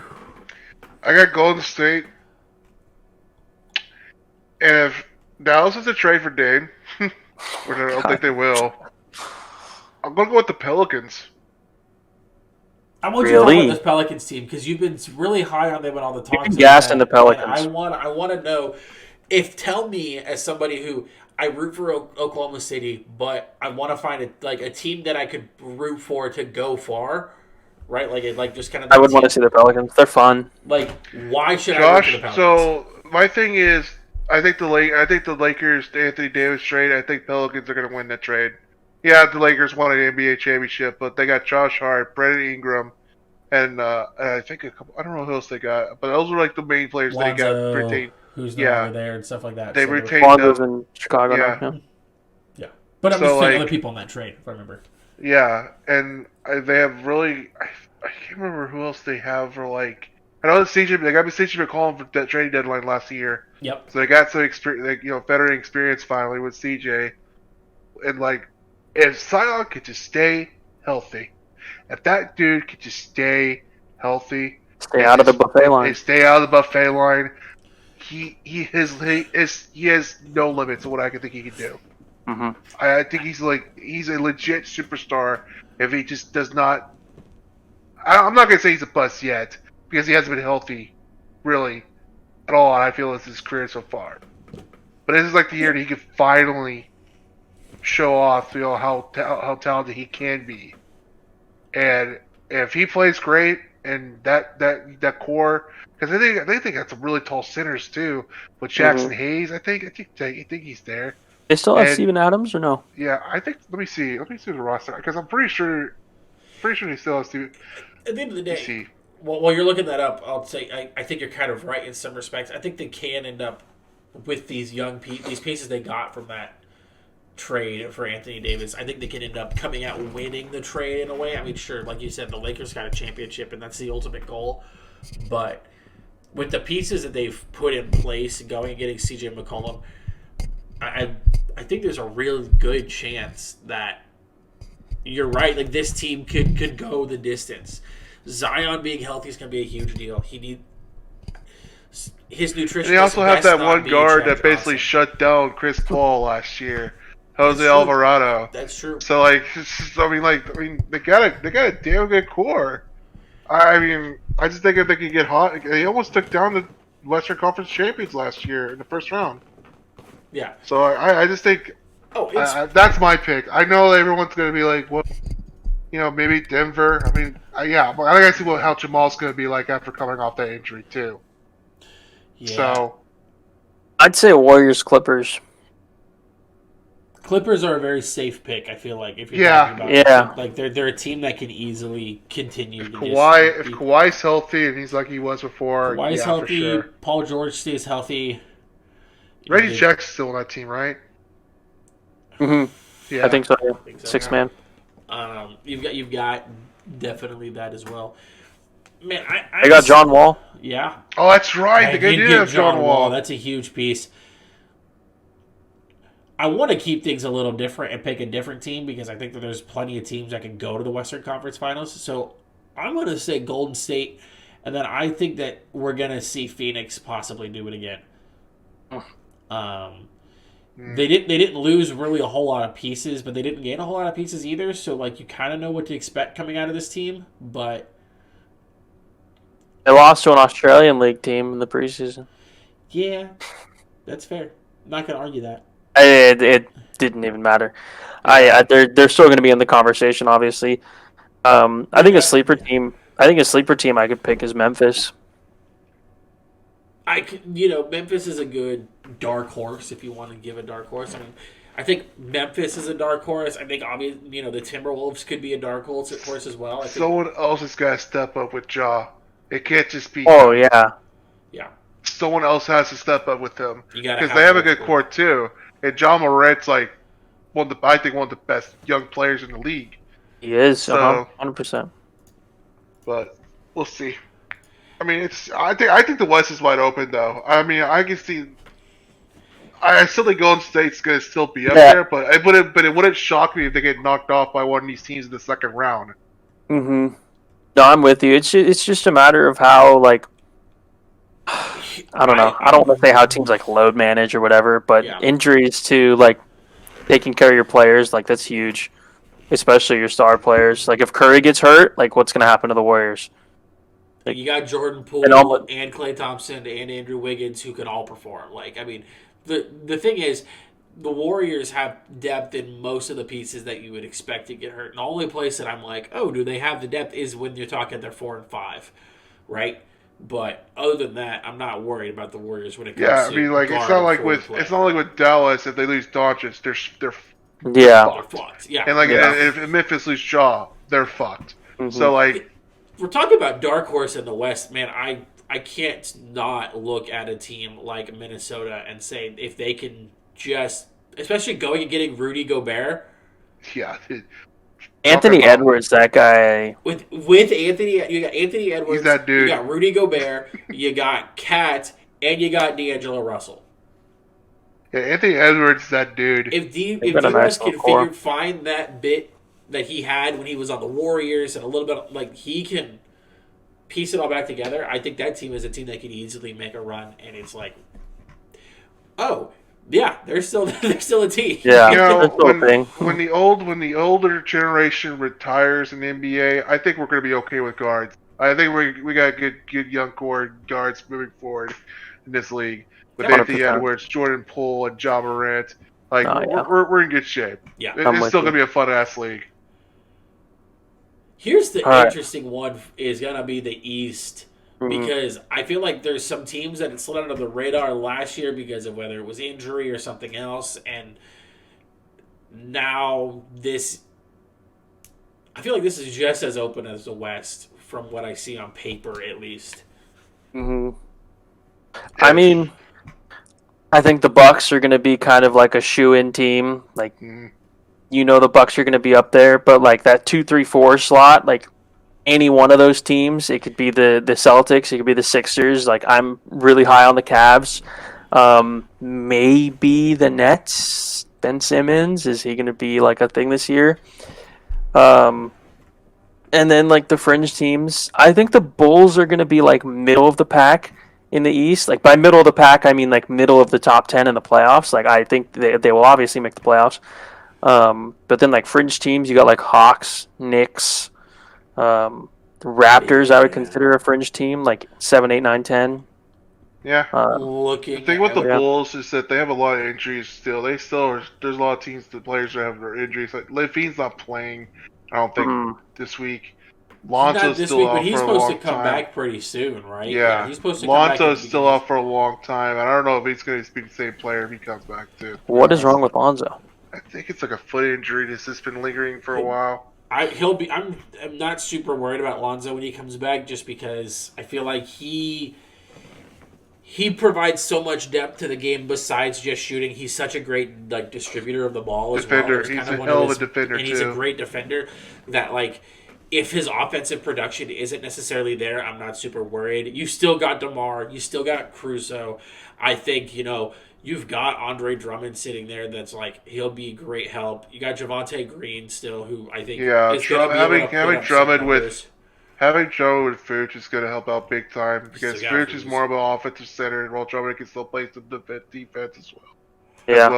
I got Golden State. And if Dallas is a trade for Dame, which I don't think they will, I'm going to go with the Pelicans. I want you to talk about this Pelicans team because you've been really high on them and all the talks. You've been gassing the Pelicans. I want to know tell me, as somebody who I root for Oklahoma City, but I want to find a team that I could root for to go far, right? Like just kind of. I would want to see the Pelicans. They're fun. Like, why should I root for the Pelicans? So my thing is, I think the Lakers, the Anthony Davis trade. I think Pelicans are going to win that trade. Yeah, the Lakers won an NBA championship, but they got Josh Hart, Brandon Ingram, and I think a couple. I don't know who else they got, but those were like the main players Lonzo, they got retained. Who's not over there and stuff like that. They retained Lonzo's in Chicago now. Yeah. But I'm just saying other people in that trade, if I remember. Yeah, and they have really. I can't remember who else they have for like. I know they got CJ McCollum for that trade deadline last year. Yep. So they got some experience, veteran experience finally with CJ, and like, if Zion could just stay healthy, if that dude could just stay healthy, stay out of the buffet line. Stay out of the buffet line. He has no limits to what I can think he can do. Mm-hmm. I think he's a legit superstar if he just does not. I'm not gonna say he's a bust yet because he hasn't been healthy, really, at all. I feel it's his career so far. But this is like the year that he could finally show off, how talented he can be. And if he plays great, and that core, because they think that's some really tall centers too. With Jackson Hayes, I think he's there. They still have Steven Adams or no? Yeah, I think. Let me see the roster because I'm pretty sure he still has Steven. At the end of the day, while you're looking that up, I'll say I think you're kind of right in some respects. I think they can end up with these these pieces they got from that trade for Anthony Davis. I think they can end up coming out winning the trade in a way. I mean, sure, like you said, the Lakers got a championship, and that's the ultimate goal. But with the pieces that they've put in place, going and getting CJ McCollum, I think there's a really good chance that you're right. Like, this team could go the distance. Zion being healthy is going to be a huge deal. His nutrition. And they also have that one guard that basically shut down Chris Paul last year, Jose Alvarado. That's true. So they got a damn good core. I mean, I just think if they can get hot, they almost took down the Western Conference champions last year in the first round. Yeah. So I just think that's my pick. I know everyone's going to be like, well, maybe Denver. I mean, I got to see how Jamal's going to be like after coming off that injury too. Yeah. So I'd say Warriors Clippers. Clippers are a very safe pick, I feel like. If you're talking about it. Like they're a team that can easily continue. If Kawhi's healthy and he's like he was before, Kawhi's healthy. For sure. Paul George stays healthy. Reggie Jackson's still on that team, right? Mm-hmm. Yeah, I think so. Yeah. Six man. You've got definitely that as well. Man, I got John Wall. Yeah. Oh, that's right. They did have John Wall. That's a huge piece. I want to keep things a little different and pick a different team because I think that there's plenty of teams that can go to the Western Conference Finals. So I'm going to say Golden State, and then I think that we're going to see Phoenix possibly do it again. They didn't lose really a whole lot of pieces, but they didn't gain a whole lot of pieces either. So like you kind of know what to expect coming out of this team, but they lost to an Australian League team in the preseason. Yeah, that's fair. Not going to argue that. It didn't even matter. They're still going to be in the conversation, obviously. I think a sleeper team I could pick is Memphis. Memphis is a good dark horse if you want to give a dark horse. I mean, I think Memphis is a dark horse. I think obviously, the Timberwolves could be a dark horse as well. I think, Someone else has got to step up with Ja. It can't just be Oh him. yeah, yeah, Someone else has to step up with him you gotta because have they have a good multiple. court too. And John Morant's like I think one of the best young players in the league. he is. So, 100%. but we'll see. I mean, I think the West is wide open though. I mean, I can see. I still think Golden State's gonna still be up Yeah. there, but it wouldn't shock me if they get knocked off by one of these teams in the second round. No, I'm with you. It's just a matter of how like I don't know. I don't want to say how teams like load manage or whatever, but Yeah. injuries to like taking care of your players, like that's huge, especially your star players. Like if Curry gets hurt, like what's gonna happen to the Warriors? You got Jordan Poole And and Klay Thompson and Andrew Wiggins who can all perform. Like, I mean, the thing is, the Warriors have depth in most of the pieces that you would expect to get hurt. And the only place that I'm like, oh, do they have the depth is when you're talking they're 4 and 5, right? But other than that, I'm not worried about the Warriors when it comes Yeah, to I mean, like guard or forward play. it's not like with Dallas if they lose Doncic, they're Yeah. They're fucked. Yeah. and like Yeah. if Memphis lose Shaw, they're fucked. Mhm. So like, We're talking about dark horse in the West, man. I can't not look at a team like Minnesota and say if they can just, especially going and getting Rudy Gobert yeah, Anthony Talk about- Edwards, that guy. with Anthony. You got Anthony Edwards. He's that dude. You got Rudy Gobert. You got Cat, and you got D'Angelo Russell. yeah, Anthony Edwards is that dude. If They've got a nice can little core. find that bit that he had when he was on the Warriors and a little bit like he can piece it all back together, I think that team is a team that could easily make a run. And it's like, oh yeah, they're still a team. Yeah. You know, That's the whole thing. when the older generation retires in the NBA, I think we're going to be okay with guards. I think we got good young core guards moving forward in this league with 100%. Anthony Edwards, Jordan Poole, and Ja Morant. Like Oh, yeah. we're in good shape. Yeah. It's I'm with still you. going to be a fun ass league. Here's the All right. interesting one is gonna be the East. Mhm. Because I feel like there's some teams that had slid under the radar last year because of whether it was injury or something else, and now I feel like this is just as open as the West from what I see on paper, at least. Mhm. I mean, I think the Bucks are going to be kind of like a shoe-in team. Like, Mhm. the Bucks are going to be up there, but like that 2, 3, 4 slot, like any one of those teams, it could be the Celtics, it could be the Sixers. Like, I'm really high on the Cavs. Maybe the Nets. Ben Simmons, is he going to be like a thing this year? And then like the fringe teams, I think the Bulls are going to be like middle of the pack in the East. Like by middle of the pack, I mean like middle of the top 10 in the playoffs. Like I think they will obviously make the playoffs. But then like fringe teams, you got like Hawks, Knicks, Raptors. I would Yeah. consider a fringe team, like 7, 8, 9, 10. Yeah. Looking The thing with the Yeah. Bulls is that they have a lot of injuries still. There's a lot of teams, the players that have their injuries. Like Levine's not playing, I don't think, Mm. this week. not Lonzo's this still week, out but he's for a supposed long to come time. back pretty soon, right? Yeah, he's supposed to come back. Lonzo's at the still beginning. out for a long time, and I don't know if he's going to be the same player if he comes back too. What is wrong with Lonzo? I think it's like a foot injury that's just been lingering for a while. I'm not super worried about Lonzo when he comes back, just because I feel like he provides so much depth to the game besides just shooting. He's such a great like distributor of the ball as well. Defender. It's He's kind of a one hell of of a defender, and he's a too. great defender. That like if his offensive production isn't necessarily there, I'm not super worried. You still got DeMar, you still got Caruso. I think you've got Andre Drummond sitting there. That's like he'll be great help. You got Javante Green still, who I think Yeah, is going to be able to put having up some Drummond with numbers. having Drummond with Vooch is going to help out big time because Still got Vooch is Vooch. more of an offensive center, while Drummond can still play some defense as well. Yeah.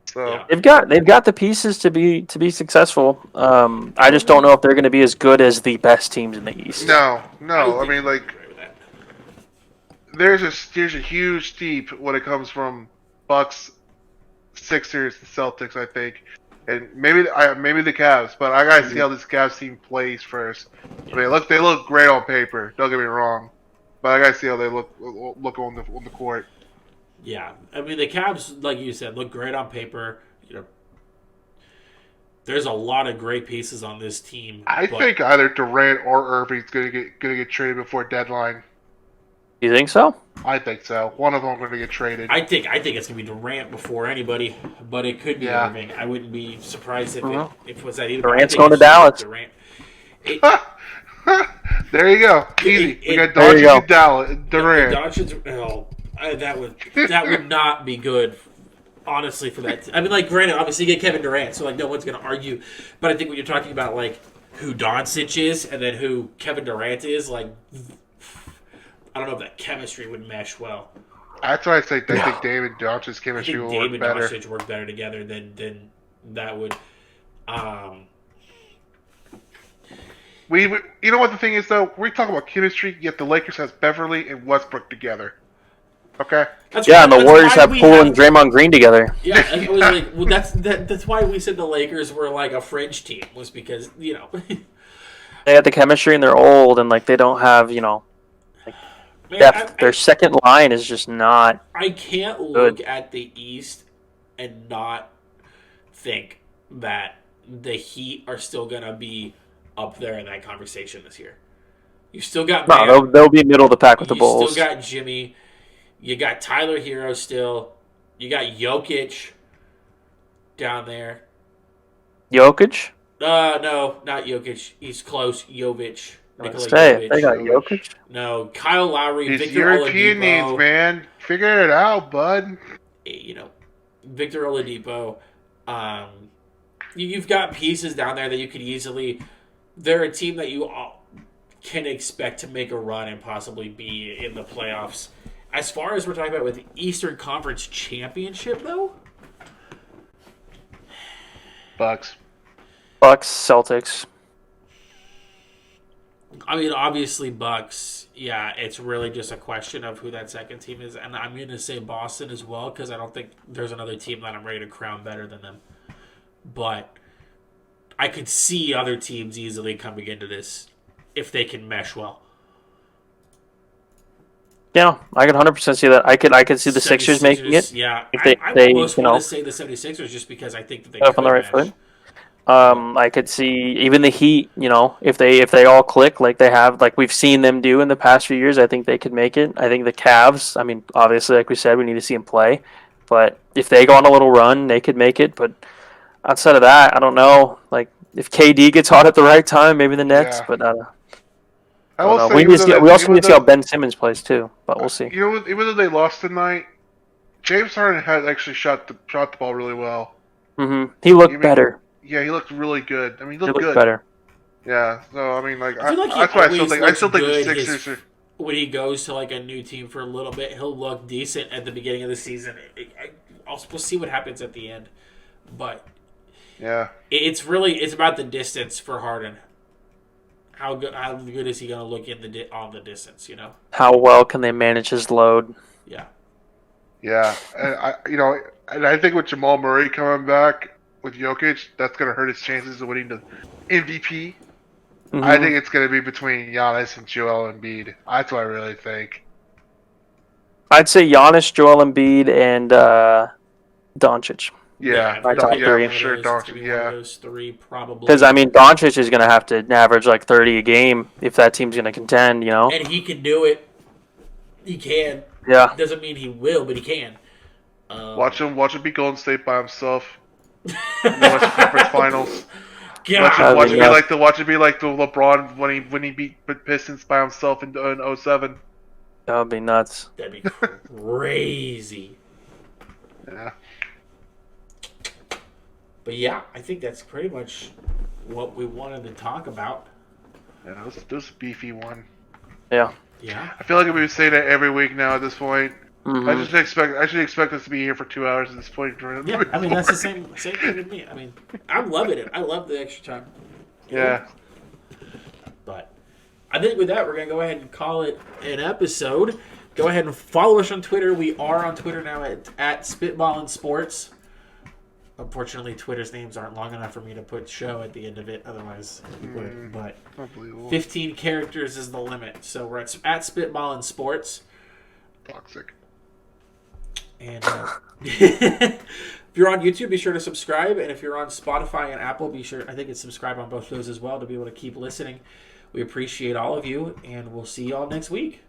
So Yeah. They've got the pieces to be successful. I just don't know if they're going to be as good as the best teams in the East. no. I I think mean, you're like right with that. there's a huge steep when it comes from Bucks, Sixers, and Celtics. I think, and maybe the Cavs, but I gotta see how this Cavs team plays first. I mean, they look great on paper. Don't get me wrong, but I gotta see how they look on the court. Yeah, I mean the Cavs, like you said, look great on paper. there's a lot of great pieces on this team. I think either Durant or Irving's gonna get traded before deadline. You think so? I think so. One of them going to get traded. I think it's gonna be Durant before anybody, but it could be Irving. I wouldn't be surprised if it was that either. Durant's going to Dallas. Durant. There you go. Easy. We got Doncic and Dallas. Durant. That would not be good. Honestly, for that, I mean, like, granted, obviously you get Kevin Durant, so like no one's gonna argue. But I think when you're talking about like who Doncic is and then who Kevin Durant is, like, I don't know if that chemistry would mesh well. That's why I think David Doncic's chemistry will work better. David and Doncic work better together than that would. You know what the thing is though? We talk about chemistry, yet the Lakers has Beverly and Westbrook together. Okay. And the Warriors have Poole and Draymond Green together. Yeah, it was like, well, that's why we said the Lakers were like a fringe team, was because they have the chemistry and they're old and like they don't have depth. Their second line is just not. I can't look at the East and not think that the Heat are still gonna be up there in that conversation this year. You still got they'll be middle of the pack with the Bulls. You still got Jimmy. You got Tyler Hero still. You got Jokic down there. Jokic? No, not Jokic. He's close. Jovic. They got Jokic? No, Kyle Lowry. His Victor European Oladipo. needs, man. Figure it out, bud. Victor Oladipo. You've got pieces down there that you could easily. They're a team that you all can expect to make a run and possibly be in the playoffs. As far as we're talking about with the Eastern Conference Championship, though? Bucks, Celtics. I mean, obviously Bucks. Yeah, it's really just a question of who that second team is. And I'm going to say Boston as well because I don't think there's another team that I'm ready to crown better than them. But I could see other teams easily coming into this if they can mesh well. Yeah, I can 100% see that. I could see the Sixers making it. Yeah, if I almost want to say the 76ers just because I think that they could on the right foot. I could see even the Heat. If they all click like they have, like we've seen them do in the past few years, I think they could make it. I think the Cavs. I mean, obviously, like we said, we need to see them play. But if they go on a little run, they could make it. But outside of that, I don't know. Like if KD gets hot at the right time, maybe the Nets. Yeah. But we also need to see how Ben Simmons plays too, but we'll see. Even though they lost tonight, James Harden had actually shot the ball really well. Mm-hmm. He looked better. Yeah, he looked really good. I mean, he looked good. better. Yeah, so I mean, like, that's why I still think the Sixers are. When he goes to like a new team for a little bit, he'll look decent at the beginning of the season. We'll see what happens at the end, but yeah, it's about the distance for Harden. How good is he going to look on the distance? How well can they manage his load? Yeah. Yeah, and I think with Jamal Murray coming back with Jokic, that's going to hurt his chances of winning the MVP. Mm-hmm. I think it's going to be between Giannis and Joel Embiid. That's what I really think. I'd say Giannis, Joel Embiid, and Doncic. Yeah, my top three. For sure, Doncic. Yeah, those three probably. Because I mean, Doncic is going to have to average like 30 a game if that team's going to contend. And he can do it. He can. Yeah. Doesn't mean he will, but he can. Watch him beat Golden State by himself. In the Western Conference Finals. God. Watch it be like the LeBron when he beat Pistons by himself in 2007. That would be nuts. That'd be crazy. Yeah. But yeah, I think that's pretty much what we wanted to talk about. Yeah, this is a beefy one. Yeah. Yeah. I feel like we would say that every week now at this point. Mm-hmm. I should expect us to be here for 2 hours at this point. Yeah, I mean that's the same thing with me. I mean, I'm loving it. I love the extra time. Yeah. But I think with that, we're gonna go ahead and call it an episode. Go ahead and follow us on Twitter. We are on Twitter now at Spittballin Sports. Unfortunately, Twitter's names aren't long enough for me to put show at the end of it. Otherwise, we would. But 15 characters is the limit. So we're at Spitballin Sports. Toxic. And if you're on YouTube, be sure to subscribe. And if you're on Spotify and Apple, be sure, I think it's subscribe on both those as well to be able to keep listening. We appreciate all of you, and we'll see you all next week.